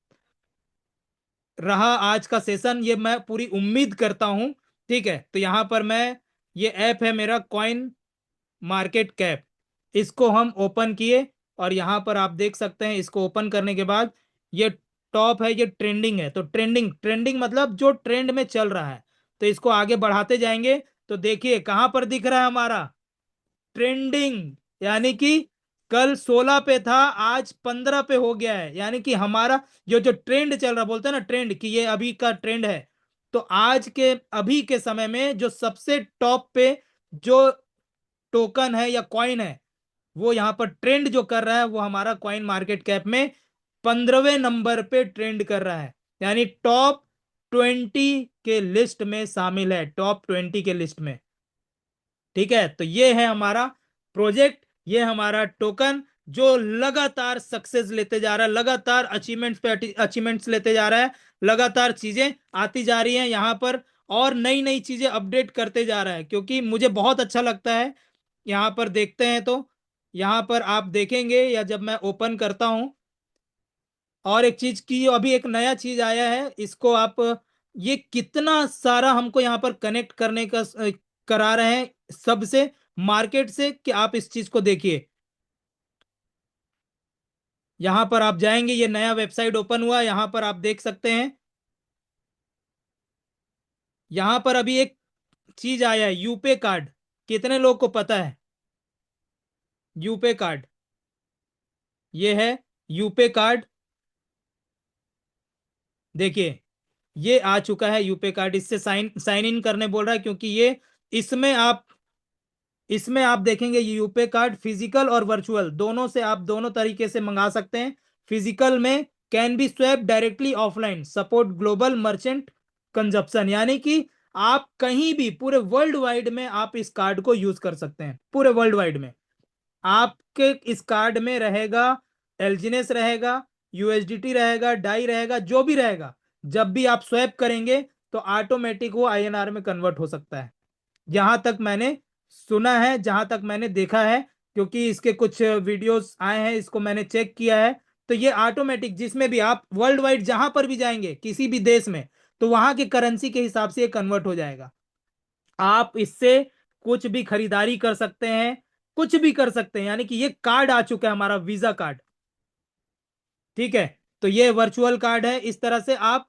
रहा आज का सेशन, ये मैं पूरी उम्मीद करता हूं। ठीक है, तो यहां पर मैं, ये ऐप है मेरा कॉइन मार्केट कैप, इसको हम ओपन किए, और यहां पर आप देख सकते हैं, इसको ओपन करने के बाद ये टॉप है, ये ट्रेंडिंग है। तो ट्रेंडिंग ट्रेंडिंग मतलब जो ट्रेंड में चल रहा है। तो इसको आगे बढ़ाते जाएंगे, तो देखिए कहां पर दिख रहा है हमारा ट्रेंडिंग, यानी कि कल 16 पे था, आज 15 पे हो गया है। यानी कि हमारा जो जो ट्रेंड चल रहा, बोलते हैं ना ट्रेंड, कि ये अभी का ट्रेंड है। तो आज के अभी के समय में जो सबसे टॉप पे जो टोकन है या कॉइन है, वो यहां पर ट्रेंड जो कर रहा है, वो हमारा कॉइन मार्केट कैप में 15वें नंबर पे ट्रेंड कर रहा है। यानी टॉप 20 के लिस्ट में शामिल है, टॉप 20 के लिस्ट में। ठीक है, तो ये है हमारा प्रोजेक्ट, ये हमारा टोकन, जो लगातार सक्सेस लेते जा रहा है, लगातार अचीवमेंट्स पे अचीवमेंट्स लेते जा रहा है, लगातार चीजें आती जा रही हैं यहाँ पर, और नई नई चीजें अपडेट करते जा रहा है, क्योंकि मुझे बहुत अच्छा लगता है। यहाँ पर देखते हैं तो यहाँ पर आप देखेंगे, या जब मैं ओपन करता हूं, और एक चीज की अभी एक नया चीज आया है, इसको आप, ये कितना सारा हमको यहाँ पर कनेक्ट करने का करा रहे हैं सबसे, मार्केट से, कि आप इस चीज को देखिए। यहां पर आप जाएंगे, ये नया वेबसाइट ओपन हुआ, यहां पर आप देख सकते हैं, यहां पर अभी एक चीज आया है, यूपे कार्ड। कितने लोग को पता है यूपे कार्ड? ये है यूपे कार्ड। देखिए, ये आ चुका है यूपे कार्ड, इससे साइन साइन इन करने बोल रहा है, क्योंकि ये, इसमें आप इसमें आप देखेंगे, ये यूपे कार्ड फिजिकल और वर्चुअल दोनों से, आप दोनों तरीके से मंगा सकते हैं। फिजिकल में can be swap directly offline, support global merchant consumption, यानी कि आप कहीं भी पूरे वर्ल्ड वाइड में आप इस कार्ड को यूज कर सकते हैं, पूरे वर्ल्ड वाइड में। आपके इस कार्ड में रहेगा, एलजीनेस रहेगा, यूएसडीटी रहेगा, डाई रहेगा, जो भी रहेगा, जब भी आप स्वैप करेंगे तो ऑटोमेटिक वो आईएनआर में कन्वर्ट हो सकता है। जहां तक मैंने सुना है, जहां तक मैंने देखा है, क्योंकि इसके कुछ वीडियोस आए हैं, इसको मैंने चेक किया है, तो ये ऑटोमेटिक, जिसमें भी आप वर्ल्ड वाइड जहां पर भी जाएंगे किसी भी देश में, तो वहां की करेंसी के हिसाब से ये कन्वर्ट हो जाएगा। आप इससे कुछ भी खरीदारी कर सकते हैं, कुछ भी कर सकते हैं, यानी कि ये कार्ड आ चुका है हमारा वीजा कार्ड। ठीक है, तो ये वर्चुअल कार्ड है, इस तरह से आप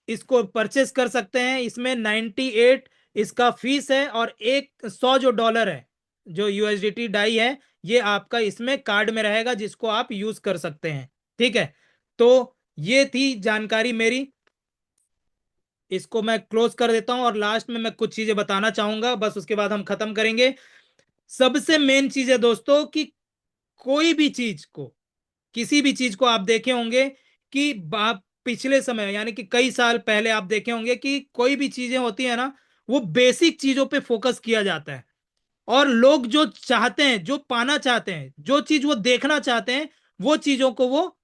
इसको परचेस कर सकते हैं। इसमें 98 इसका फीस है, और 100 जो डॉलर है, जो यूएसडीटी डाई है, ये आपका इसमें कार्ड में रहेगा, जिसको आप यूज कर सकते हैं। ठीक है, तो ये थी जानकारी मेरी, इसको मैं क्लोज कर देता हूं, और लास्ट में मैं कुछ चीजें बताना चाहूंगा, बस उसके बाद हम खत्म करेंगे। सबसे मेन चीज है दोस्तों, कि कोई भी चीज को, किसी भी चीज को आप देखे होंगे कि पिछले समय, यानी कि कई साल पहले आप देखे होंगे कि कोई भी चीजें होती है ना, वो बेसिक चीजों पे फोकस किया जाता है, और लोग जो चाहते हैं, जो पाना चाहते हैं, जो चीज वो देखना चाहते हैं, वो चीजों को वो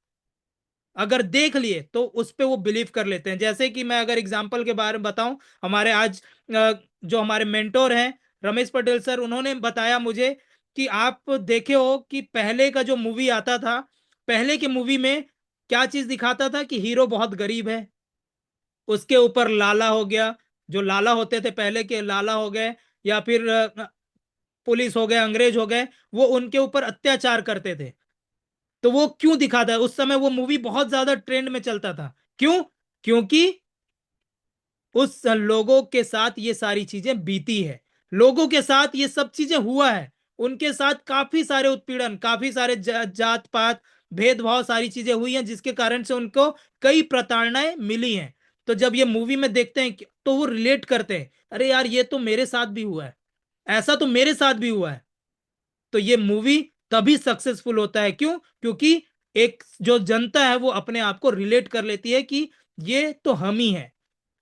अगर देख लिए तो उस पे वो बिलीव कर लेते हैं। जैसे कि मैं अगर एग्जाम्पल के बारे में बताऊं, हमारे आज जो हमारे मेंटोर हैं, रमेश पटेल सर, उन्होंने बताया मुझे कि आप देखे हो कि पहले का जो मूवी आता था, पहले के मूवी में क्या चीज दिखाता था, कि हीरो बहुत गरीब है, उसके ऊपर लाला हो गया, जो लाला होते थे पहले के, लाला हो गए, या फिर पुलिस हो गए, अंग्रेज हो गए, वो उनके ऊपर अत्याचार करते थे। तो वो क्यों दिखाता है, उस समय वो मूवी बहुत ज्यादा ट्रेंड में चलता था, क्यों? क्योंकि उस लोगों के साथ ये सारी चीजें बीती है, लोगों के साथ ये सब चीजें हुआ है, उनके साथ काफी सारे उत्पीड़न, काफी सारे जात पात भेदभाव, सारी चीजें हुई हैं, जिसके कारण से उनको कई प्रताड़नाएं मिली हैं। तो जब ये मूवी में देखते हैं तो वो रिलेट करते हैं, अरे यार ये तो मेरे साथ भी हुआ है, ऐसा तो मेरे साथ भी हुआ है। तो ये मूवी तभी सक्सेसफुल होता है, क्यों? क्योंकि एक जो जनता है वो अपने आप को रिलेट कर लेती है कि ये तो हम ही हैं,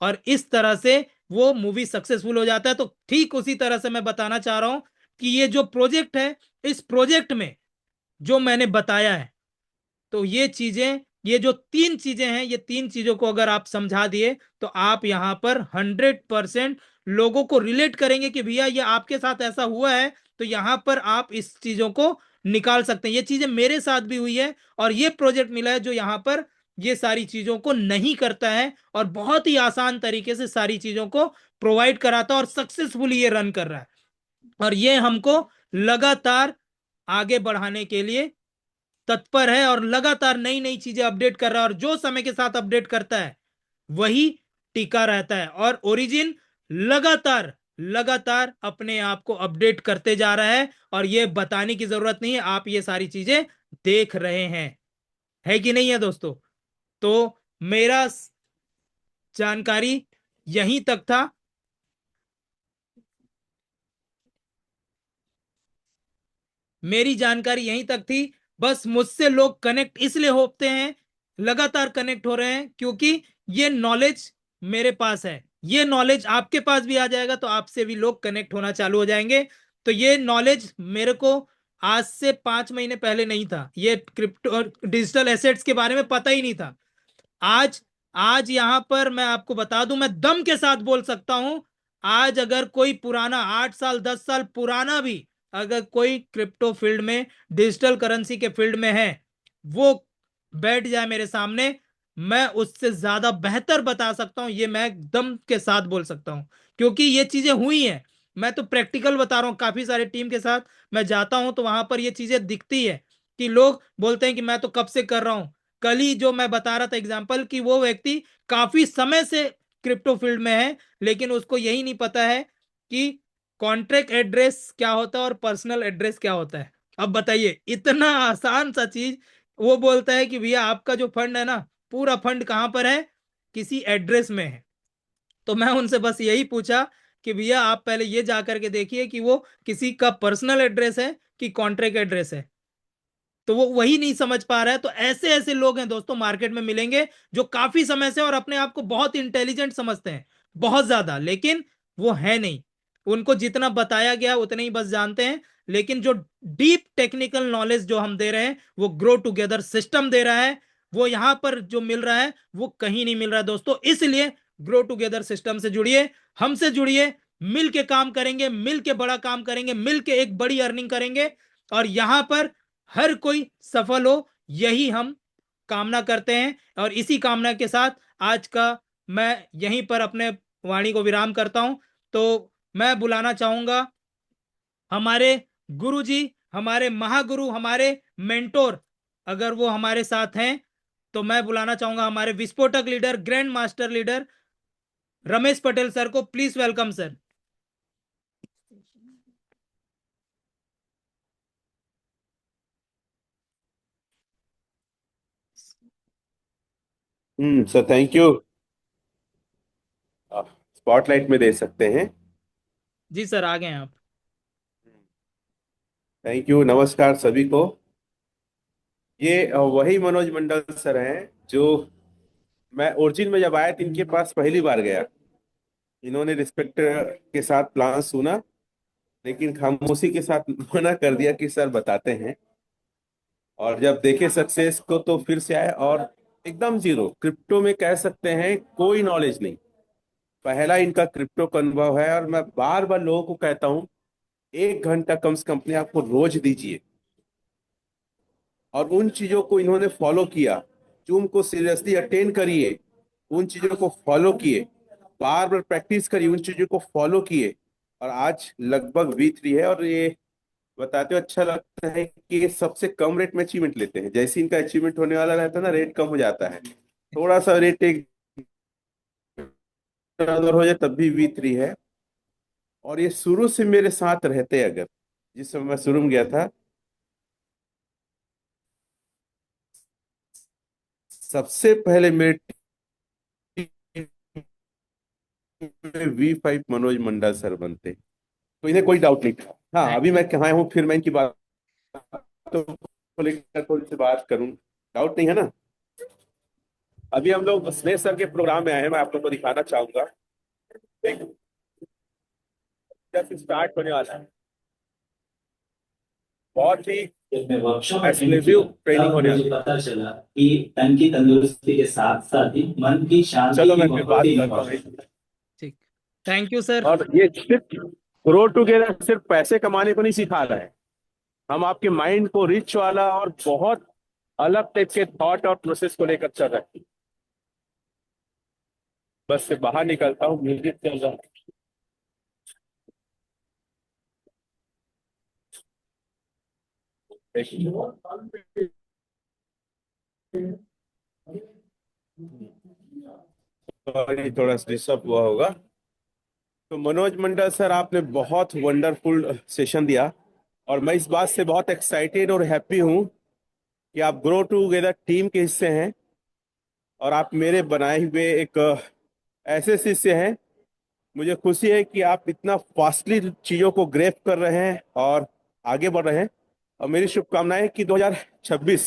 और इस तरह से वो मूवी सक्सेसफुल हो जाता है। तो ठीक उसी तरह से मैं बताना चाह रहा हूं कि ये जो प्रोजेक्ट है, इस प्रोजेक्ट में जो मैंने बताया है, तो ये चीजें, ये जो तीन चीजें हैं, ये तीन चीजों को अगर आप समझा दिए तो आप यहां पर 100% लोगों को रिलेट करेंगे कि भैया ये आपके साथ ऐसा हुआ है, तो यहां पर आप इस चीजों को निकाल सकते हैं। ये चीजें मेरे साथ भी हुई है, और ये प्रोजेक्ट मिला है जो यहां पर ये सारी चीजों को नहीं करता है, और बहुत ही आसान तरीके से सारी चीजों को प्रोवाइड कराता है, और सक्सेसफुली ये रन कर रहा है। और ये हमको लगातार आगे बढ़ाने के लिए तत्पर है, और लगातार नई नई चीजें अपडेट कर रहा है, और जो समय के साथ अपडेट करता है वही टिका रहता है। और ओरिजिन लगातार लगातार अपने आप को अपडेट करते जा रहा है, और ये बताने की जरूरत नहीं है, आप ये सारी चीजें देख रहे हैं, है कि नहीं है दोस्तों? तो मेरा जानकारी यहीं तक था। मेरी जानकारी यहीं तक थी। बस मुझसे लोग कनेक्ट इसलिए होते हैं, लगातार कनेक्ट हो रहे हैं, क्योंकि ये नॉलेज मेरे पास है। ये नॉलेज आपके पास भी आ जाएगा तो आपसे भी लोग कनेक्ट होना चालू हो जाएंगे। तो ये नॉलेज मेरे को आज से 5 महीने पहले नहीं था, ये क्रिप्टो डिजिटल एसेट्स के बारे में पता ही नहीं था। आज आज यहां पर मैं आपको बता दूं, मैं दम के साथ बोल सकता हूं, आज अगर कोई पुराना 8 साल 10 साल पुराना भी अगर कोई क्रिप्टो फील्ड में, डिजिटल करेंसी के फील्ड में है, वो बैठ जाए मेरे सामने, मैं उससे ज्यादा बेहतर बता सकता हूं, ये मैं दम के साथ बोल सकता हूं, क्योंकि ये चीजें हुई हैं। मैं तो प्रैक्टिकल बता रहा हूं, काफी सारे टीम के साथ मैं जाता हूं तो वहां पर ये चीजें दिखती है कि लोग बोलते हैं कि मैं तो कब से कर रहा हूं। कल ही जो मैं बता रहा था एग्जांपल, कि वो व्यक्ति काफी समय से क्रिप्टो फील्ड में है, लेकिन उसको यही नहीं पता है कि कॉन्ट्रैक्ट एड्रेस क्या होता है और पर्सनल एड्रेस क्या होता है। अब बताइए, इतना आसान सा चीज, वो बोलता है कि भैया आपका जो फंड है ना, पूरा फंड कहां पर है? किसी एड्रेस में है। तो मैं उनसे बस यही पूछा कि भैया आप पहले ये जा करके देखिए कि वो किसी का पर्सनल एड्रेस है कि कॉन्ट्रैक्ट एड्रेस है। तो वो वही नहीं समझ पा रहा है। तो ऐसे ऐसे लोग हैं दोस्तों, मार्केट में मिलेंगे जो काफी समय से और अपने आप को बहुत इंटेलिजेंट समझते हैं, बहुत ज्यादा, लेकिन वो है नहीं। उनको जितना बताया गया उतने ही बस जानते हैं, लेकिन जो डीप टेक्निकल नॉलेज जो हम दे रहे हैं, वो ग्रो टुगेदर सिस्टम दे रहा है, वो यहां पर जो मिल रहा है वो कहीं नहीं मिल रहा है दोस्तों। इसलिए ग्रो टुगेदर सिस्टम से जुड़िए, हमसे जुड़िए, मिल के काम करेंगे, मिल के बड़ा काम करेंगे, मिल के एक बड़ी अर्निंग करेंगे, और यहां पर हर कोई सफल हो, यही हम कामना करते हैं। और इसी कामना के साथ आज का मैं यहीं पर अपने वाणी को विराम करता हूं। तो मैं बुलाना चाहूंगा हमारे गुरुजी, हमारे महागुरु, हमारे मेंटोर, अगर वो हमारे साथ हैं, तो मैं बुलाना चाहूंगा हमारे विस्फोटक leader, grand master leader Ramesh Patel sir को। Please welcome sir. Sir thank you. Spotlight में दे सकते हैं। जी सर, आ गए आप। थैंक यू, नमस्कार सभी को। ये वही मनोज मंडल सर हैं जो मैं ओरिजिन में जब आया तो इनके पास पहली बार गया। इन्होंने रिस्पेक्ट के साथ प्लान सुना, लेकिन खामोशी के साथ मना कर दिया कि सर बताते हैं। और जब देखे सक्सेस को तो फिर से आए, और एकदम जीरो क्रिप्टो में कह सकते हैं, कोई नॉलेज नहीं। पहला इनका क्रिप्टो का अनुभव है, और मैं बार बार लोगों को कहता हूँ 1 घंटा कम से कम अपने आप को रोज दीजिए। और उन चीजों को इन्होंने फॉलो किया, जूम को सीरियसली अटेंड करिए, उन चीजों को फॉलो किए, बार बार प्रैक्टिस करिए, उन चीजों को फॉलो किए, और आज लगभग V3 है। और ये बताते हुए अच्छा लगता है कि ये सबसे कम रेट में अचीवमेंट लेते हैं। जैसे इनका अचीवमेंट होने वाला रहता है ना, रेट कम हो जाता है, थोड़ा सा रेट एक उधर हो जाए तब भी V3 है। और ये शुरू से मेरे साथ रहते, अगर जिस समय मैं शुरू में गया था, सबसे पहले मेरे में V5 मनोज मंडल सर बनते, तो इन्हें कोई डाउट नहीं था। हाँ, थैंक अभी मैं कहाँ हूँ, फिर मैं इनकी बातों को लेकर थोड़ी सी बात करूँ, डाउट नहीं है ना। अभी हम लोग स्नेह सर के प्रोग्राम में आए हैं, मैं आप लोग को दिखाना चाहूंगा। एक जस्ट स्टार्ट होने वाला है, बहुत ही जब मैं वर्कशॉप अटेंड एक्सक्लूसिव किया ट्रेनिंग तब होने मुझे वाली है। पता चला कि तन की तंदुरुस्ती के साथ साथ ही मन की शांति चलो भी मैं फिर बहुत बात ही करता हूँ। इम्पोर्टेंट है। ठीक। Thank you sir. और ये सिर्फ ग्रो टुगेदर सिर्फ पैसे कमाने को नहीं सिखा रहा है, हम आपके माइंड को रिच वाला और बहुत अलग टाइप के थॉट और प्रोसेस को लेकर चल रहे हैं। बस से बाहर निकलता हूँ, म्यूजिक चल रहा है। सॉरी, थोड़ा डिस्टर्ब हुआ होगा। तो मनोज मंडल सर, आपने बहुत वंडरफुल सेशन दिया, और मैं इस बात से बहुत एक्साइटेड और हैप्पी हूँ कि आप ग्रो टूगेदर टीम के हिस्से हैं, और आप मेरे बनाए हुए एक ऐसे शिष्य हैं। मुझे खुशी है कि आप इतना फास्टली चीज़ों को ग्रेप कर रहे हैं और आगे बढ़ रहे हैं। और मेरी शुभकामनाएं कि 2026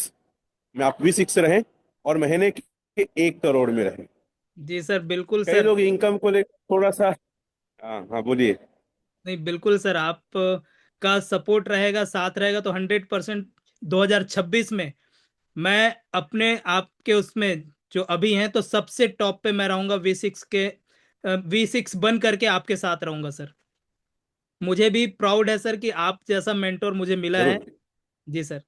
में आप V6 रहें और महीने के 1 करोड़ में रहें। जी सर, बिल्कुल कई सर। लोग इनकम को लेकर थोड़ा सा, हाँ हाँ बोलिए। नहीं, बिल्कुल सर, आप का सपोर्ट रहेगा, साथ रहेगा तो 100% 2026 में मैं अपने आपके उसमें जो अभी हैं तो सबसे टॉप पे मैं रहूंगा, V6 के V6 बन करके आपके साथ रहूंगा सर। मुझे भी प्राउड है सर कि आप जैसा मेंटोर मुझे मिला है। जरूर। जी सर।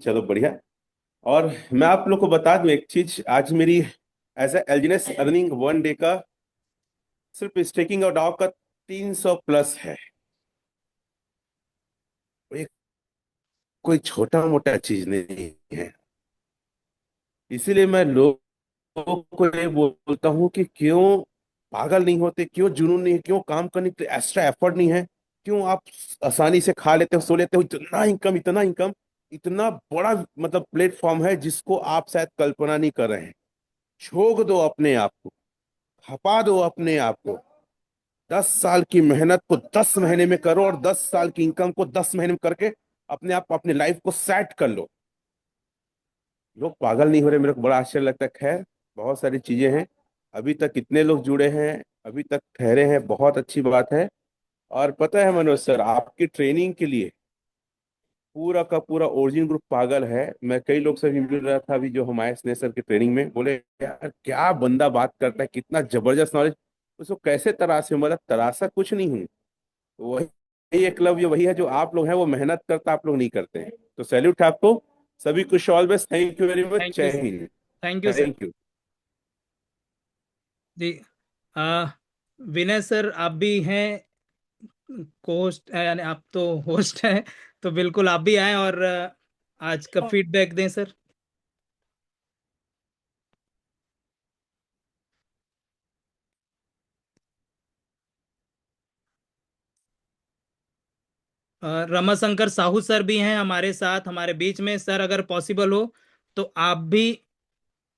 चलो बढ़िया। और मैं आप लोग को बता दूं एक चीज, आज मेरी एज एलजीनेस अर्निंग 1 डे का सिर्फ स्टेकिंग और डाउ का 300 प्लस है। ये कोई छोटा मोटा चीज नहीं है। इसीलिए मैं लोगों को ये बोलता हूँ कि क्यों पागल नहीं होते, क्यों जुनून नहीं है, क्यों काम करने के लिए एक्स्ट्रा एफर्ट नहीं है, क्यों आप आसानी से खा लेते हो, सो लेते हो। इतना इनकम, इतना इनकम, इतना बड़ा मतलब प्लेटफॉर्म है जिसको आप शायद कल्पना नहीं कर रहे हैं। झोंक दो अपने आप को, खपा दो अपने आप को। 10 साल की मेहनत को 10 महीने में करो, और 10 साल की इनकम को 10 महीने में करके अपने आप अपने लाइफ को सेट कर लो। लोग पागल नहीं हो रहे, मेरे को बड़ा आश्चर्य लगता है। खैर, बहुत सारी चीजें हैं। अभी तक कितने लोग जुड़े हैं, अभी तक ठहरे हैं, बहुत अच्छी बात है। और पता है मनोज सर, आपकी ट्रेनिंग के लिए पूरा का पूरा ओरिजिन ग्रुप पागल है। मैं कई लोग से भी मिल रहा था अभी, जो हमारे स्नेह सर की ट्रेनिंग में, बोले यार क्या बंदा बात करता है, कितना जबरदस्त नॉलेज, उसको कैसे तरासे। मतलब तरासा कुछ नहीं हूँ, वही एकलव्य वही है जो आप लोग हैं, वो मेहनत करता, आप लोग नहीं करते हैं। तो सैल्यूट है आपको सभी, कुछ all best, thank you very much, thank you जय सर। हिंद। Thank you sir. Thank you. जी। आ, विनय सर, आप भी हैं होस्ट, यानी आप तो होस्ट हैं, तो बिल्कुल आप भी आए और आज का फीडबैक दें सर। रमाशंकर साहू सर भी हैं हमारे साथ, हमारे बीच में। सर, अगर पॉसिबल हो तो आप भी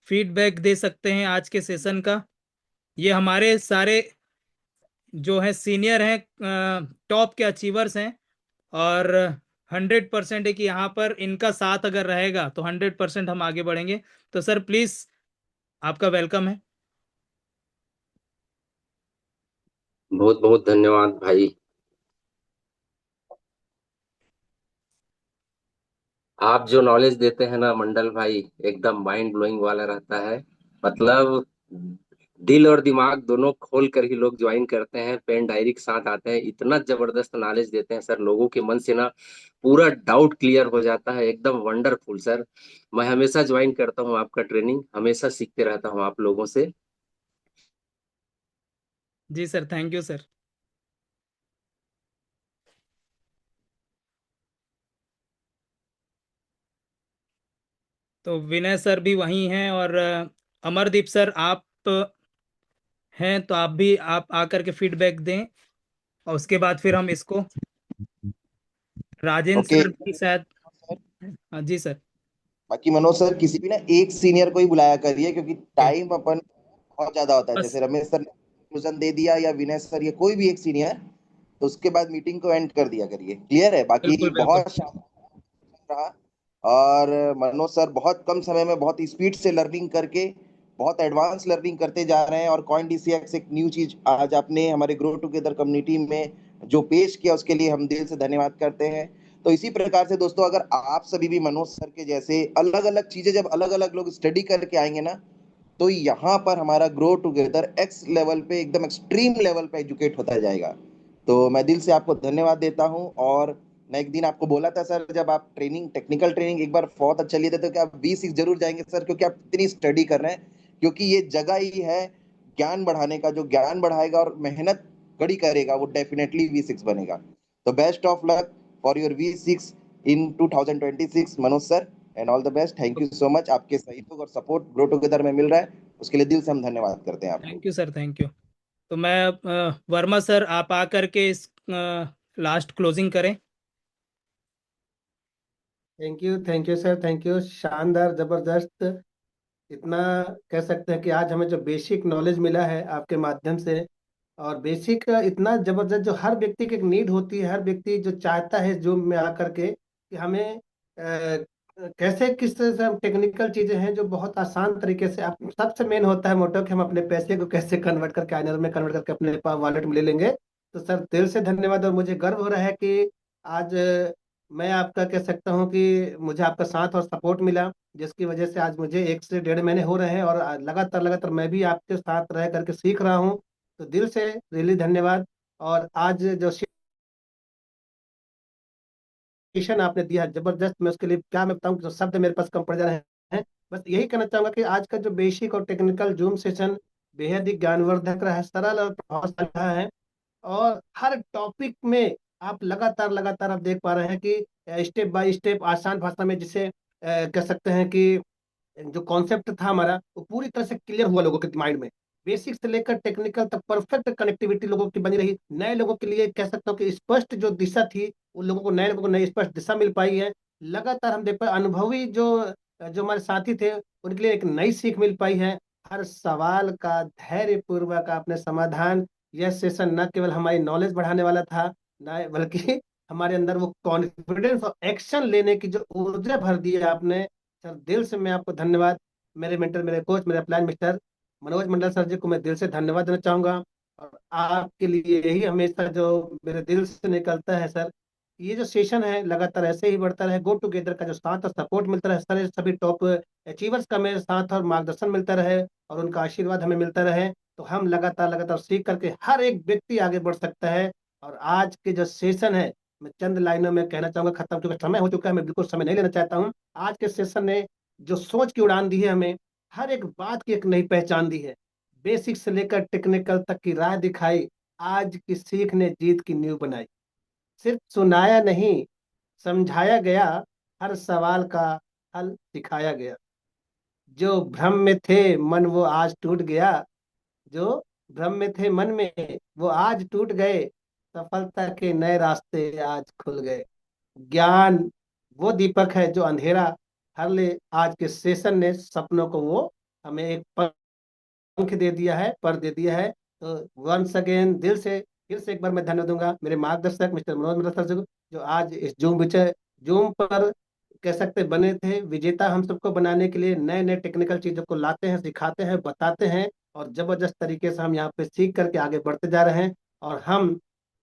फीडबैक दे सकते हैं आज के सेशन का। ये हमारे सारे जो है सीनियर हैं, टॉप के अचीवर्स हैं, और 100% है कि यहाँ पर इनका साथ अगर रहेगा तो 100% हम आगे बढ़ेंगे। तो सर प्लीज, आपका वेलकम है। बहुत बहुत धन्यवाद भाई। आप जो नॉलेज देते हैं ना मंडल भाई, एकदम माइंड ब्लोइंग वाला रहता है। मतलब दिल और दिमाग दोनों खोल कर ही लोग ज्वाइन करते हैं, पेन डायरी के साथ आते हैं। इतना जबरदस्त नॉलेज देते हैं सर, लोगों के मन से ना पूरा डाउट क्लियर हो जाता है। एकदम वंडरफुल सर। मैं हमेशा ज्वाइन करता हूँ आपका ट्रेनिंग, हमेशा सीखते रहता हूँ आप लोगों से। जी सर, थैंक यू सर। तो विनय सर भी वही हैं, और अमरदीप सर आप हैं तो आप भी, आप आकर के फीडबैक दें, और उसके बाद फिर हम इसको, राजेंद्र ओके। सर भी शायद। हाँ जी सर। बाकी मनोज सर किसी भी ना एक सीनियर को ही बुलाया करिए, क्योंकि ओके। टाइम अपन बहुत ज्यादा होता है। बस। जैसे रमेश सर ने कंक्लूजन दे दिया या विनय सर या कोई भी एक सीनियर, तो उसके बाद मीटिंग को एंड कर दिया करिए। क्लियर है? बाकी बिल्कुल बिल्कुल। बहुत शानदार रहा। और मनोज सर बहुत कम समय में बहुत स्पीड से लर्निंग करके बहुत एडवांस लर्निंग करते जा रहे हैं। और कॉइन डीसीएक्स एक न्यू चीज आज आपने हमारे ग्रो टुगेदर कम्युनिटी में जो पेश किया, उसके लिए हम दिल से धन्यवाद करते हैं। तो इसी प्रकार से दोस्तों, अगर आप सभी भी मनोज सर के जैसे अलग अलग चीजें जब अलग अलग लोग स्टडी करके आएंगे ना, तो यहाँ पर हमारा ग्रो टुगेदर एक्स लेवल पे, एकदम एक्सट्रीम लेवल पे एजुकेट होता जाएगा। तो मैं दिल से आपको धन्यवाद देता हूँ। और मैं एक दिन आपको बोला था सर, जब आप ट्रेनिंग, टेक्निकल ट्रेनिंग एक बार बहुत अच्छा लिए थे, तो कि आप V6 जरूर जाएंगे सर, क्योंकि आप इतनी स्टडी कर रहे हैं। क्योंकि ये जगह ही है ज्ञान बढ़ाने का। जो ज्ञान बढ़ाएगा और मेहनत कड़ी करेगा, वो डेफिनेटली V6 बनेगा। तो best of luck for your V6 in 2026 Manoj sir, and all the best. Thank you so much. आपके सहयोग और सपोर्ट ग्रो टुगेदर में मिल रहा है, उसके लिए दिल से हम धन्यवाद करते हैं आपको। Thank you sir, thank you. तो मैं वर्मा सर, आप आकर के इस लास्ट क्लोजिंग करें। Thank you sir, thank you. शानदार, जबरदस्त। इतना कह सकते हैं कि आज हमें जो बेसिक नॉलेज मिला है आपके माध्यम से, और बेसिक इतना जबरदस्त, जो हर व्यक्ति की एक नीड होती है, हर व्यक्ति जो चाहता है जूम में आकर के कि हमें कैसे किस तरह से हम टेक्निकल चीजें हैं जो बहुत आसान तरीके से, आप सबसे मेन होता है मोटो कि हम अपने पैसे को कैसे कन्वर्ट करके आइनर में कन्वर्ट करके अपने पास वॉलेट में ले लेंगे। तो सर दिल से धन्यवाद, और मुझे गर्व हो रहा है कि आज मैं आपका कह सकता हूँ कि मुझे आपका साथ और सपोर्ट मिला, जिसकी वजह से आज मुझे 1 से 1.5 महीने हो रहे हैं और लगातार लगातार मैं भी आपके साथ रह करके सीख रहा हूँ। तो दिल से रियली धन्यवाद। और आज जो सेशन आपने दिया जबरदस्त, मैं उसके लिए क्या मैं बताऊं, जो शब्द मेरे पास कम पड़ जा रहे हैं। बस यही कहना चाहूंगा कि आज का जो बेसिक और टेक्निकल जूम सेशन बेहद ही ज्ञानवर्धक रहा है, सरल और प्रभावशाली रहा है। और हर टॉपिक में आप लगातार लगातार आप देख पा रहे हैं कि स्टेप बाय स्टेप आसान भाषा में, जिसे कह सकते हैं कि जो कॉन्सेप्ट था हमारा, वो पूरी तरह से क्लियर हुआ लोगों के माइंड में। बेसिक से लेकर टेक्निकल तक परफेक्ट कनेक्टिविटी लोगों की बनी रही। नए लोगों के लिए कह सकता हूँ कि स्पष्ट जो दिशा थी, उन लोगों को, नए लोगों को नई स्पष्ट दिशा मिल पाई है। लगातार हम देख पाए अनुभवी जो जो हमारे साथी थे, उनके लिए एक नई सीख मिल पाई है। हर सवाल का धैर्य पूर्वक आपने समाधान, यह सेशन न केवल हमारी नॉलेज बढ़ाने वाला था, न बल्कि हमारे अंदर वो कॉन्फिडेंस और एक्शन लेने की जो ऊर्जा भर दी है आपने। सर दिल से मैं आपको धन्यवाद। मेरे मेंटर, मेरे कोच, मेरे अपलाइन मिस्टर मनोज मंडल सर जी को मैं दिल से धन्यवाद देना चाहूंगा। और आपके लिए यही हमेशा जो मेरे दिल से निकलता है सर, ये जो सेशन है लगातार ऐसे ही बढ़ता रहे, गो टुगेदर का जो साथ और सपोर्ट मिलता रहे, सारे सभी टॉप अचीवर्स का मेरे साथ और मार्गदर्शन मिलता रहे, और उनका आशीर्वाद हमें मिलता रहे, तो हम लगातार लगातार सीख करके हर एक व्यक्ति आगे बढ़ सकता है। और आज के जो सेशन है, मैं चंद लाइनों में कहना चाहूंगा, खत्म चूंकि समय हो चुका है, मैं बिल्कुल समय नहीं लेना चाहता हूँ। आज के सेशन ने जो सोच की उड़ान दी है हमें, हर एक बात की एक नई पहचान दी है, बेसिक से लेकर टेक्निकल तक की राह दिखाई। आज की सीख ने जीत की नींव बनाई। सिर्फ सुनाया नहीं, समझाया गया, हर सवाल का हल सिखाया गया। जो भ्रम में थे मन वो आज टूट गया, जो भ्रम में थे मन में वो आज टूट गए, सफलता के नए रास्ते आज खुल गए। ज्ञान वो दीपक है जो अंधेरा हर ले, आज के सेशन ने सपनों को वो हमें एक पंख दे दिया है, पर दे दिया है। तो वंस अगेन दिल से फिर से एक बार मैं धन्यवाद दूंगा मेरे मार्गदर्शक मिस्टर मनोज मिश्रा सर जी को, जो आज इस जूम पर कह सकते बने थे विजेता हम सबको बनाने के लिए, नए नए टेक्निकल चीजों को लाते हैं, सिखाते हैं, बताते हैं, और जबरदस्त तरीके से हम यहाँ पे सीख करके आगे बढ़ते जा रहे हैं। और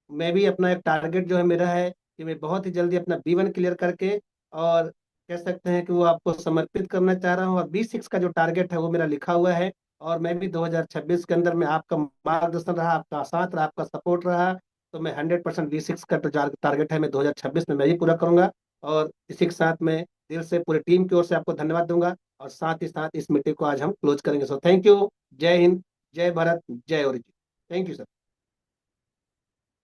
मैं भी अपना एक टारगेट जो है मेरा है कि मैं बहुत ही जल्दी अपना B1 क्लियर करके, और कह सकते हैं कि वो आपको समर्पित करना चाह रहा हूँ। और B6 का जो टारगेट है वो मेरा लिखा हुआ है। और मैं भी 2026 के अंदर में आपका मार्गदर्शन रहा, आपका साथ रहा, आपका सपोर्ट रहा, तो मैं 100% B6 का जो टारगेट है मैं 2026 में मैं ही पूरा करूंगा। और इसी के साथ मैं दिल से पूरी टीम की ओर से आपको धन्यवाद दूंगा, और साथ ही साथ इस मीटिंग को आज हम क्लोज करेंगे। So thank you. जय हिंद, जय भारत, जय ओरिजिन। Thank you sir.